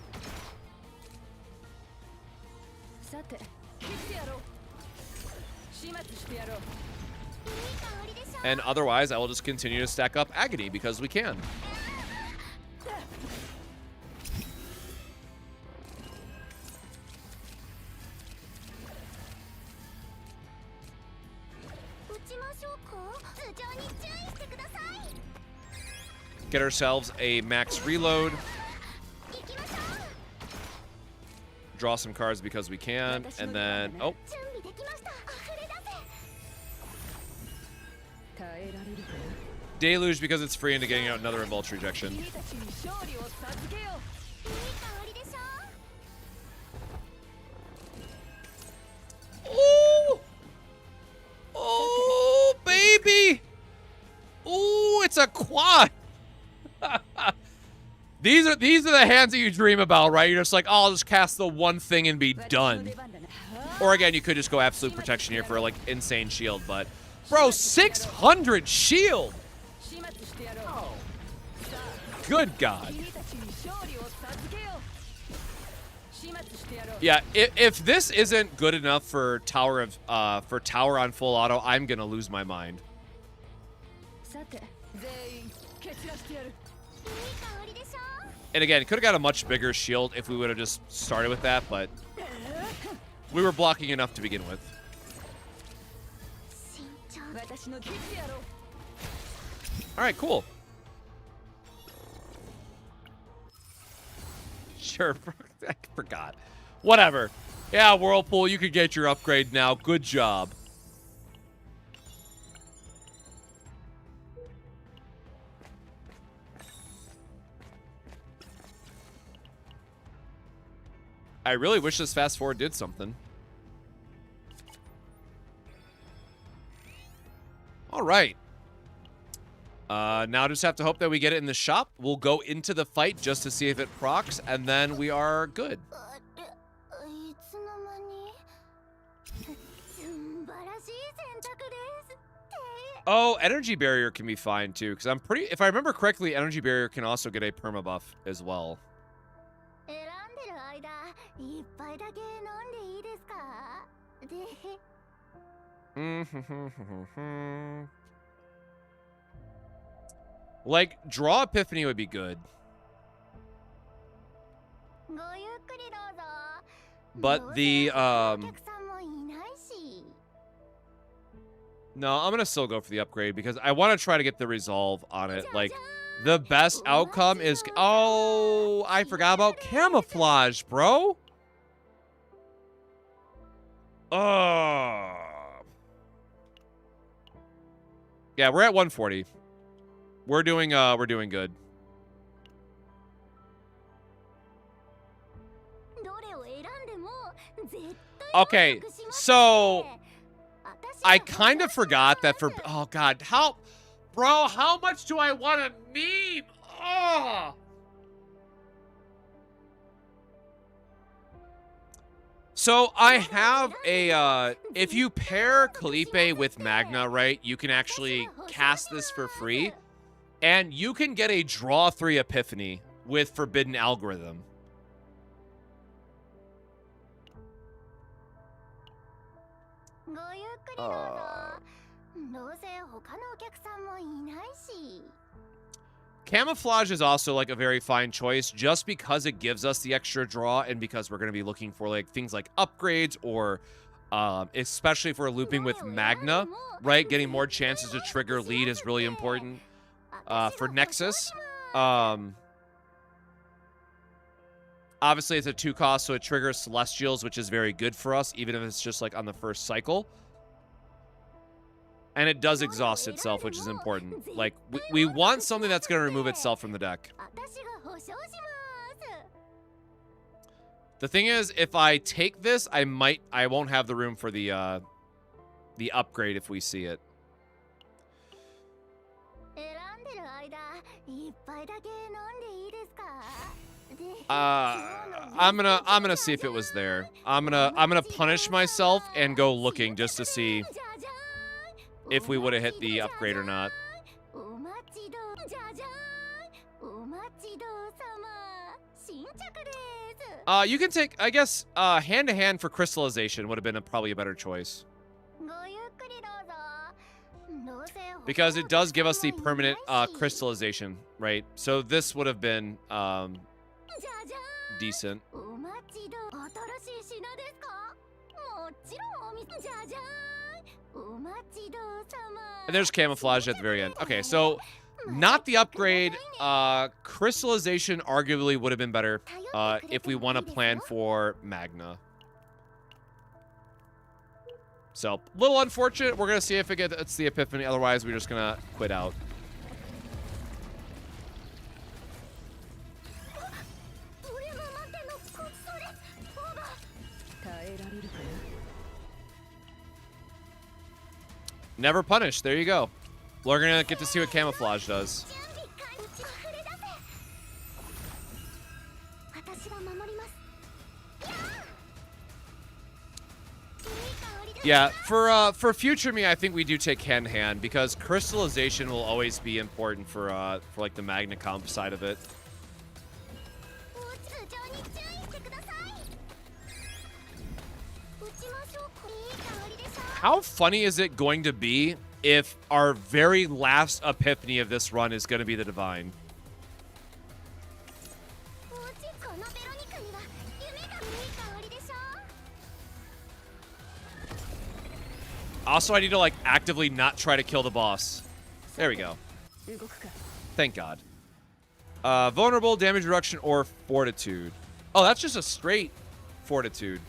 And otherwise, I will just continue to stack up Agony because we can. Get ourselves a max reload. Draw some cards because we can, and then... Oh. Deluge because it's free into getting out another Revolt rejection. Ooh! Oh, baby! Ooh, it's a quad! These are the hands that you dream about, right? You're just like, oh, I'll just cast the one thing and be done. Or again, you could just go absolute protection here for like insane shield, but bro, 600 shield! Oh. Good God. Yeah, if this isn't good enough for Tower on full auto, I'm gonna lose my mind. And again, could have got a much bigger shield if we would have just started with that, but we were blocking enough to begin with. All right, cool. Sure, I forgot. Whatever. Yeah, Whirlpool, you could get your upgrade now. Good job. I really wish this fast forward did something. All right. Now just have to hope that we get it in the shop. We'll go into the fight just to see if it procs, and then we are good. Oh, Energy Barrier can be fine too, because I'm pretty. If I remember correctly, Energy Barrier can also get a perma buff as well. Like, draw Epiphany would be good. But the, no, I'm gonna still go for the upgrade because I want to try to get the resolve on it. Like, the best outcome is... Oh, I forgot about Camouflage, bro. Oh. Yeah, we're at 140. We're doing good. Okay, so I kind of forgot that for... Oh, God. How... Bro, how much do I want to meme? Oh. So I have a... if you pair Kalipe with Magna, right, you can actually cast this for free. And you can get a draw 3 Epiphany with Forbidden Algorithm. Camouflage is also like a very fine choice just because it gives us the extra draw and because we're going to be looking for like things like upgrades or especially if we're looping with Magna, right? Getting more chances to trigger lead is really important for Nexus. Obviously, it's a 2 cost, so it triggers Celestials, which is very good for us, even if it's just like on the first cycle. And it does exhaust itself, which is important. Like, we want something that's going to remove itself from the deck. The thing is, if I take this, I won't have the room for the upgrade if we see it. I'm gonna see if it was there. I'm gonna punish myself and go looking just to see if we would have hit the upgrade or not. You can take, I guess, hand-to-hand for crystallization would have been probably a better choice. Because it does give us the permanent crystallization, right? So this would have been decent. And there's Camouflage at the very end. Okay, so not the upgrade. Crystallization arguably would have been better if we want to plan for Magna. So, a little unfortunate. We're going to see if it's the Epiphany. Otherwise, we're just going to quit out. Never punished. There you go. We're going to get to see what Camouflage does. Yeah, for future me, I think we do take hand-to-hand because crystallization will always be important for like the Magna Comp side of it. How funny is it going to be if our very last Epiphany of this run is going to be the Divine? Also, I need to, like, actively not try to kill the boss. There we go. Thank God. Vulnerable, damage reduction, or fortitude. Oh, that's just a straight fortitude.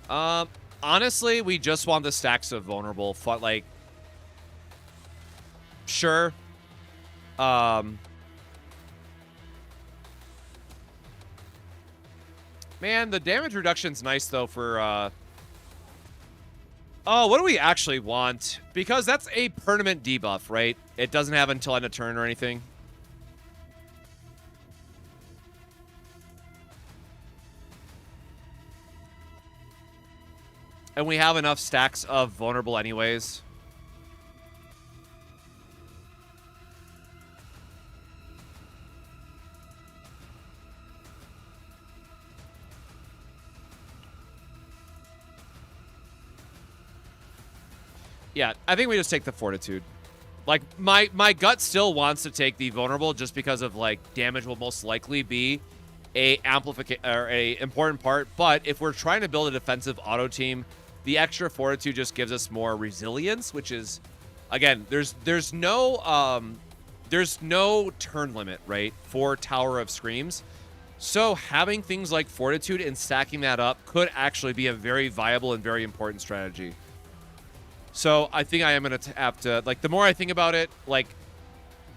Honestly, we just want the stacks of vulnerable. Like, sure. Man, the damage reduction's nice, though, for, oh, what do we actually want? Because that's a permanent debuff, right? It doesn't have until end of turn or anything. And we have enough stacks of vulnerable anyways. Yeah, I think we just take the fortitude. Like, my gut still wants to take the vulnerable just because of, like, damage will most likely be a amplification or a important part. But if we're trying to build a defensive auto team, the extra fortitude just gives us more resilience, which is, again, there's no turn limit, right, for Tower of Screams. So having things like fortitude and stacking that up could actually be a very viable and very important strategy. So I think I am going to have to, like, the more I think about it, like,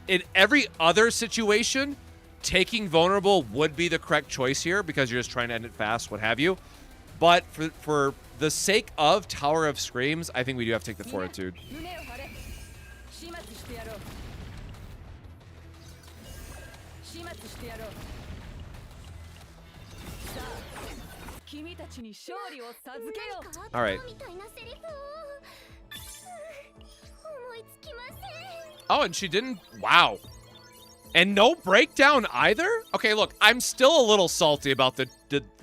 in every other situation, taking vulnerable would be the correct choice here because you're just trying to end it fast, what have you. But for the sake of Tower of Screams, I think we do have to take the fortitude. All right. Oh, and she didn't. Wow. And no breakdown either? Okay, look, I'm still a little salty about the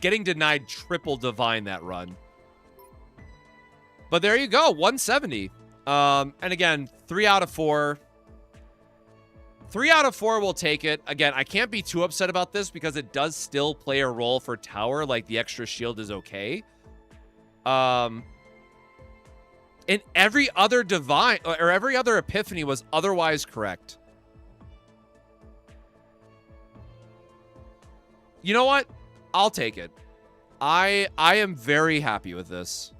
getting denied triple divine that run. But there you go, 170. And again, 3 out of 4. 3 out of 4 will take it. Again, I can't be too upset about this because it does still play a role for Tower. Like, the extra shield is okay. And every other divine, or every other Epiphany was otherwise correct. You know what? I'll take it. I am very happy with this.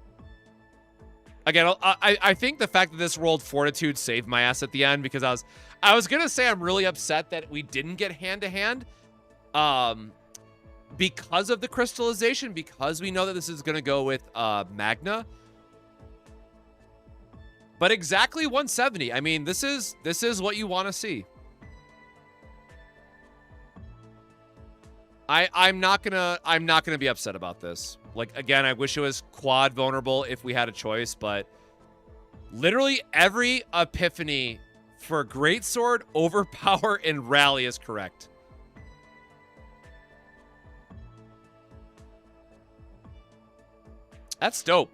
Again, I think the fact that this rolled Fortitude saved my ass at the end because I was gonna say I'm really upset that we didn't get hand-to-hand because of the crystallization, because we know that this is gonna go with Magna. But exactly 170. I mean, this is what you want to see. I'm not gonna be upset about this. Like, again, I wish it was quad vulnerable if we had a choice, but literally every Epiphany for Greatsword, Overpower, and Rally is correct. That's dope.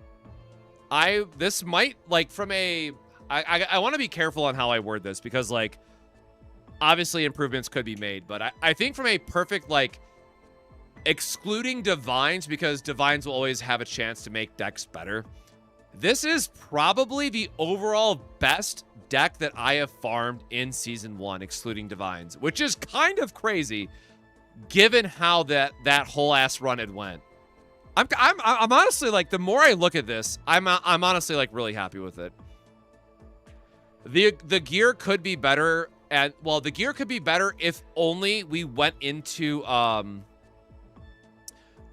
This might, like, from a... I want to be careful on how I word this because, like, obviously improvements could be made, but I think from a perfect, like, excluding Divines, because Divines will always have a chance to make decks better. This is probably the overall best deck that I have farmed in Season 1, excluding Divines, which is kind of crazy, given how that whole ass run had went. I'm honestly, like, the more I look at this, I'm honestly, like, really happy with it. The gear could be better, and, well, the gear could be better if only we went into,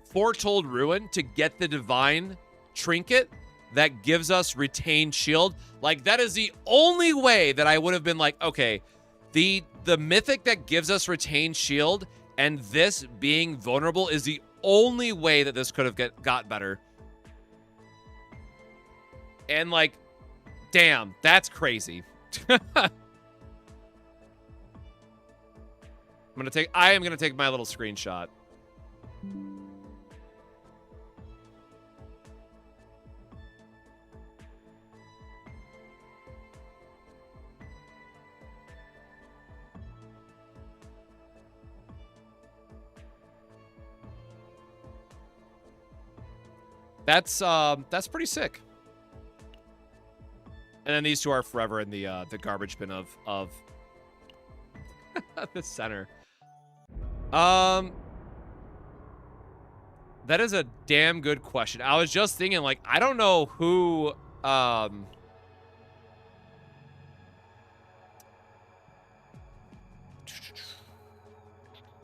Foretold Ruin to get the Divine Trinket that gives us Retained Shield. Like, that is the only way that I would have been like, okay, the Mythic that gives us Retained Shield and this being vulnerable is the only way that this could have got better. And, like, damn, that's crazy. I am gonna take my little screenshot. That's pretty sick. And then these two are forever in the garbage bin of the center. That is a damn good question. I was just thinking, like, I don't know who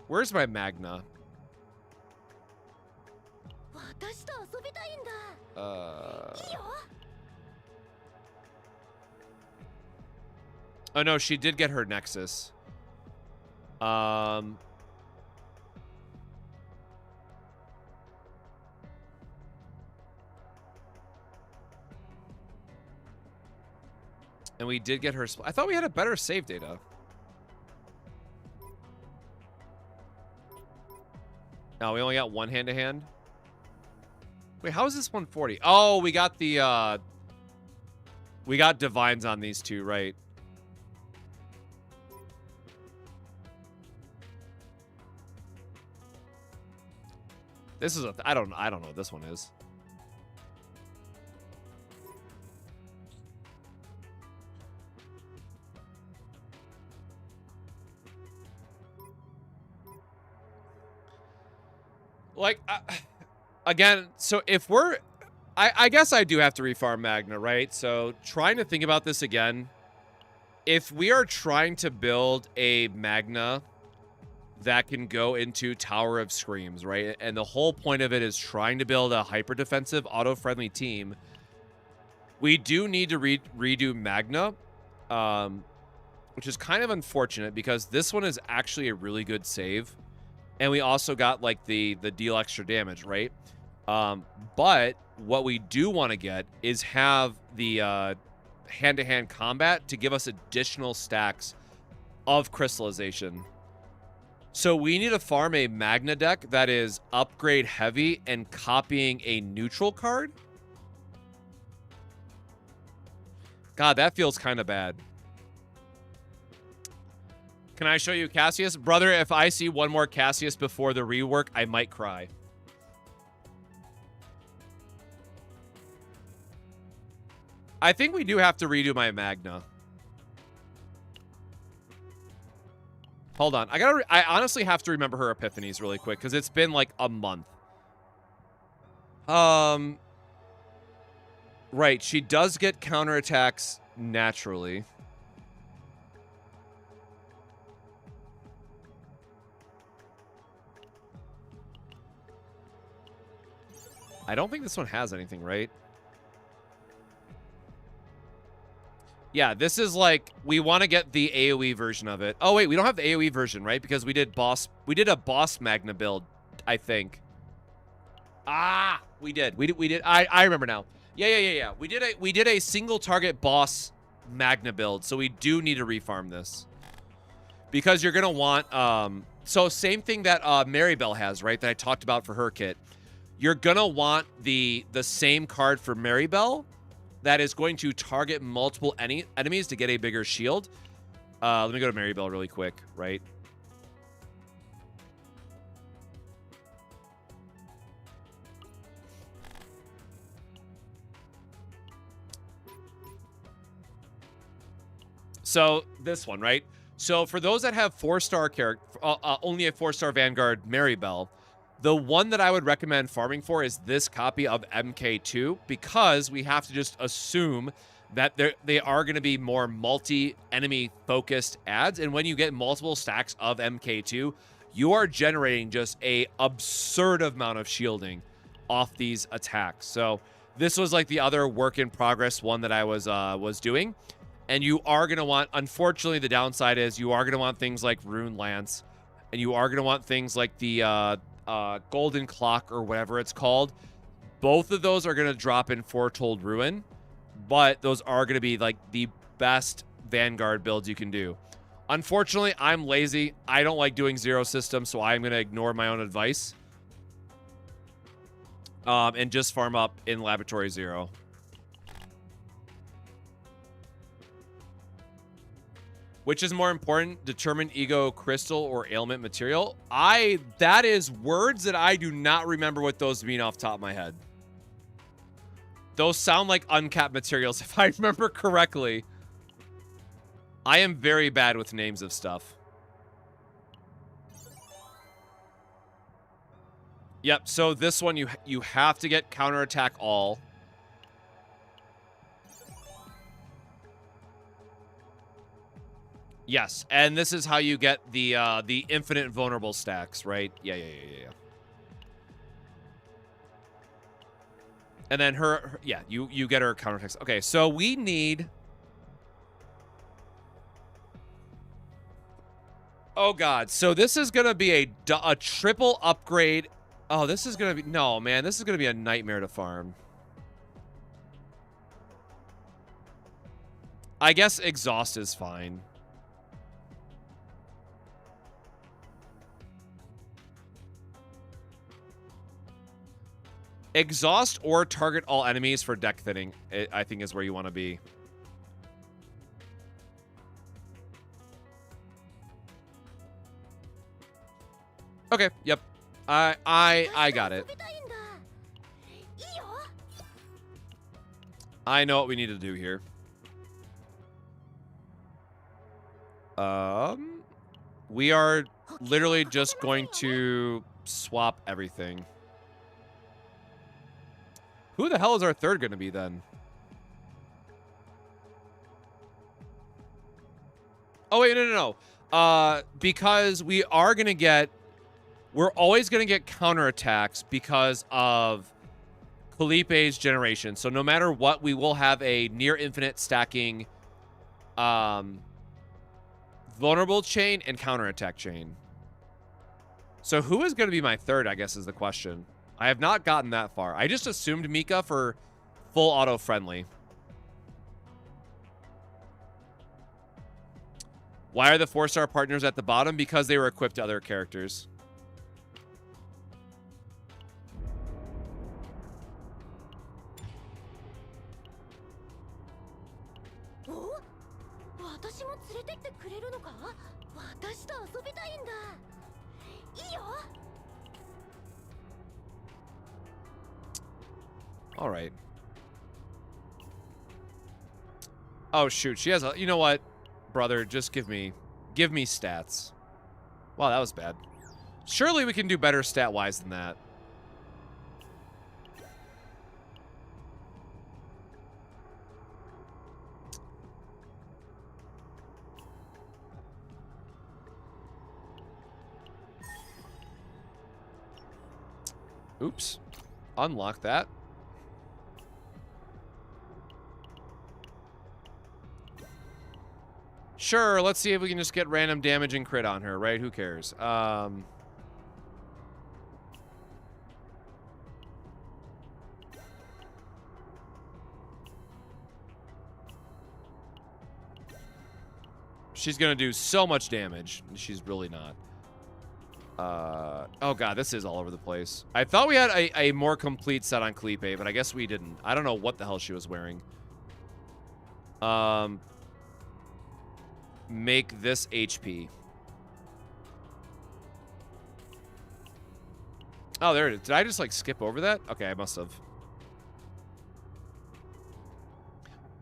where's my Magna? Oh no, she did get her Nexus. And we did get her. I thought we had a better save data. No, we only got one hand-to-hand. Wait, how is this 140? Oh, we got the, we got Divines on these two, right? This is I don't know what this one is. Like, again, so if we're... I guess I do have to refarm Magna, right? So, trying to think about this again. If we are trying to build a Magna that can go into Tower of Screams, right? And the whole point of it is trying to build a hyper-defensive, auto-friendly team. We do need to redo Magna, which is kind of unfortunate because this one is actually a really good save. And we also got, like, the deal extra damage, right? But what we do want to get is have the hand-to-hand combat to give us additional stacks of crystallization. So we need to farm a Magna deck that is upgrade heavy and copying a neutral card. God, that feels kind of bad. Can I show you Cassius? Brother, if I see one more Cassius before the rework, I might cry. I think we do have to redo my Magna. Hold on. I honestly have to remember her epiphanies really quick because it's been like a month. Right. She does get counterattacks naturally. I don't think this one has anything, right? Yeah, this is like, we want to get the AoE version of it. Oh, wait, we don't have the AoE version, right? Because we did a boss Magna build, I think. Ah, we did. I remember now. Yeah. We did a single target boss Magna build, so we do need to refarm this. Because you're going to want, so same thing that Maribel has, right? That I talked about for her kit. You're going to want the same card for Maribel that is going to target multiple enemies to get a bigger shield. Let me go to Maribel really quick, right? So this one, right? So for those that have 4-star character, only a 4-star Vanguard Maribel, the one that I would recommend farming for is this copy of MK2, because we have to just assume that they are going to be more multi-enemy focused ads. And when you get multiple stacks of MK2, you are generating just a absurd amount of shielding off these attacks. So this was like the other work in progress one that I was doing. And you are going to want, unfortunately, the downside is you are going to want things like Rune Lance, and you are going to want things like the Golden Clock or whatever it's called. Both of those are going to drop in Foretold Ruin, but those are going to be like the best Vanguard builds you can do. Unfortunately, I'm lazy. I don't like doing zero systems, so I'm going to ignore my own advice and just farm up in Laboratory Zero. Which is more important, determine ego crystal or ailment material? That is words that I do not remember what those mean off the top of my head. Those sound like uncapped materials, if I remember correctly. I am very bad with names of stuff. Yep, so this one you have to get counterattack all. Yes, and this is how you get the infinite vulnerable stacks, right? Yeah. And then her yeah, you get her counterattacks. Okay, so we need. Oh god, so this is gonna be a triple upgrade. Oh, this is gonna be no man, this is gonna be a nightmare to farm. I guess exhaust is fine. Exhaust or target all enemies for deck thinning, I think is where you want to be. Okay, yep. I got it. I know what we need to do here. We are literally just going to swap everything. Who the hell is our third going to be then? Oh, wait, no. Because we are going to get... We're always going to get counterattacks because of Felipe's generation. So no matter what, we will have a near infinite stacking vulnerable chain and counterattack chain. So who is going to be my third, I guess, is the question. I have not gotten that far. I just assumed Mika for full auto friendly. Why are the 4-star partners at the bottom? Because they were equipped to other characters. All right. Oh, shoot. She has a... You know what, brother? Just give me stats. Wow, that was bad. Surely we can do better stat-wise than that. Oops. Unlock that. Sure, let's see if we can just get random damage and crit on her, right? Who cares? She's gonna do so much damage. She's really not. Oh god, this is all over the place. I thought we had a more complete set on Felipe, but I guess we didn't. I don't know what the hell she was wearing. Make this HP. Oh, there it is. Did I just, like, skip over that? Okay, I must have.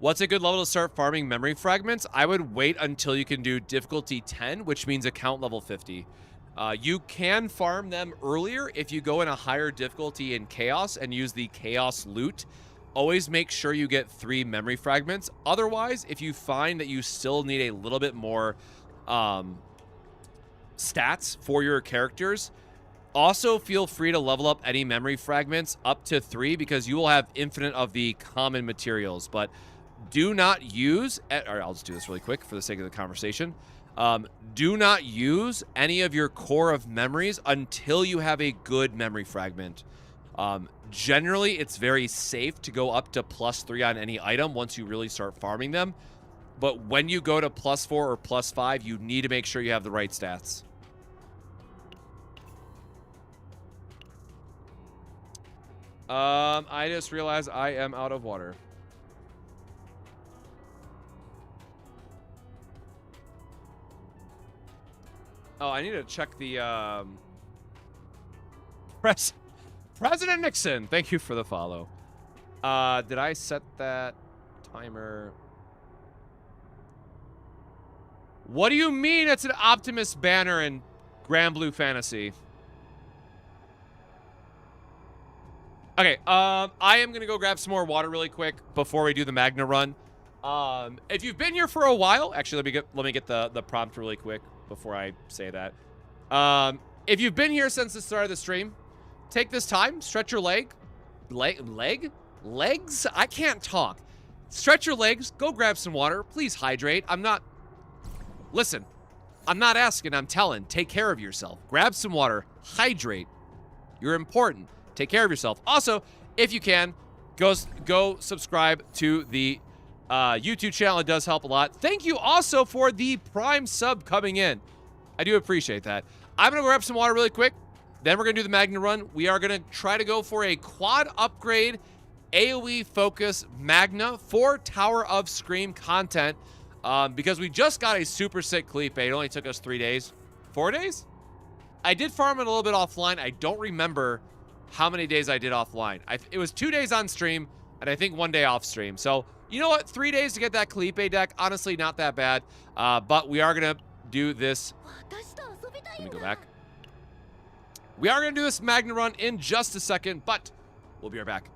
What's a good level to start farming memory fragments? I would wait until you can do difficulty 10, which means account level 50. You can farm them earlier if you go in a higher difficulty in Chaos and use the Chaos loot. Always make sure you get 3 memory fragments. Otherwise, if you find that you still need a little bit more stats for your characters, also feel free to level up any memory fragments up to 3 because you will have infinite of the common materials. But do not use, or I'll just do this really quick for the sake of the conversation. Do not use any of your core of memories until you have a good memory fragment. Generally, it's very safe to go up to +3 on any item once you really start farming them. But when you go to +4 or +5, you need to make sure you have the right stats. I just realized I am out of water. Oh, I need to check the, President Nixon, thank you for the follow. Did I set that timer? What do you mean it's an Optimus banner in Grand Blue Fantasy? Okay, I am gonna go grab some more water really quick before we do the Magna run. If you've been here for a while, actually, let me get the prompt really quick before I say that. If you've been here since the start of the stream, take this time, stretch your legs? I can't talk. Stretch your legs, go grab some water, please hydrate. Listen, I'm not asking, I'm telling. Take care of yourself. Grab some water, hydrate. You're important. Take care of yourself. Also, if you can, go subscribe to the YouTube channel. It does help a lot. Thank you also for the Prime sub coming in. I do appreciate that. I'm going to grab some water really quick. Then we're going to do the Magna run. We are going to try to go for a quad upgrade AoE focus Magna for Tower of Scream content because we just got a super sick Cleave. It only took us 3 days. 4 days? I did farm it a little bit offline. I don't remember how many days I did offline. It was 2 days on stream, and I think 1 day off stream. So, you know what? 3 days to get that Cleave deck. Honestly, not that bad. But we are going to do this. Let me go back. We are going to do this Magna run in just a second, but we'll be right back.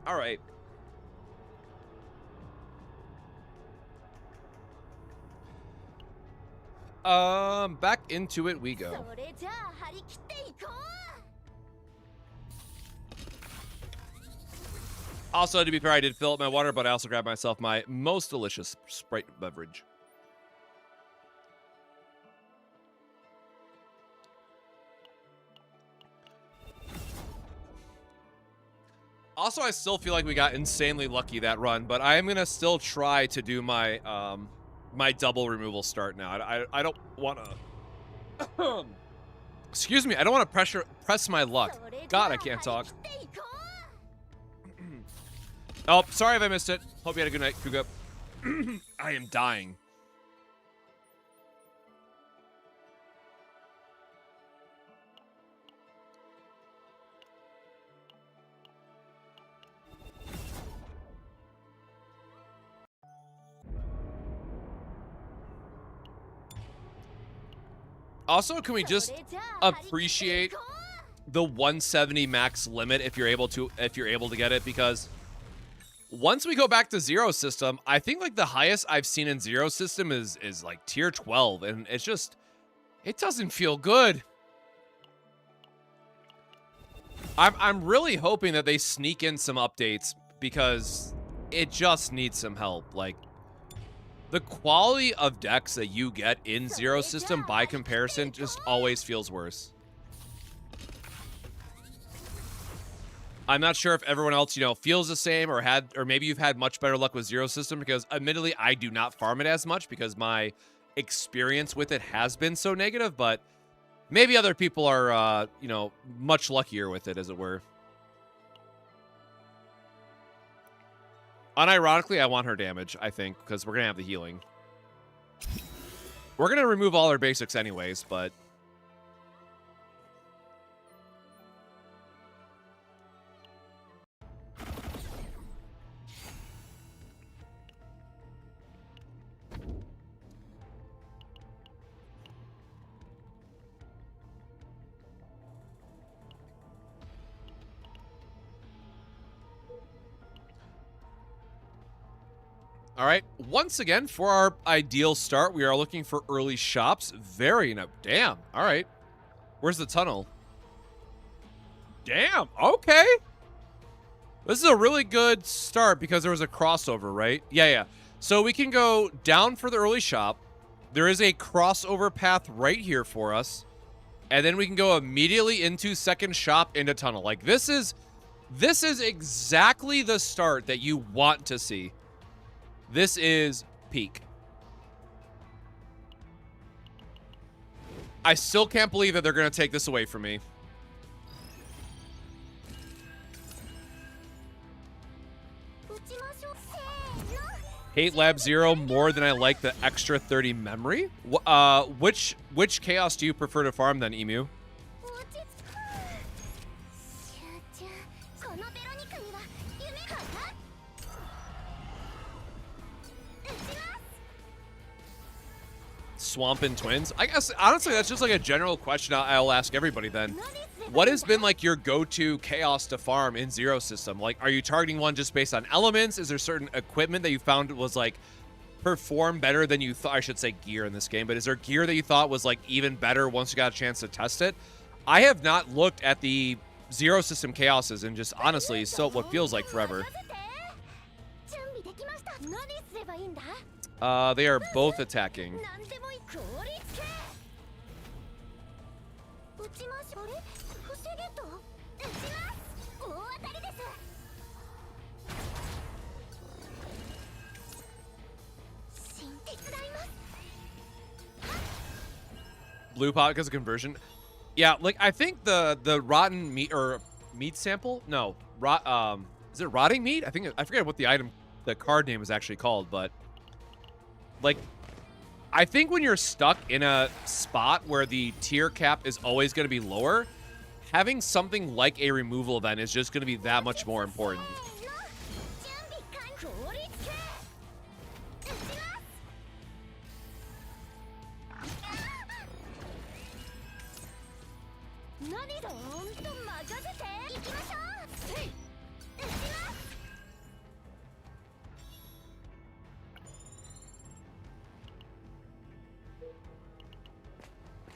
All right. Back into it we go. Also, to be fair, I did fill up my water, but I also grabbed myself my most delicious Sprite beverage. Also, I still feel like we got insanely lucky that run, but I am gonna still try to do my my double removal start now. I don't want to. Excuse me. I don't want to press my luck. God, I can't talk. Oh, sorry if I missed it. Hope you had a good night, Kuga. I am dying. Also, can we just appreciate the 170 max limit if you're able to get it? Because once we go back to Zero System, I think like the highest I've seen in Zero System is like tier 12, and it's just, it doesn't feel good. I'm really hoping that they sneak in some updates because it just needs some help. Like, the quality of decks that you get in Zero System by comparison just always feels worse. I'm not sure if everyone else, you know, feels the same or maybe you've had much better luck with Zero System, because admittedly I do not farm it as much because my experience with it has been so negative, but maybe other people are, you know, much luckier with it, as it were. Unironically, I want her damage, I think, because we're going to have the healing. We're going to remove all our basics anyways, but... All right, once again, for our ideal start, we are looking for early shops. Very no, damn. All right, where's the tunnel? Damn. Okay, this is a really good start because there was a crossover, right? Yeah. So we can go down for the early shop. There is a crossover path right here for us, and then we can go immediately into second shop into tunnel. Like, this is exactly the start that you want to see. This is peak. I still can't believe that they're going to take this away from me. Hate Lab Zero more than I like the extra 30 memory. Which chaos do you prefer to farm then, Emu? Swamp and Twins? I guess, honestly, that's just like a general question I'll ask everybody then. What has been like your go-to chaos to farm in Zero System? Like, are you targeting one just based on elements? Is there certain equipment that you found was like perform better than you thought? I should say gear in this game, but is there gear that you thought was like even better once you got a chance to test it? I have not looked at the Zero System chaoses in just honestly what feels like forever. They are both attacking. Blue pot because of conversion. Yeah, like I think the rotten meat or meat sample? No, is it rotting meat? I forget what the card name is actually called, but like I think when you're stuck in a spot where the tier cap is always going to be lower, having something like a removal event is just going to be that much more important.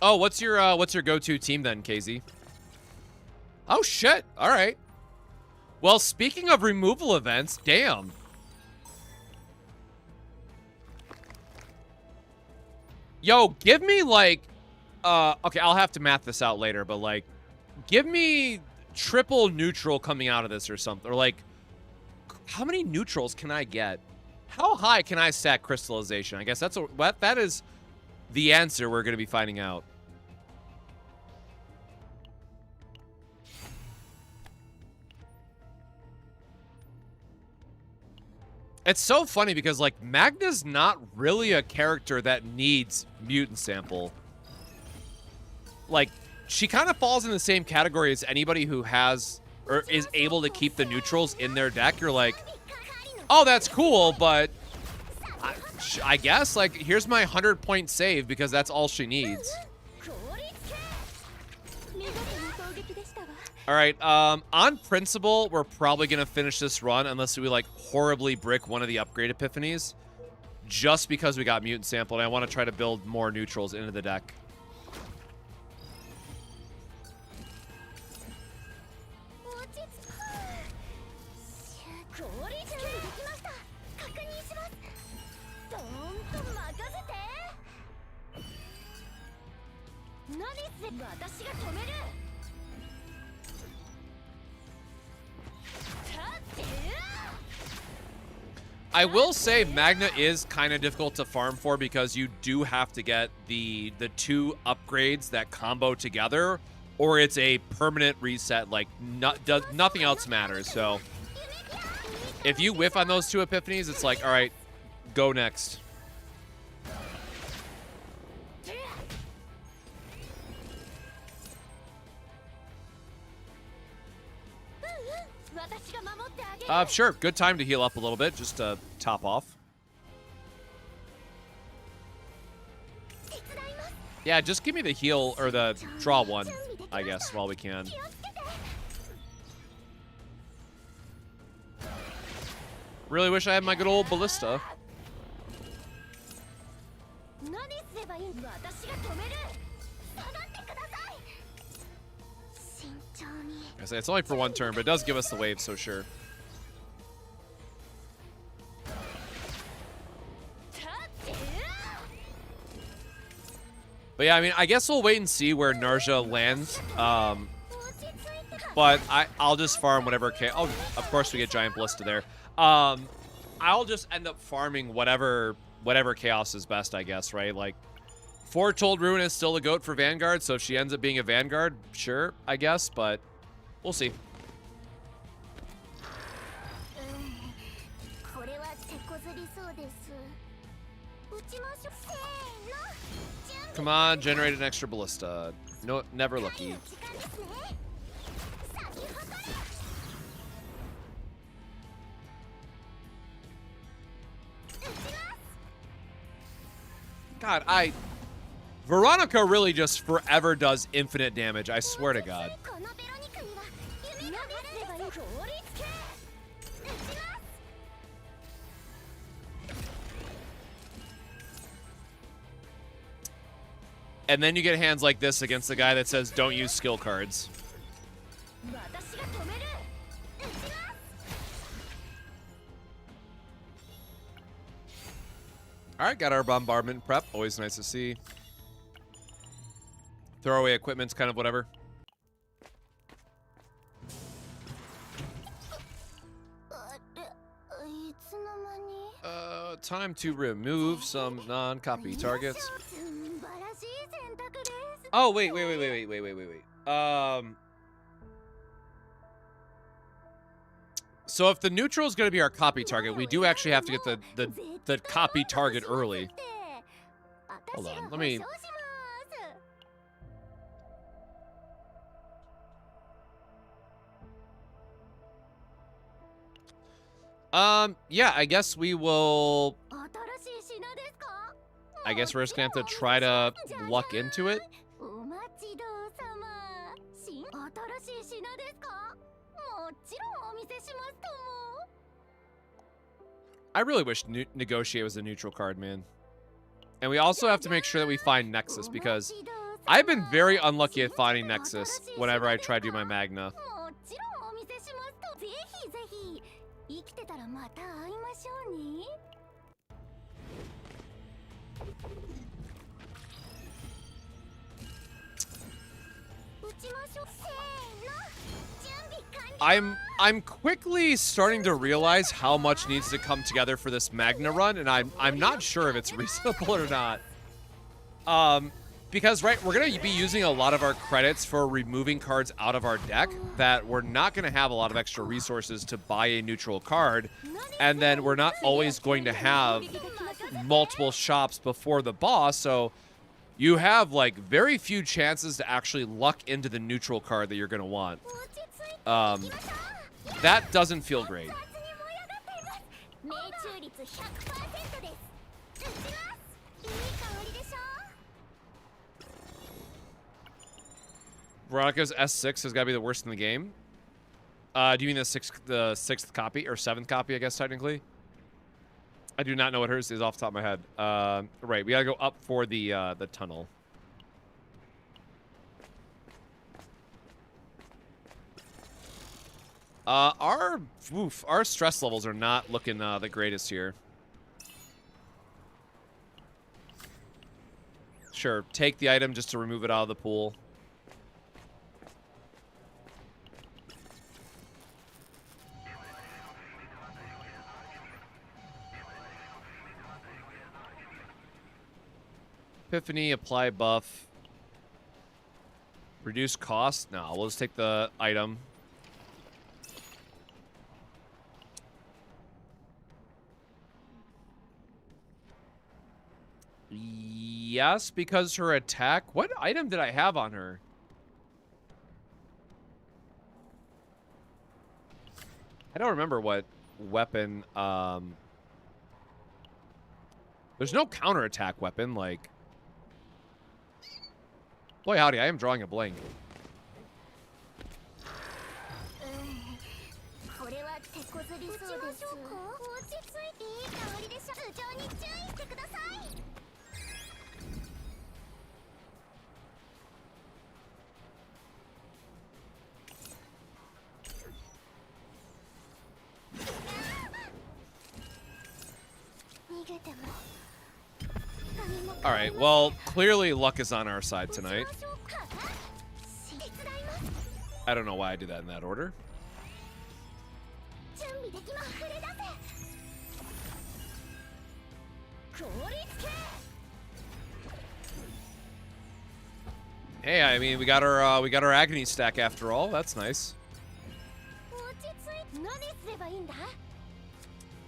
Oh, what's your go-to team then, KZ? Oh shit! All right. Well, speaking of removal events, damn. Yo, give me like, okay, I'll have to math this out later, but like, give me triple neutral coming out of this or something, or like, how many neutrals can I get? How high can I stack crystallization? I guess that is the answer we're going to be finding out. It's so funny because, like, Magna's not really a character that needs mutant sample. Like, she kind of falls in the same category as anybody who has or is able to keep the neutrals in their deck. You're like, oh, that's cool, but I guess, like, here's my 100-point save because that's all she needs. All right, on principle, we're probably going to finish this run unless we, like, horribly brick one of the upgrade epiphanies. Just because we got mutant sample, and I want to try to build more neutrals into the deck. I will say Magna is kind of difficult to farm for because you do have to get the two upgrades that combo together, or it's a permanent reset. Like nothing else matters. So if you whiff on those two epiphanies, it's like, all right, go next. Sure. Good time to heal up a little bit, just to top off. Yeah, just give me the heal, or the draw one, I guess, while we can. Really wish I had my good old Ballista. I say it's only for one turn, but it does give us the wave, so sure. But yeah, I mean, I guess we'll wait and see where Narja lands. But I'll just farm whatever. Oh, of course we get Giant Ballista there. I'll just end up farming whatever chaos is best, I guess, right? Like, Foretold Ruin is still a GOAT for Vanguard, so if she ends up being a Vanguard, sure, I guess, but we'll see. Come on, generate an extra Ballista. No, never lucky. God, Veronica really just forever does infinite damage, I swear to God. And then you get hands like this against the guy that says don't use skill cards. Alright, got our bombardment prep. Always nice to see. Throwaway equipment's kind of whatever. Time to remove some non-copy targets. Oh, wait. So if the neutral is going to be our copy target, we do actually have to get the copy target early. Hold on, let me... Yeah, I guess we will... I guess we're just gonna have to try to luck into it. I really wish Negotiate was a neutral card, man. And we also have to make sure that we find Nexus, because I've been very unlucky at finding Nexus whenever I try to do my Magna. I'm quickly starting to realize how much needs to come together for this Magna run, and I'm not sure if it's reasonable or not. Because, right, we're going to be using a lot of our credits for removing cards out of our deck that we're not going to have a lot of extra resources to buy a neutral card, and then we're not always going to have multiple shops before the boss, so you have, like, very few chances to actually luck into the neutral card that you're going to want. That doesn't feel great. Veronica's S6 has got to be the worst in the game. Do you mean the sixth copy or seventh copy? I guess technically. I do not know what hers is off the top of my head. Right, we gotta go up for the tunnel. Our stress levels are not looking the greatest here. Sure, take the item just to remove it out of the pool. Epiphany, apply buff. Reduce cost? No, we'll just take the item. Yes, because her attack... What item did I have on her? I don't remember what weapon... There's no counterattack weapon, like... Boy, howdy, I am drawing a blank. All right, well, clearly luck is on our side tonight. I don't know why I did that in that order. Hey, I mean, we got our agony stack after all. That's nice.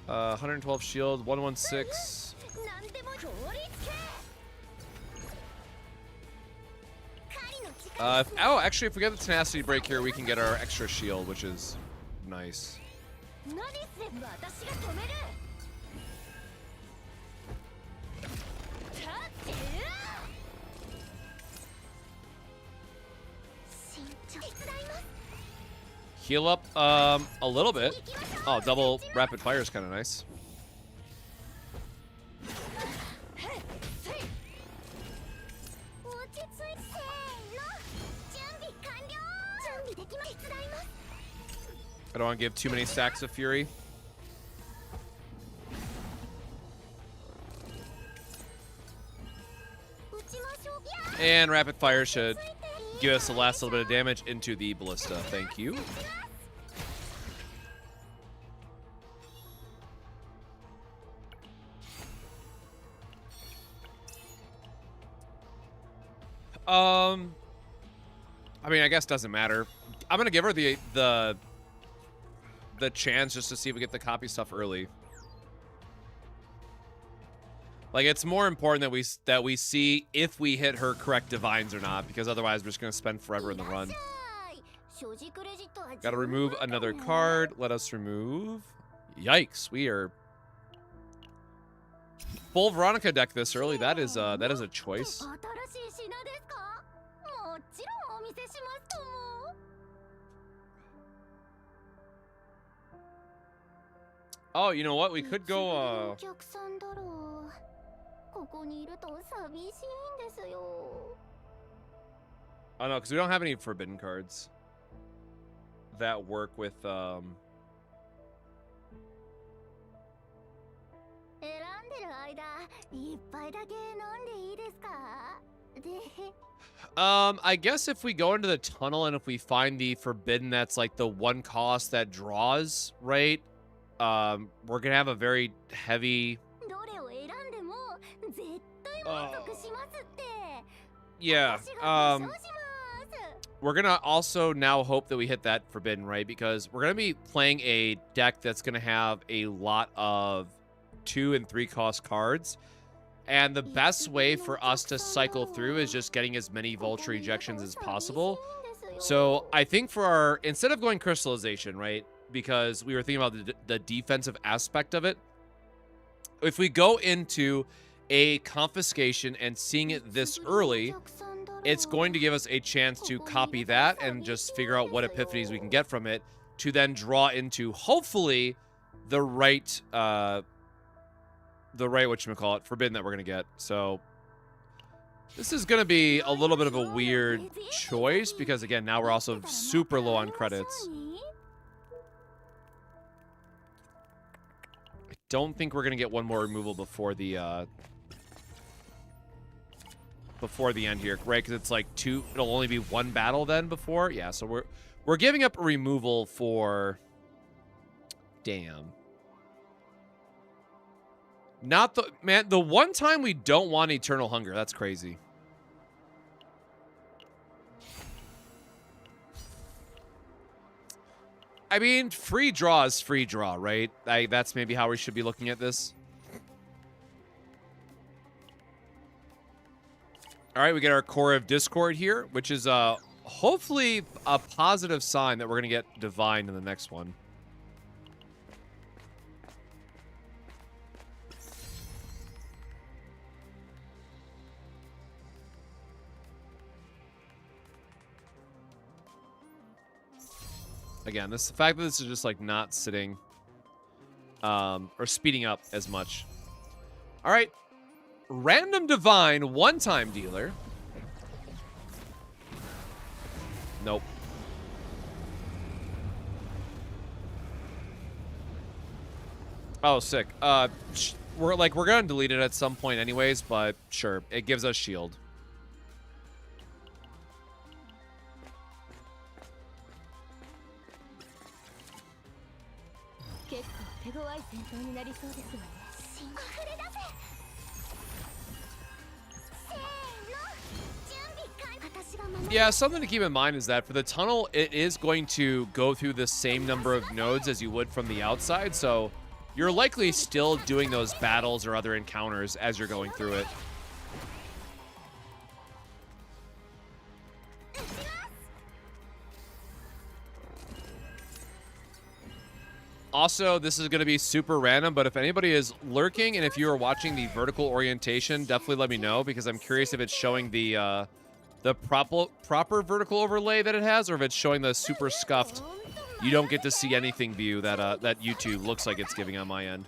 112 shield, 116. Oh, actually, if we get the tenacity break here, we can get our extra shield, which is nice. Heal up a little bit. Oh, double rapid fire is kind of nice. I don't want to give too many stacks of fury. And rapid fire should give us the last little bit of damage into the ballista. Thank you. I mean, I guess doesn't matter. I'm gonna give her the chance just to see if we get the copy stuff early. Like, it's more important that we see if we hit her correct divines or not, because otherwise we're just gonna spend forever in the run. Gotta remove another card. Let us remove. Yikes, we are full Veronica deck this early. That is a choice. Oh, you know what? We could go, Oh no, because we don't have any forbidden cards that work with, I guess if we go into the tunnel and if we find the forbidden that's like the one cost that draws, right? We're gonna have a very heavy... yeah, we're gonna also now hope that we hit that forbidden, right? Because we're gonna be playing a deck that's gonna have a lot of 2 and 3 cost cards. And the best way for us to cycle through is just getting as many Vulture ejections as possible. So I think for our... instead of going crystallization, right? Because we were thinking about the defensive aspect of it. If we go into a confiscation and seeing it this early, it's going to give us a chance to copy that and just figure out what epiphanies we can get from it to then draw into, hopefully, the right whatchamacallit, forbidden that we're going to get. So this is going to be a little bit of a weird choice because, again, now we're also super low on credits. I don't think we're going to get one more removal before the end here, right? Because it's like two, it'll only be one battle then before. Yeah, so we're giving up a removal for, damn. Not the, man, the one time we don't want Eternal Hunger. That's crazy. I mean, free draw is free draw, right? That's maybe how we should be looking at this. All right, we get our Core of Discord here, which is hopefully a positive sign that we're going to get Divine in the next one. Again, the fact that this is just like not sitting or speeding up as much. All right. Random Divine, one-time dealer. Nope. Oh, sick. We're gonna delete it at some point anyways, but sure. It gives us shield. Yeah, something to keep in mind is that for the tunnel, it is going to go through the same number of nodes as you would from the outside, so you're likely still doing those battles or other encounters as you're going through it. Also, this is going to be super random, but if anybody is lurking and if you are watching the vertical orientation, definitely let me know because I'm curious if it's showing the proper vertical overlay that it has, or if it's showing the super scuffed, you don't get to see anything view that that YouTube looks like it's giving on my end.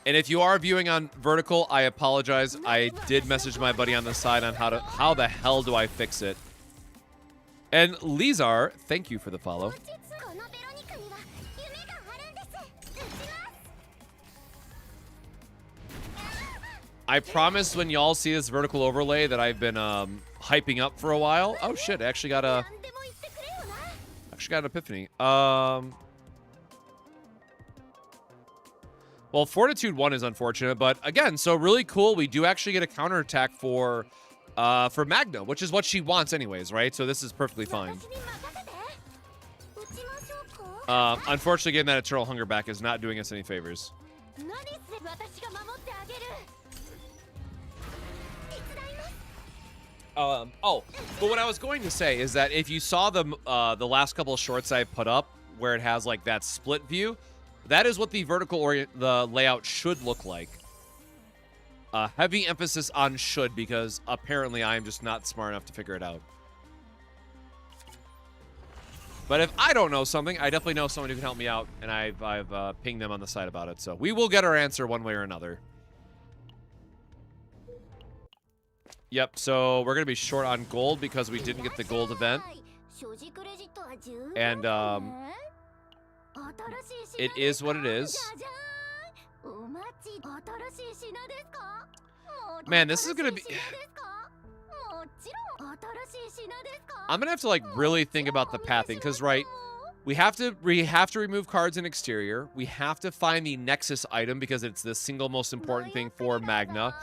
And if you are viewing on vertical, I apologize. I did message my buddy on the side on how the hell do I fix it. And Lizar, thank you for the follow. I promise when y'all see this vertical overlay that I've been hyping up for a while. Oh shit, I actually got an epiphany. Well, Fortitude 1 is unfortunate, but again, so really cool. We do actually get a counterattack for Magna, which is what she wants anyways, right? So this is perfectly fine. Unfortunately, getting that Eternal Hunger back is not doing us any favors. Oh, but what I was going to say is that if you saw the last couple of shorts I put up where it has like that split view, that is what the the layout should look like. Heavy emphasis on should because apparently I am just not smart enough to figure it out. But if I don't know something, I definitely know someone who can help me out, and I've pinged them on the side about it. So we will get our answer one way or another. Yep, so we're going to be short on gold because we didn't get the gold event. And it is what it is. Man, this is going to be... I'm going to have to like really think about the pathing because, right, we have to remove cards in exterior. We have to find the Nexus item because it's the single most important thing for Magna.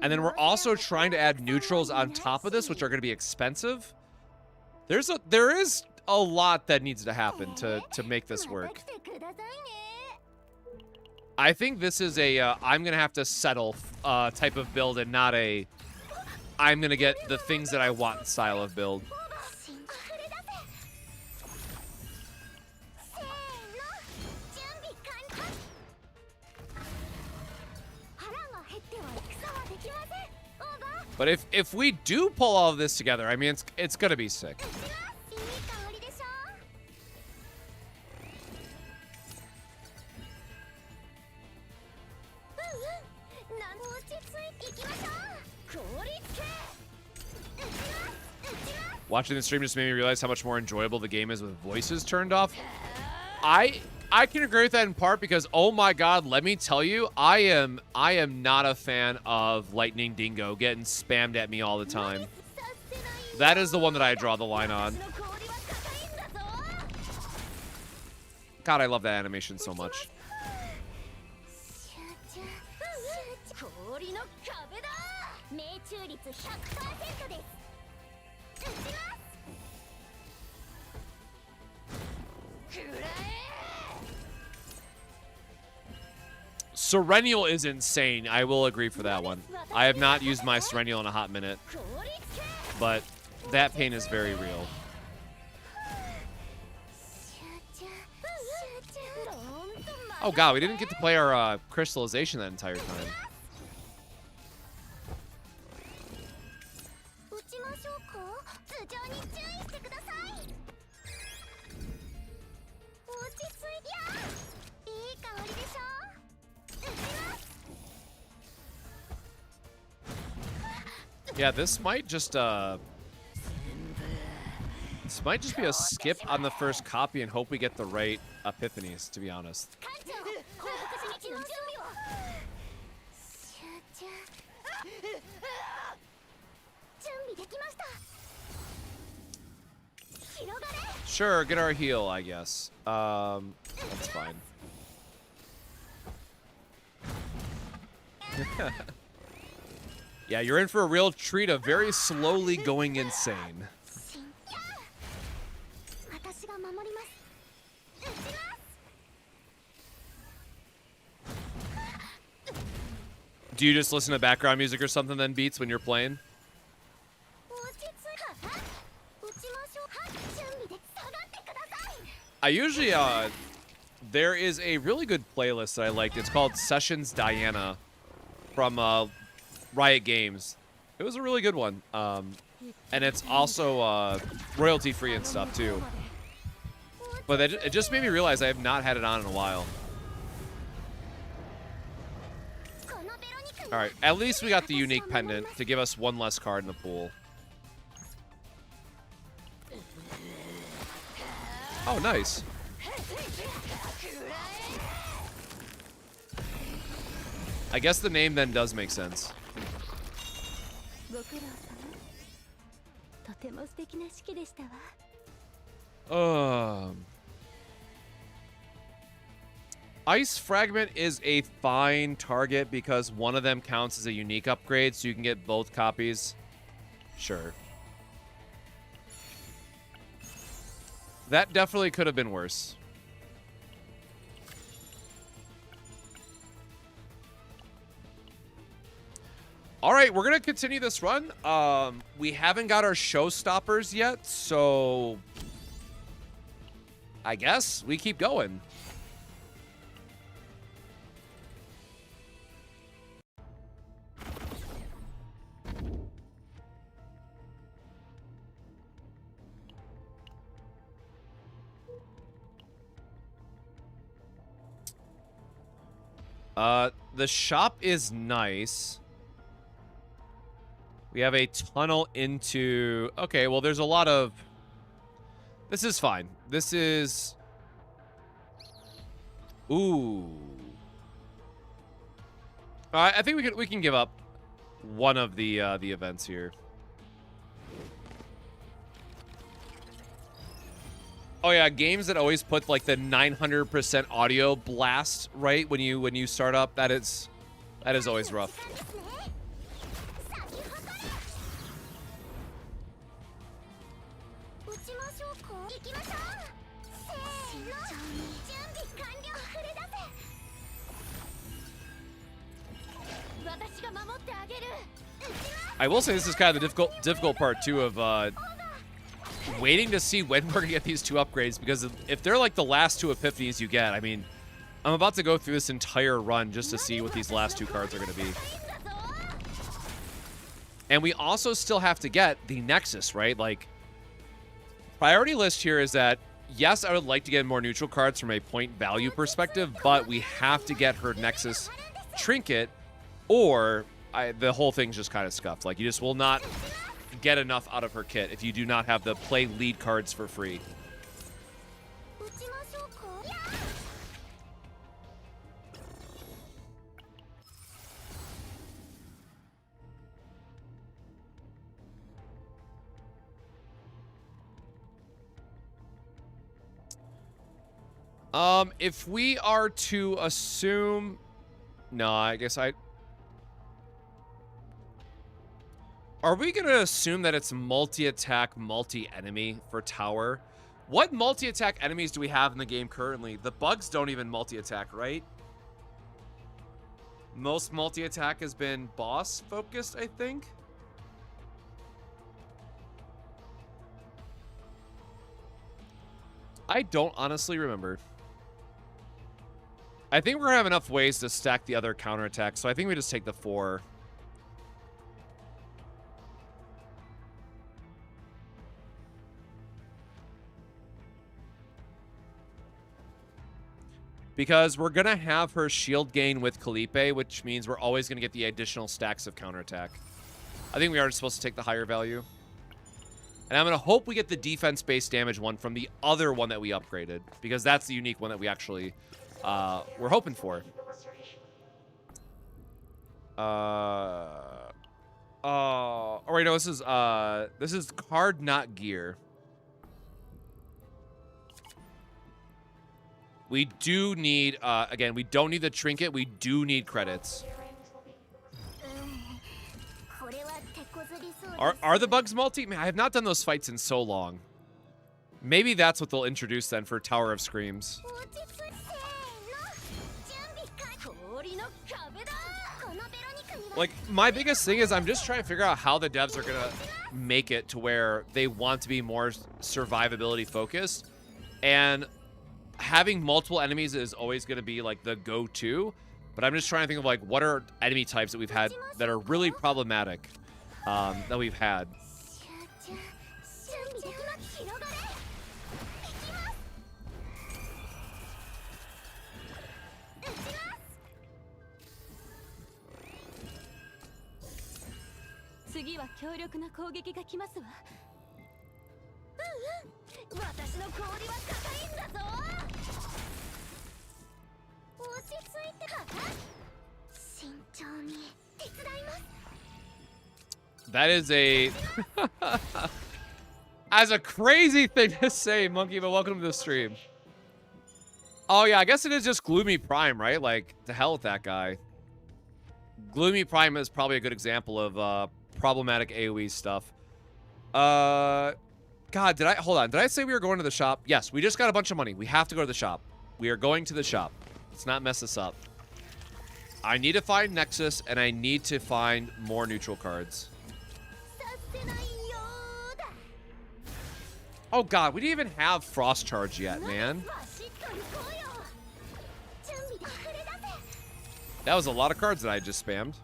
And then we're also trying to add neutrals on top of this, which are going to be expensive. There is a lot that needs to happen to make this work. I think this is a I'm going to have to settle type of build and not a I'm going to get the things that I want style of build. But if we do pull all of this together, I mean, it's gonna be sick. Watching the stream just made me realize how much more enjoyable the game is with voices turned off. I can agree with that in part because, oh my god, let me tell you, I am not a fan of Lightning Dingo getting spammed at me all the time. That is the one that I draw the line on. God, I love that animation so much. Serennial is insane. I will agree for that one. I have not used my Serennial in a hot minute, but that pain is very real. Oh god, we didn't get to play our crystallization that entire time. Yeah, this might just be a skip on the first copy and hope we get the right epiphanies, to be honest. Sure, get our heal, I guess. That's fine. Yeah, you're in for a real treat of very slowly going insane. Do you just listen to background music or something then, Beats, when you're playing? I usually, there is a really good playlist that I liked. It's called Sessions Diana from Riot Games. It was a really good one. And it's also royalty free and stuff too. But it just made me realize I have not had it on in a while. Alright, at least we got the unique pendant to give us one less card in the pool. Oh, nice. I guess the name then does make sense. Ice Fragment is a fine target because one of them counts as a unique upgrade, so you can get both copies. Sure. That definitely could have been worse. All right, we're going to continue this run. We haven't got our showstoppers yet, so I guess we keep going. The shop is nice. We have a tunnel into... Okay, well, there's a lot of... This is fine. This is... Ooh. I think we can give up one of the events here. Oh yeah, games that always put like the 900% audio blast right when you start up. That is always rough. I will say this is kind of the difficult part too of waiting to see when we're gonna get these two upgrades, because if they're like the last two epiphanies you get, I mean, I'm about to go through this entire run just to see what these last two cards are gonna be. And we also still have to get the Nexus, right? Like, priority list here is that, yes, I would like to get more neutral cards from a point value perspective, but we have to get her Nexus trinket, or the whole thing's just kind of scuffed. Like, you just will not get enough out of her kit if you do not have the play lead cards for free. If we are to assume... No, I guess I... Are we going to assume that it's multi-attack, multi-enemy for tower? What multi-attack enemies do we have in the game currently? The bugs don't even multi-attack, right? Most multi-attack has been boss-focused, I think. I don't honestly remember. I think we're going to have enough ways to stack the other counterattacks, so I think we just take the 4. Because we're going to have her shield gain with Kalipe, which means we're always going to get the additional stacks of counterattack. I think we are supposed to take the higher value. And I'm going to hope we get the defense-based damage one from the other one that we upgraded, because that's the unique one that we actually... we're hoping for. Oh wait, no, this is card, not gear. We do need, again, we don't need the trinket. We do need credits. Are the bugs multi? Man, I have not done those fights in so long. Maybe that's what they'll introduce then for Tower of Screams. Like, my biggest thing is I'm just trying to figure out how the devs are going to make it to where they want to be more survivability focused. And having multiple enemies is always going to be, like, the go-to. But I'm just trying to think of, like, what are enemy types that we've had that are really problematic that we've had. That is a... As a crazy thing to say, Monkey, but welcome to the stream. Oh, yeah, I guess it is just Gloomy Prime, right? Like, to hell with that guy. Gloomy Prime is probably a good example of problematic AoE stuff. God, hold on. Did I say we were going to the shop? Yes, we just got a bunch of money. We have to go to the shop. We are going to the shop. Let's not mess this up. I need to find Nexus, and I need to find more neutral cards. Oh god, we didn't even have Frost Charge yet, man. That was a lot of cards that I just spammed.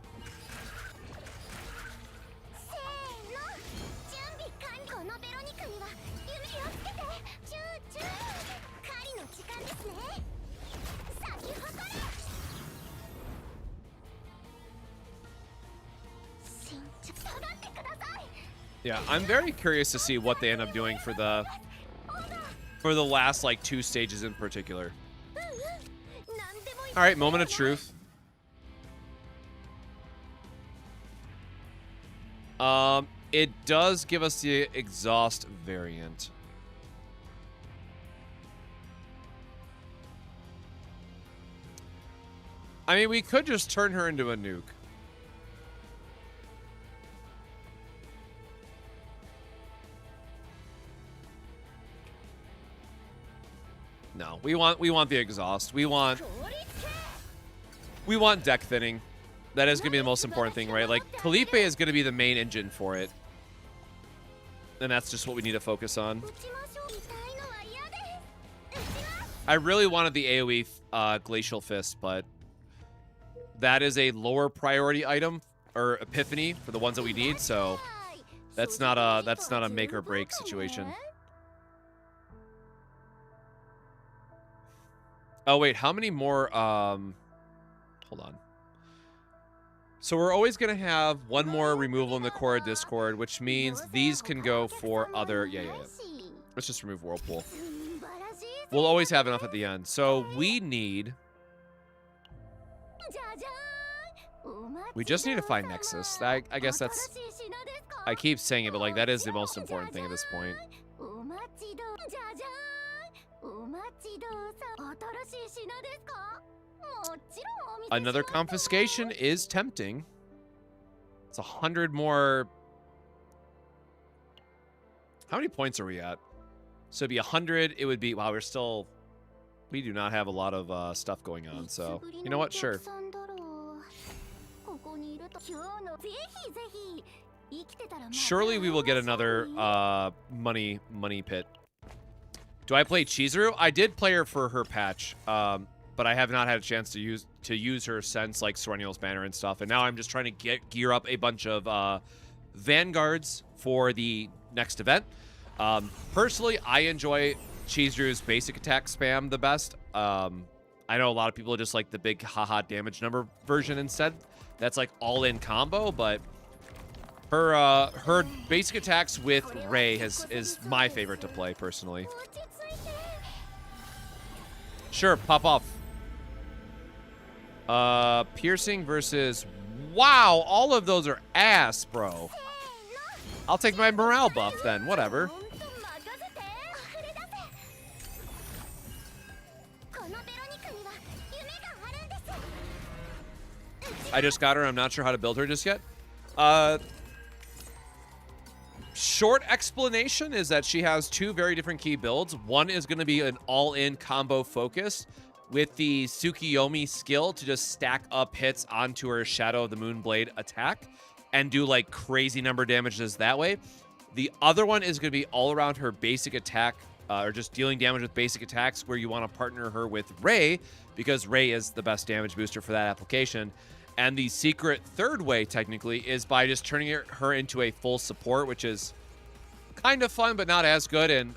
Yeah, I'm very curious to see what they end up doing for the last, like, 2 stages in particular. All right, moment of truth. It does give us the exhaust variant. I mean, we could just turn her into a nuke. No, we want the exhaust. We want deck thinning. That is going to be the most important thing, right? Like, Kalipe is going to be the main engine for it. And that's just what we need to focus on. I really wanted the AoE Glacial Fist, but that is a lower priority item or Epiphany for the ones that we need, so that's not a make or break situation. Oh wait, how many more hold on. So we're always going to have one more removal in the core of Discord, which means these can go for other... Yeah. Let's just remove Whirlpool. We'll always have enough at the end. So we need... We just need to find Nexus. I guess that's... I keep saying it, but like that is the most important thing at this point. Another confiscation is tempting. It's 100 more. How many points are we at? So it'd be 100. It would be, wow, we do not have a lot of stuff going on. So you know what? Sure. Surely we will get another money pit. Do I play Chizuru? I did play her for her patch, but I have not had a chance to use her since like Serennial's Banner and stuff. And now I'm just trying to gear up a bunch of Vanguards for the next event. Personally, I enjoy Chizuru's basic attack spam the best. I know a lot of people just like the big haha damage number version instead. That's like all-in combo, but her basic attacks with Rei is my favorite to play personally. Sure, pop off. Piercing versus... Wow, all of those are ass, bro. I'll take my morale buff then, whatever. I just got her, I'm not sure how to build her just yet. Short explanation is that she has two very different key builds. One is going to be an all-in combo focus with the Tsukiyomi skill to just stack up hits onto her Shadow of the Moonblade attack and do like crazy number damages that way. The other one is going to be all around her basic attack or just dealing damage with basic attacks where you want to partner her with Rei because Rei is the best damage booster for that application. And the secret third way, technically, is by just turning her into a full support, which is kind of fun, but not as good. And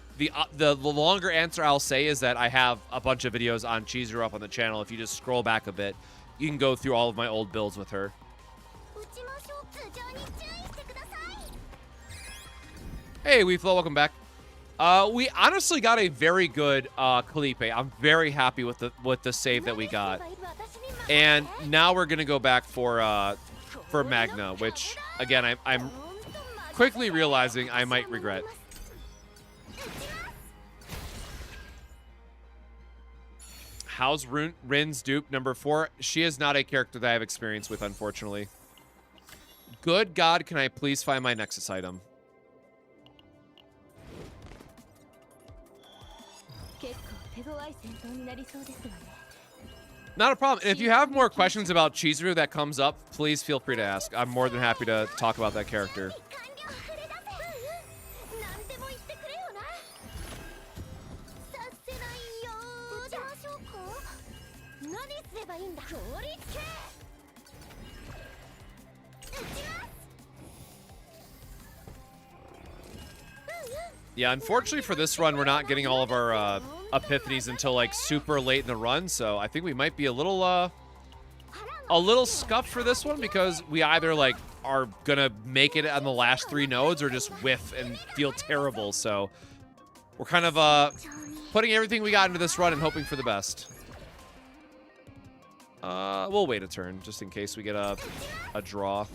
the longer answer I'll say is that I have a bunch of videos on Chizuru up on the channel. If you just scroll back a bit, you can go through all of my old builds with her. Hey, Weeflo, welcome back. We honestly got a very good Kalipe. I'm very happy with the save that we got. And now we're gonna go back for Magna, which again I'm quickly realizing I might regret. How's Rin's dupe number 4? She is not a character that I have experience with, unfortunately. Good God, can I please find my Nexus item? Not a problem. And if you have more questions about Chizuru that comes up, please feel free to ask. I'm more than happy to talk about that character. Yeah, unfortunately for this run, we're not getting all of our epiphanies until like super late in the run, so I think we might be a little scuffed for this one because we either like are gonna make it on the last 3 nodes or just whiff and feel terrible. So we're kind of putting everything we got into this run and hoping for the best. We'll wait a turn just in case we get a draw.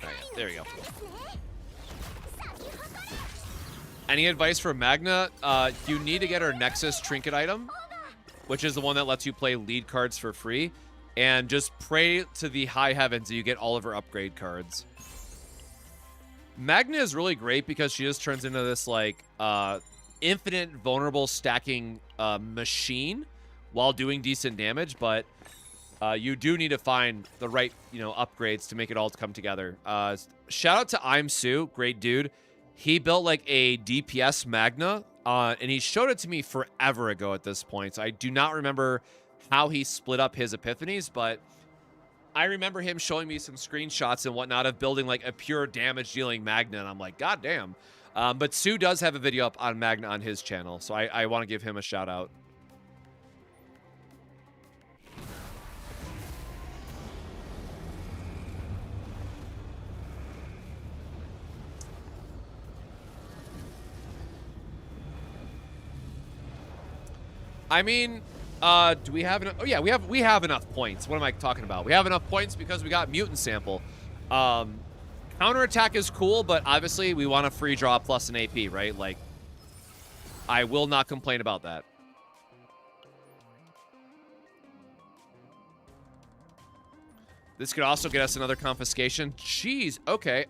Alright, there we go. Any advice for Magna? You need to get her Nexus trinket item, which is the one that lets you play lead cards for free, and just pray to the high heavens that you get all of her upgrade cards. Magna is really great because she just turns into this like infinite vulnerable stacking machine while doing decent damage, but you do need to find the right, upgrades to make it all come together. Shout out to I'm Sue, great dude. He built like a DPS Magna, and he showed it to me forever ago at this point. So I do not remember how he split up his epiphanies, but I remember him showing me some screenshots and whatnot of building like a pure damage dealing Magna, and I'm like, God damn. But Sue does have a video up on Magna on his channel, so I want to give him a shout out. I mean, do we have enough? Oh yeah, we have enough points. What am I talking about? We have enough points because we got mutant sample. Counterattack is cool, but obviously we want a free draw plus an AP, right? Like, I will not complain about that. This could also get us another confiscation. Jeez, okay.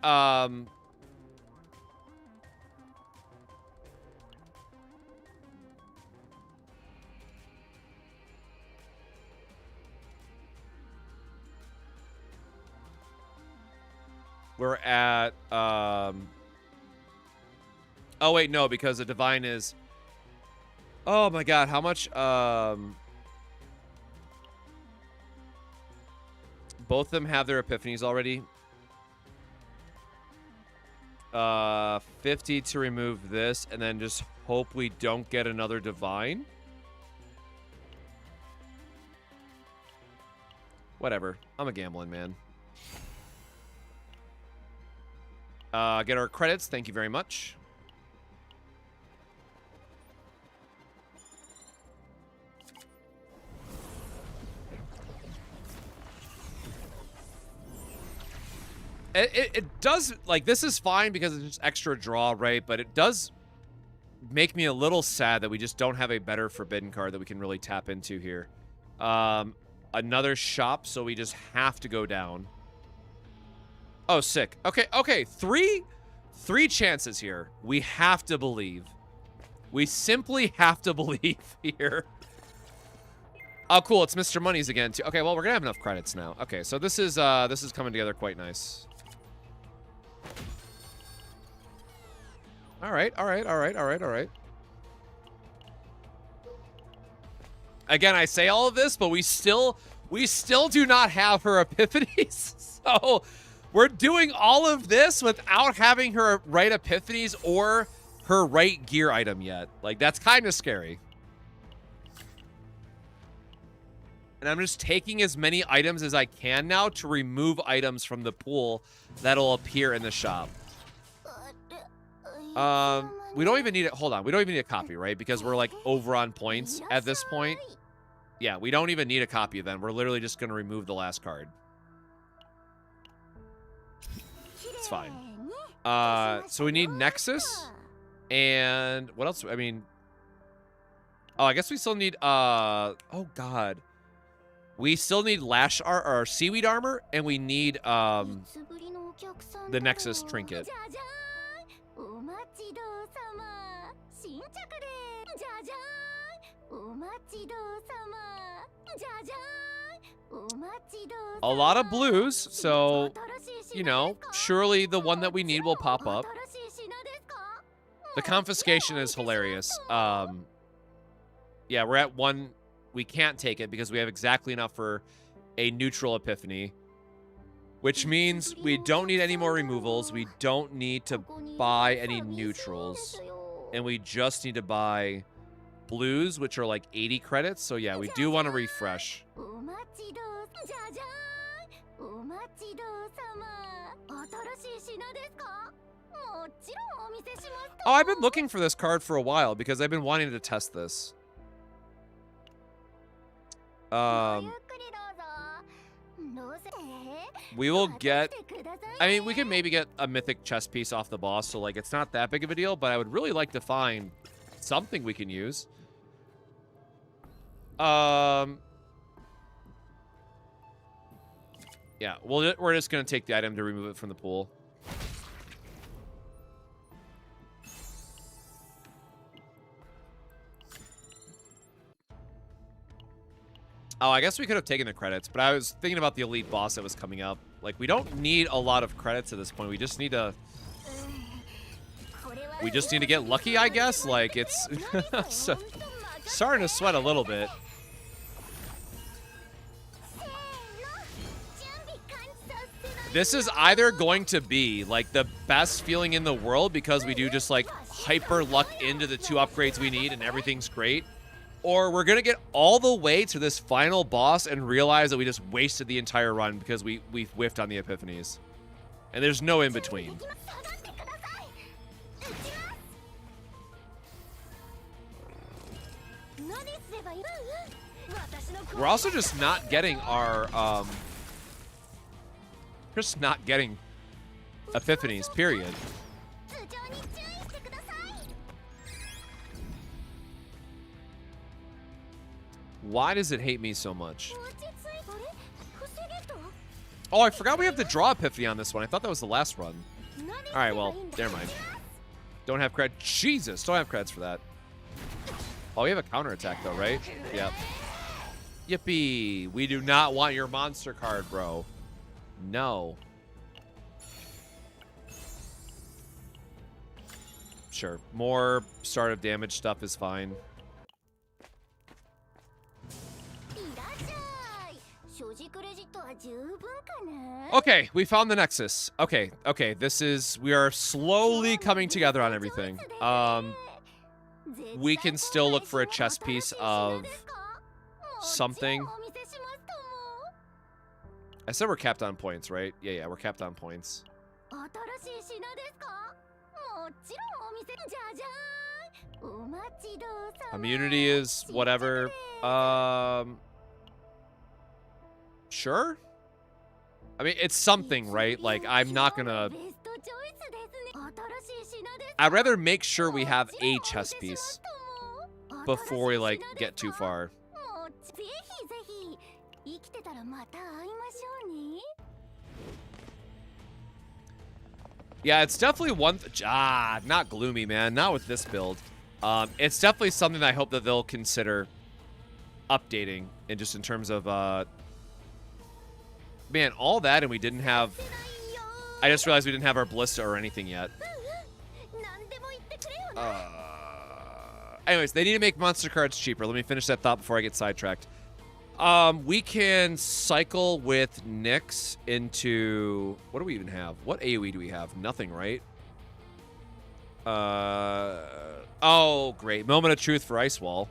We're at, oh wait, no, because the divine is, oh my god, how much, both of them have their epiphanies already. 50 to remove this, and then just hope we don't get another divine. Whatever, I'm a gambling man. Get our credits. Thank you very much. It does, like, this is fine because it's just extra draw, right? But it does make me a little sad that we just don't have a better forbidden card that we can really tap into here. Another shop, so we just have to go down. Oh, sick. Okay. Three chances here. We have to believe. We simply have to believe here. Oh, cool. It's Mr. Money's again, too. Okay, well, we're gonna have enough credits now. Okay, so this is coming together quite nice. All right. Again, I say all of this, but we still do not have her epiphanies. So we're doing all of this without having her right epiphanies or her right gear item yet. Like, that's kind of scary. And I'm just taking as many items as I can now to remove items from the pool that'll appear in the shop. We don't even need it. Hold on. We don't even need a copy, right? Because we're like over on points at this point. Yeah, we don't even need a copy then. We're literally just going to remove the last card. It's fine. So we need Nexus. And what else? I mean, oh, I guess we still need, oh God. We still need Lash or Seaweed Armor, and we need, the Nexus Trinket. A lot of blues, so, you know, surely the one that we need will pop up. The confiscation is hilarious. Yeah, we're at one. We can't take it because we have exactly enough for a neutral epiphany, which means we don't need any more removals. We don't need to buy any neutrals, and we just need to buy blues, which are like 80 credits. So yeah, we do want to refresh. Oh, I've been looking for this card for a while because I've been wanting to test this. We will get, I mean, we can maybe get a mythic chess piece off the boss, so like it's not that big of a deal, but I would really like to find something we can use. Yeah, we're just gonna take the item to remove it from the pool. Oh, I guess we could have taken the credits, but I was thinking about the elite boss that was coming up. Like, we don't need a lot of credits at this point. We just need to... We just need to get lucky, I guess. Like, it's... so, starting to sweat a little bit. This is either going to be, like, the best feeling in the world because we do just, like, hyper luck into the 2 upgrades we need and everything's great. Or we're going to get all the way to this final boss and realize that we just wasted the entire run because we whiffed on the epiphanies. And there's no in between. We're also just not getting our, just not getting epiphanies, period. Why does it hate me so much? Oh, I forgot we have to draw Epiphany on this one. I thought that was the last run. Alright, well, never mind. Don't have cred. Jesus, don't have creds for that. Oh, we have a counterattack though, right? Yep. Yippee. We do not want your monster card, bro. No. Sure. More start of damage stuff is fine. Okay, we found the Nexus. Okay, this is... We are slowly coming together on everything. We can still look for a chess piece of something. I said we're capped on points, right? Yeah, we're capped on points. Immunity is whatever. Sure? I mean, it's something, right? Like, I'm not gonna... I'd rather make sure we have a chess piece before we, like, get too far. Yeah, it's definitely one... not gloomy, man. Not with this build. It's definitely something that I hope that they'll consider updating, and just in terms of... Man, all that, and we didn't have... I just realized we didn't have our Ballista or anything yet. Anyways, they need to make monster cards cheaper. Let me finish that thought before I get sidetracked. We can cycle with Nyx into... What do we even have? What AoE do we have? Nothing, right? Oh, great. Moment of Truth for Ice Wall.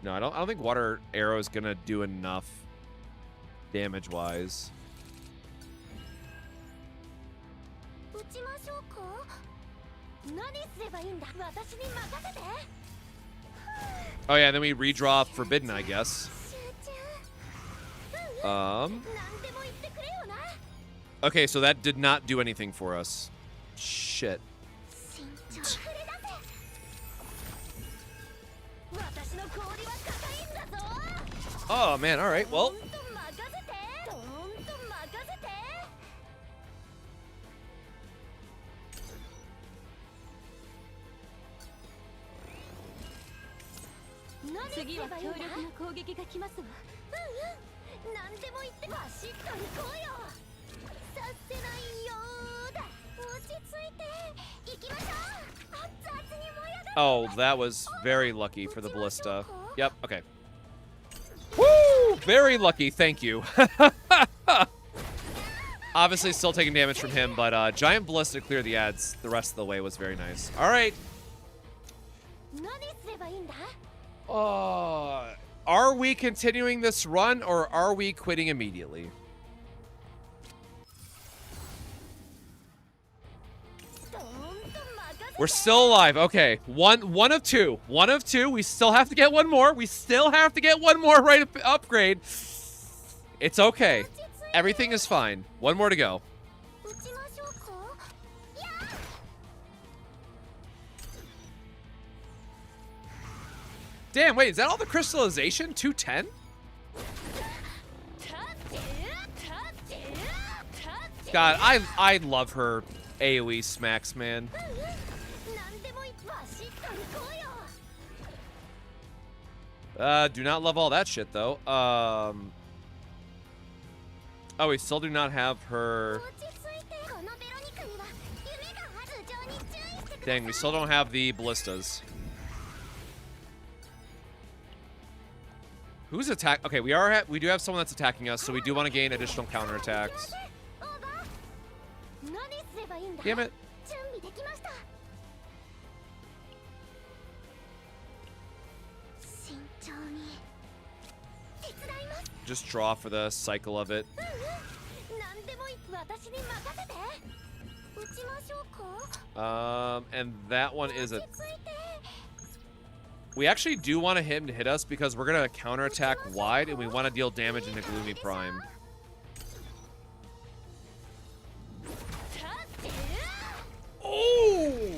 No, I don't think Water Arrow is gonna do enough damage-wise. Oh yeah, then we redraw Forbidden, I guess. Okay, so that did not do anything for us. Shit. Oh man, alright, well. Oh, that was very lucky for the Ballista. Yep, okay. Woo! Very lucky, thank you. Obviously still taking damage from him, but Giant Ballista clear the ads the rest of the way was very nice. Alright. Are we continuing this run, or are we quitting immediately? We're still alive. Okay, one of two. One of two. We still have to get one more. We still have to get one more right upgrade. It's okay. Everything is fine. One more to go. Damn, wait, is that all the crystallization? 210? God, I love her AoE smacks, man. Do not love all that shit, though. Oh, we still do not have her... Dang, we still don't have the ballistas. Who's attack? Okay, we do have someone that's attacking us, so we do want to gain additional counterattacks. Damn it. Just draw for the cycle of it. And that one is a... We actually do want him to hit us because we're going to counterattack wide and we want to deal damage into Gloomy Prime. Oh,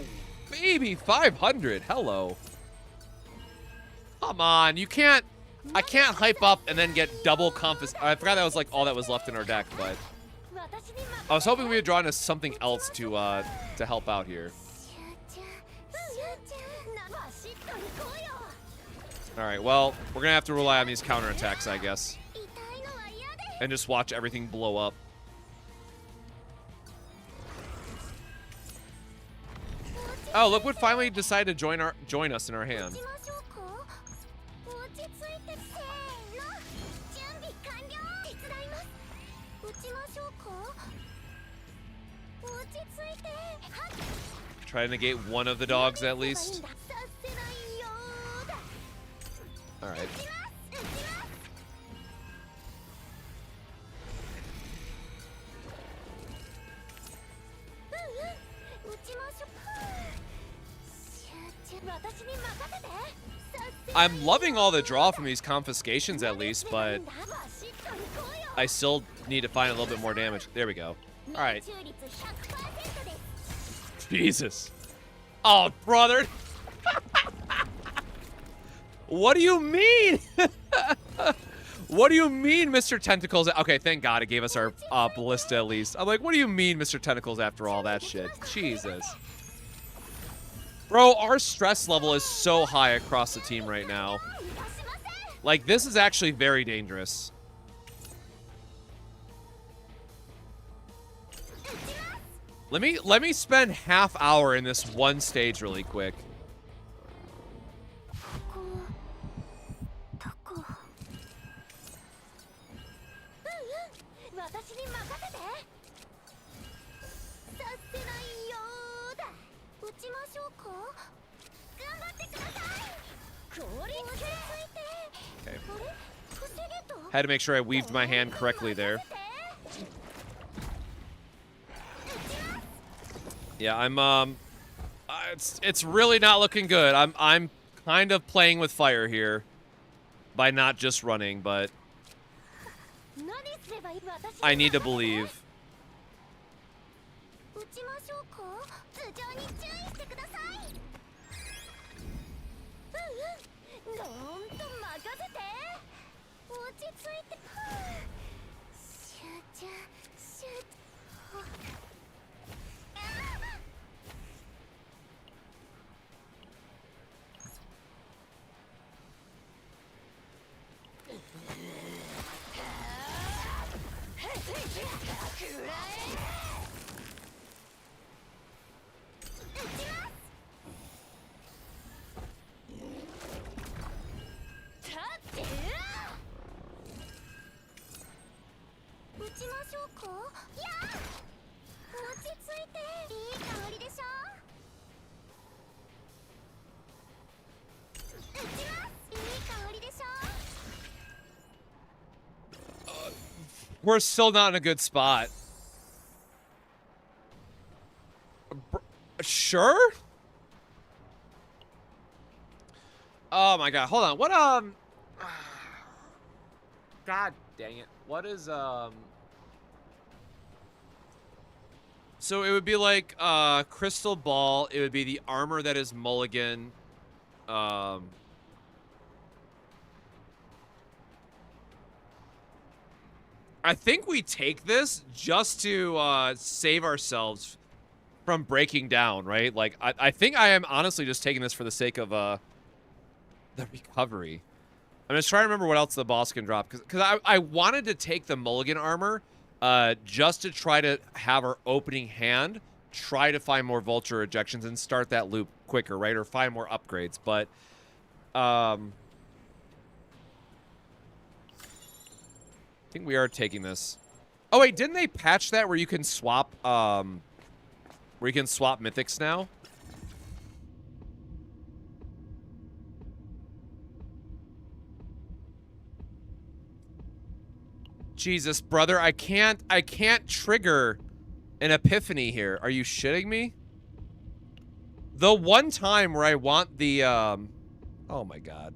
baby, 500. Hello. Come on, you can't... I can't hype up and then get double confis... I forgot that was like all that was left in our deck, but... I was hoping we would draw into something else to help out here. Alright, well, we're gonna have to rely on these counterattacks, I guess. And just watch everything blow up. Oh, look what finally decided to join us in our hand. Try to negate one of the dogs at least. Alright. I'm loving all the draw from these confiscations at least, but I still need to find a little bit more damage. There we go. Alright. Jesus. Oh, brother. What do you mean? What do you mean, Mr. Tentacles? Okay, thank God it gave us our ballista at least. I'm like, what do you mean, Mr. Tentacles, after all that shit? Jesus. Bro, our stress level is so high across the team right now. Like, this is actually very dangerous. Let me spend half hour in this one stage really quick. Okay. Had to make sure I weaved my hand correctly there. Yeah, I'm it's really not looking good. I'm kind of playing with fire here by not just running, but I need to believe. We're still not in a good spot. Sure? Oh my god, hold on. What, God dang it. What is, So it would be like, Crystal Ball. It would be the armor that is Mulligan. I think we take this just to save ourselves from breaking down, right? Like, I think I am honestly just taking this for the sake of the recovery. I'm just trying to remember what else the boss can drop. Because I wanted to take the mulligan armor just to try to have our opening hand try to find more vulture ejections and start that loop quicker, right? Or find more upgrades. But I think we are taking this. Oh wait, didn't they patch that where you can swap mythics now? Jesus, brother, I can't trigger an epiphany here. Are you shitting me? The one time where I want the oh my god.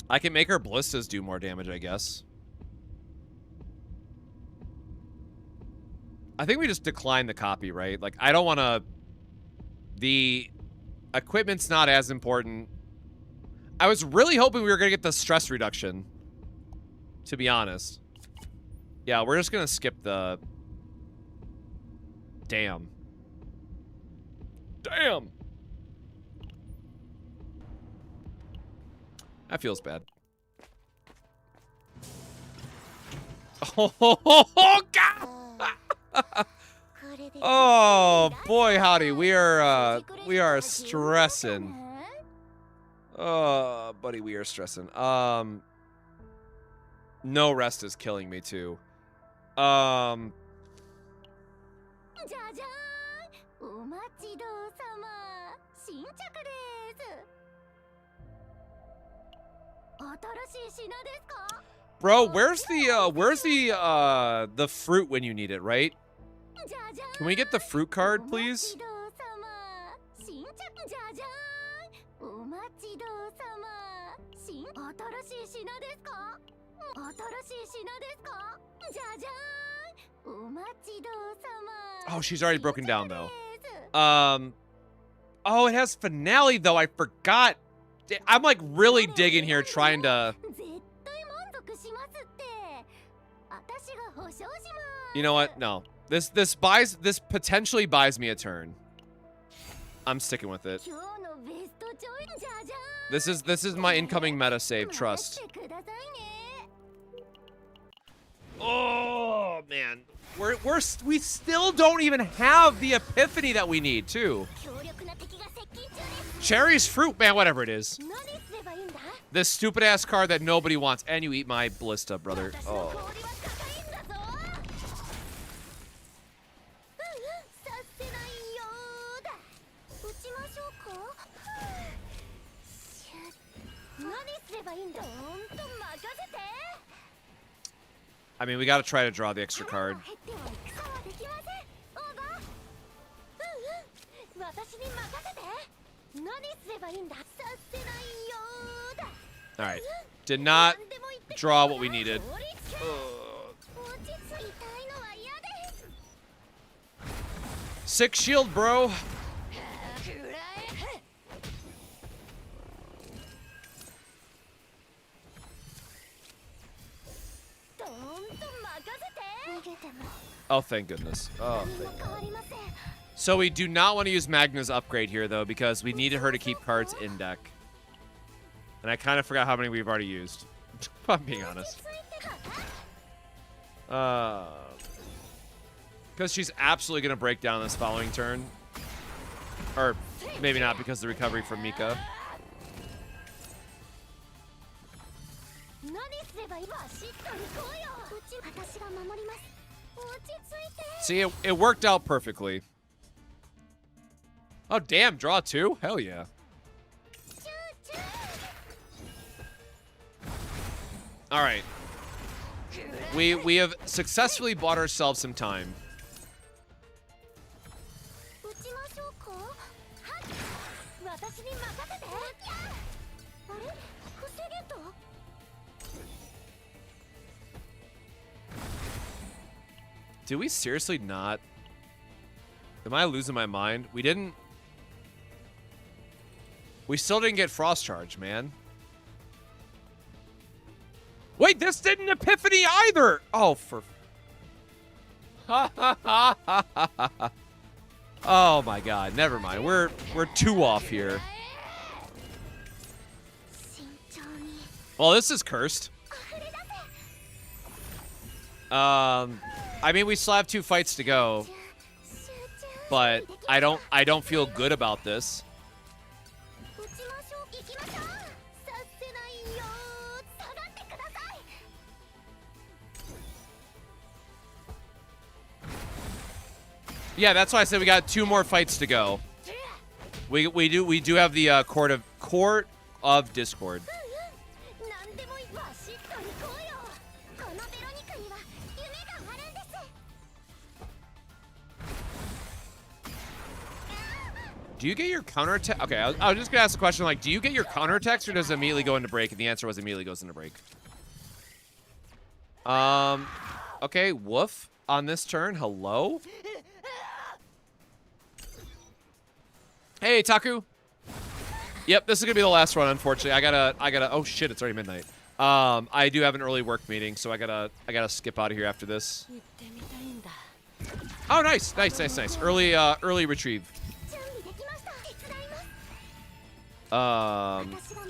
I can make our ballistas do more damage, I guess. I think we just decline the copy, right? Like, I don't want to... The equipment's not as important. I was really hoping we were going to get the stress reduction, to be honest. Yeah, we're just going to skip the... Damn. Damn! That feels bad. Oh, God! Oh, boy, howdy. We are stressing. Oh, buddy, we are stressing. No rest is killing me, too. Bro, where's the fruit when you need it, right? Can we get the fruit card, please? Oh, she's already broken down, though. Oh, it has finale, though. I forgot. I'm, like, really digging here, trying to... You know what? No. This potentially buys me a turn. I'm sticking with it. This is my incoming meta save, trust. Oh man. We still don't even have the epiphany that we need, too. Cherry's fruit, man, whatever it is. This stupid ass card that nobody wants. And you eat my ballista, brother. Oh. I mean, we gotta try to draw the extra card. Alright. Did not draw what we needed. Sick shield, bro. Oh, thank goodness. Oh, thank God. So we do not want to use Magna's upgrade here, though, because we needed her to keep cards in deck. And I kind of forgot how many we've already used, if I'm being honest. Because she's absolutely going to break down this following turn. Or maybe not, because of the recovery from Mika. See, it worked out perfectly. Oh, damn, draw two? Hell yeah. All right. We have successfully bought ourselves some time. Do we seriously not? Am I losing my mind? We didn't... We still didn't get Frost Charge, man. Wait, this didn't Epiphany either! Oh, for... Oh my god, never mind. We're 2 off here. Well, this is cursed. I mean, we still have 2 fights to go, but I don't feel good about this. Yeah, that's why I said we got 2 more fights to go. We do have the Court of Discord. Do you get your counterattack? Okay, I was just gonna ask the question, like, do you get your counterattacks or does it immediately go into break? And the answer was immediately goes into break. Okay, woof on this turn. Hello? Hey, Taku. Yep, this is gonna be the last run, unfortunately. I gotta, oh shit, it's already midnight. I do have an early work meeting, so I gotta skip out of here after this. Oh, nice. Early retrieve.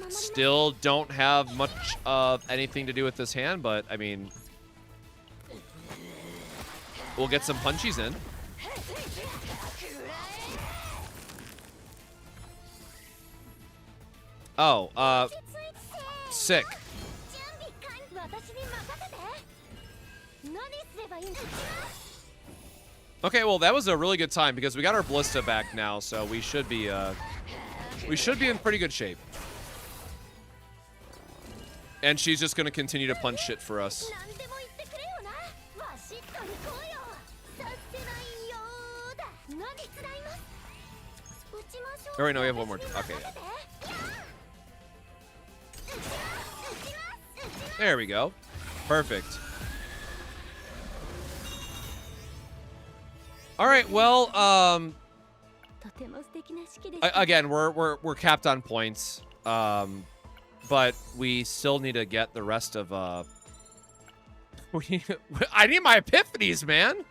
Still don't have much of anything to do with this hand, but I mean, we'll get some punchies in. Oh, sick. Okay, well, that was a really good time because we got our Ballista back now, so we should be in pretty good shape. And she's just gonna continue to punch shit for us. Oh, wait, no, we have one more. Okay, yeah. There we go. Perfect. All right, well, again, we're capped on points, but we still need to get the rest of. I need my epiphanies, man.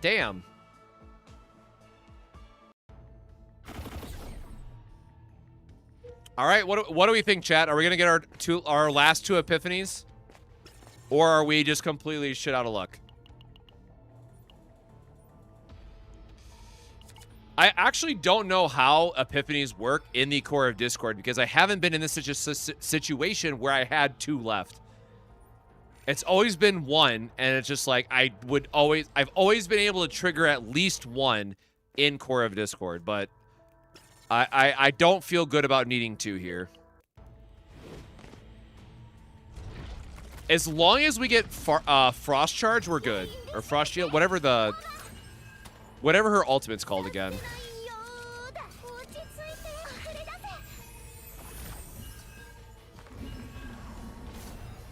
Damn. All right, what do we think, chat? Are we gonna get our last 2 epiphanies, or are we just completely shit out of luck? I actually don't know how epiphanies work in the core of Discord because I haven't been in this situation where I had 2 left. It's always been 1, and it's just like I've always been able to trigger at least 1 in core of Discord, but I don't feel good about needing 2 here. As long as we get Frost Charge, we're good. Or Frost Shield, whatever her ultimate's called again.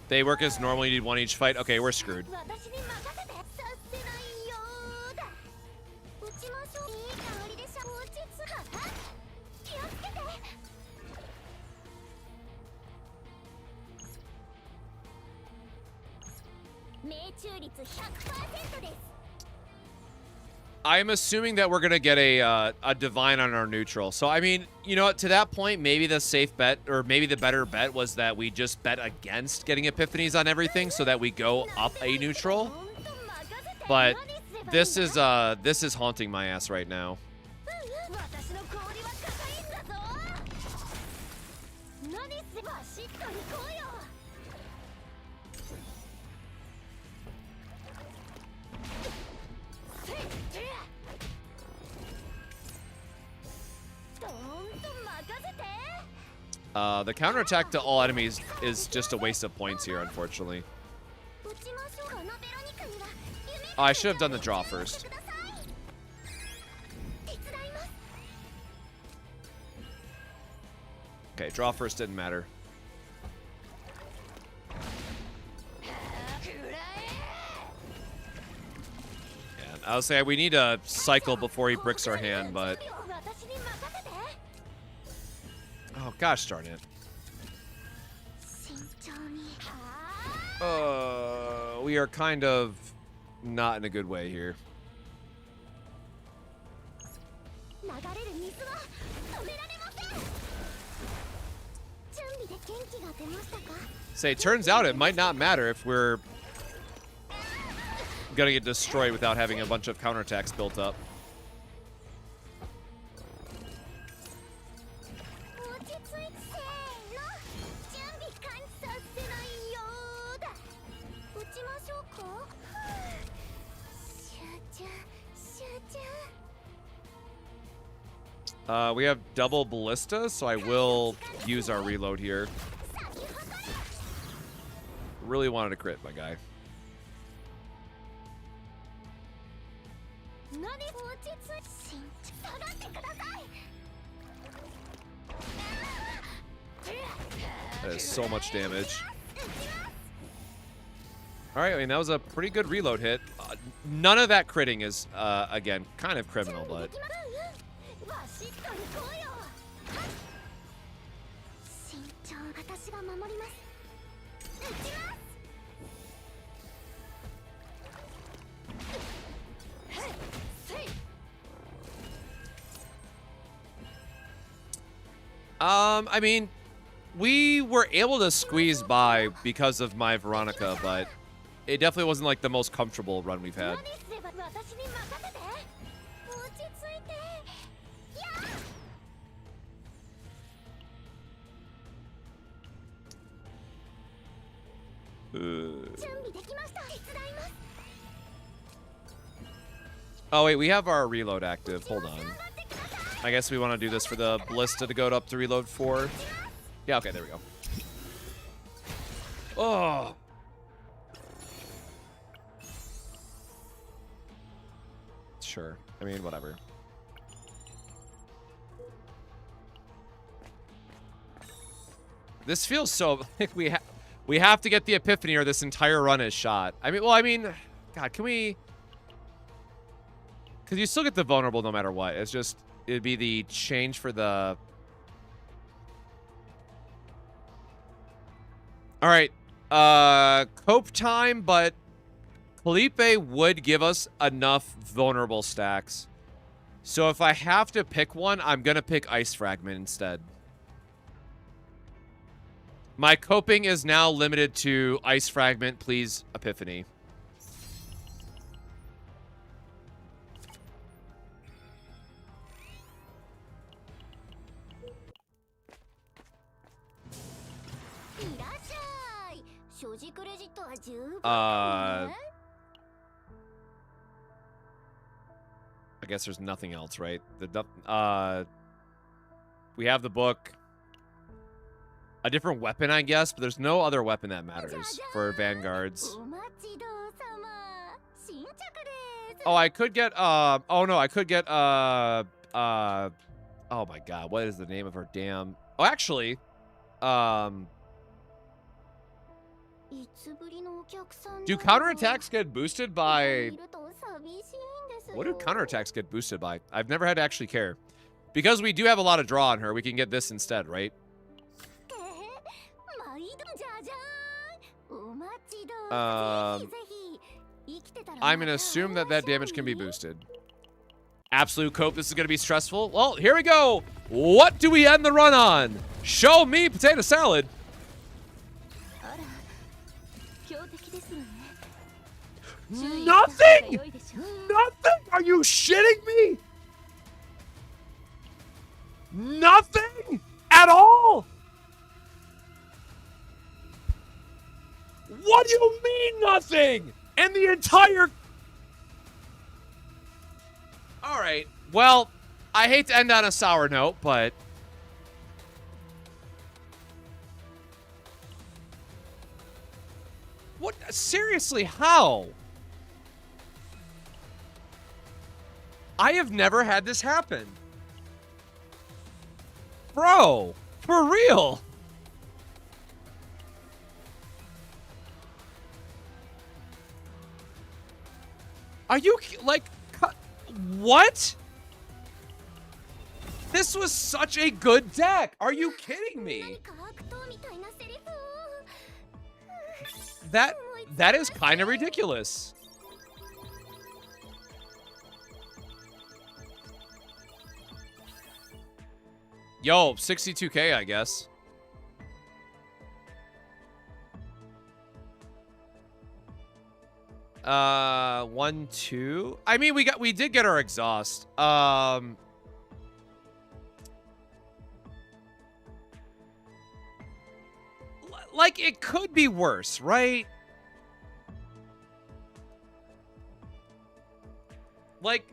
They work as normal, you need 1 each fight. Okay, we're screwed. I'm assuming that we're going to get a Divine on our neutral. So, I mean, you know what? To that point, maybe the safe bet, or maybe the better bet was that we just bet against getting Epiphanies on everything so that we go up a neutral. But this is haunting my ass right now. The counterattack to all enemies is just a waste of points here, unfortunately. Oh, I should have done the draw first. Okay, draw first didn't matter. I was saying we need a cycle before he bricks our hand, but... Oh, gosh darn it. We are kind of not in a good way here. Say, turns out it might not matter if we're gonna get destroyed without having a bunch of counterattacks built up. We have double ballista, so I will use our reload here. Really wanted to crit, my guy. That is so much damage. Alright, I mean, that was a pretty good reload hit. None of that critting is, again, kind of criminal, but... I mean, we were able to squeeze by because of my Veronica, but it definitely wasn't like the most comfortable run we've had. Oh wait, we have our reload active. Hold on. I guess we want to do this for the ballista to go up to reload 4. Yeah, okay, there we go. Oh. Sure. I mean, whatever. This feels so like we have to get the epiphany or this entire run is shot. I mean, well, I mean, God, can we? Because you still get the vulnerable no matter what. It's just it'd be the change for the. All right, cope time, but Felipe would give us enough vulnerable stacks. So if I have to pick one, I'm gonna pick Ice Fragment instead. My coping is now limited to Ice Fragment, please, Epiphany. I guess there's nothing else, right? We have the book. A different weapon, I guess, but there's no other weapon that matters for Vanguards. Oh, I could get, oh no, I could get, oh my god, what is the name of her damn, oh, actually, do counterattacks get boosted by, what do counterattacks get boosted by? I've never had to actually care. Because we do have a lot of draw on her, we can get this instead, right? I'm gonna assume that that damage can be boosted. Absolute cope, this is gonna be stressful. Well, here we go. What do we end the run on? Show me potato salad. Nothing! Nothing! Are you shitting me? Nothing at all? What do you mean nothing? And the entire... Alright, well, I hate to end on a sour note, but... What? Seriously, how? I have never had this happen. Bro, for real? Are you, like, What? This was such a good deck. Are you kidding me? That is kind of ridiculous. Yo, 62K, I guess. One, two. I mean, we did get our exhaust. Like, it could be worse, right? Like,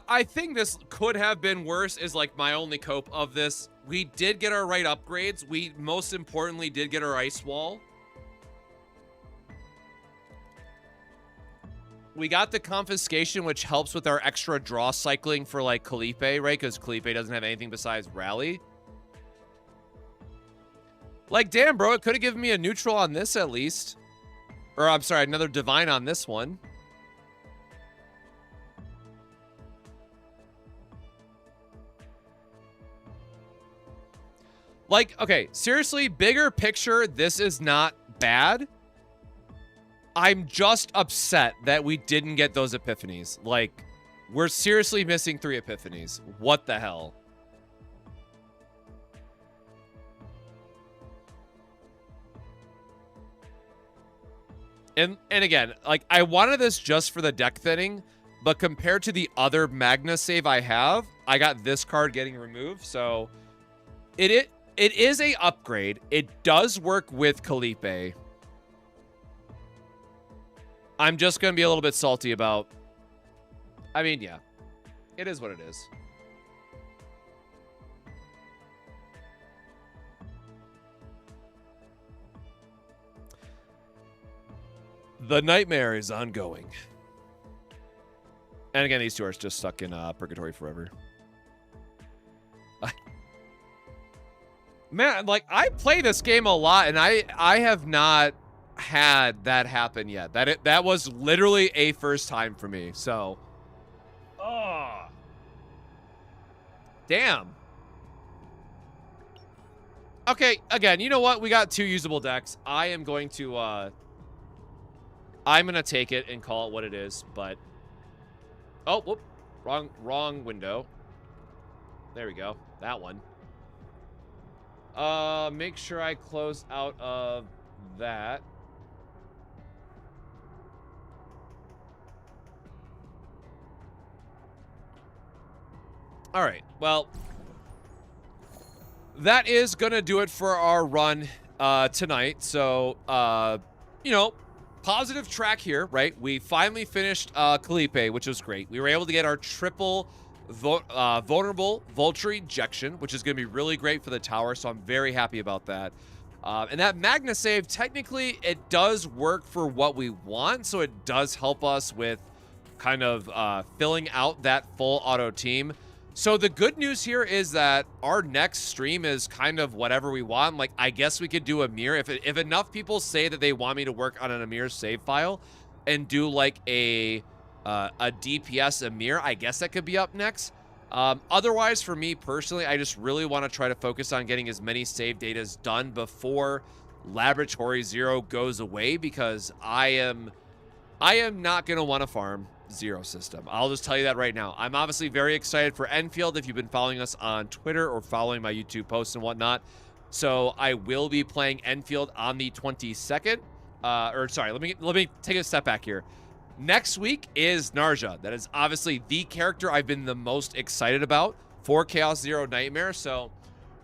I think this could have been worse is, like, my only cope of this. We did get our right upgrades. We, most importantly, did get our ice wall. We got the confiscation, which helps with our extra draw cycling for, like, Kalipe, right? Because Kalipe doesn't have anything besides rally. Like, damn, bro, it could have given me a neutral on this at least. Or, I'm sorry, another divine on this one. Like, okay, seriously, bigger picture, this is not bad. I'm just upset that we didn't get those epiphanies. Like, we're seriously missing 3 epiphanies. What the hell? And again, like, I wanted this just for the deck thinning, but compared to the other Magna save I have, I got this card getting removed, so it is a upgrade. It does work with Kalipe. I'm just going to be a little bit salty about... I mean, yeah. It is what it is. The nightmare is ongoing. And again, these two are just stuck in purgatory forever. Man, like, I play this game a lot, and I have not had that happen yet. That was literally a first time for me. So, damn. Okay, again, you know what? We got 2 usable decks. I am going to I'm gonna take it and call it what it is. But oh, whoop, wrong window. There we go. That one. Make sure I close out of that. All right, well, that is gonna do it for our run tonight. So, you know, positive track here, right? We finally finished Kalipe, which was great. We were able to get our triple vulnerable Vulture ejection, which is going to be really great for the tower, so I'm very happy about that. And that Magna save, technically, it does work for what we want, so it does help us with kind of filling out that full auto team. So the good news here is that our next stream is kind of whatever we want. Like, I guess we could do a mirror. If enough people say that they want me to work on an Amir save file and do like a DPS Amir, I guess that could be up next. Otherwise, for me personally, I just really want to try to focus on getting as many save datas done before Laboratory Zero goes away, because I am not going to want to farm Zero system. I'll just tell you that right now. I'm obviously very excited for Enfield if you've been following us on Twitter or following my YouTube posts and whatnot. So I will be playing Enfield on the 22nd. Or sorry, let me take a step back here. Next week is Narja. That is obviously the character I've been the most excited about for Chaos Zero Nightmare. So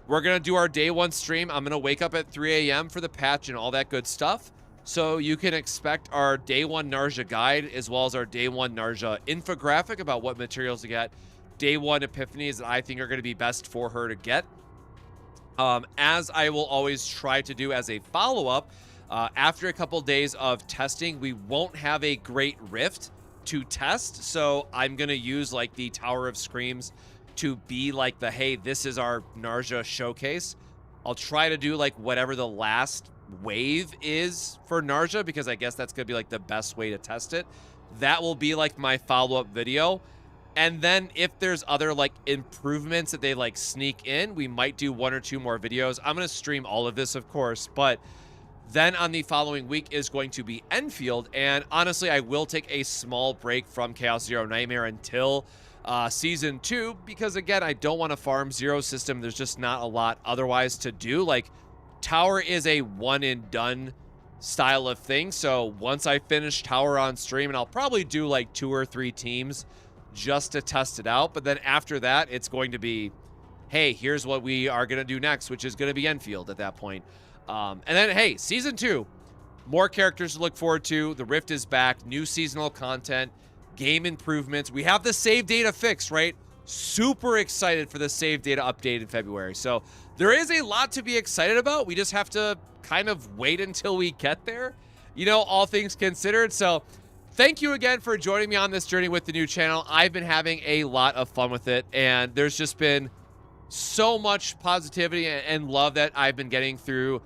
we're going to do our day 1 stream. I'm going to wake up at 3 a.m. for the patch and all that good stuff. So you can expect our day 1 Narja guide as well as our day 1 Narja infographic about what materials to get. Day 1 epiphanies that I think are going to be best for her to get. As I will always try to do as a follow-up, after a couple days of testing, we won't have a great rift to test. So I'm going to use like the Tower of Screams to be like the, hey, this is our Narja showcase. I'll try to do like whatever the last wave is for Narja, because I guess that's going to be like the best way to test it. that will be like my follow-up video. And then if there's other like improvements that they like sneak in, we might do 1 or 2 more videos. I'm going to stream all of this, of course, but then on the following week is going to be Enfield. And honestly, I will take a small break from Chaos Zero Nightmare until Season 2, because again, I don't want to farm Zero System. There's just not a lot otherwise to do. Like, Tower is a one and done style of thing. So once I finish Tower on stream, and I'll probably do like 2 or 3 teams just to test it out. But then after that, it's going to be, hey, here's what we are going to do next, which is going to be Enfield at that point. And then, hey, Season 2, more characters to look forward to. The Rift is back, new seasonal content, game improvements. We have the save data fixed, right? Super excited for the save data update in February. So there is a lot to be excited about. We just have to kind of wait until we get there, you know, all things considered. So thank you again for joining me on this journey with the new channel. I've been having a lot of fun with it, and there's just been so much positivity and love that I've been getting through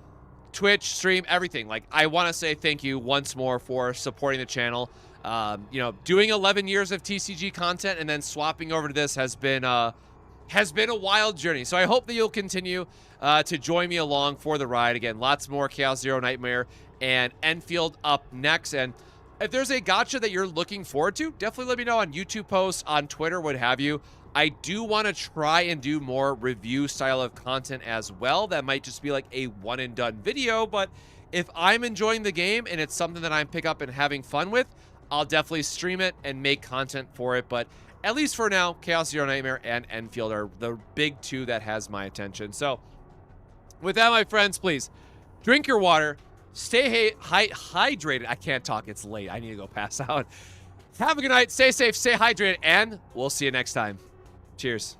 Twitch, stream, everything. Like, I want to say thank you once more for supporting the channel. You know, doing 11 years of TCG content and then swapping over to this has been a wild journey. So I hope that you'll continue to join me along for the ride. Again, lots more Chaos Zero Nightmare and Enfield up next. And if there's a gacha that you're looking forward to, definitely let me know on YouTube posts, on Twitter, what have you. I do want to try and do more review style of content as well. That might just be like a one and done video, but if I'm enjoying the game and it's something that I'm pick up and having fun with, I'll definitely stream it and make content for it. But at least for now, Chaos Zero Nightmare and Enfield are the big 2 that has my attention. So with that, my friends, please drink your water, stay hydrated. I can't talk, it's late. I need to go pass out. Have a good night, stay safe, stay hydrated, and we'll see you next time. Cheers.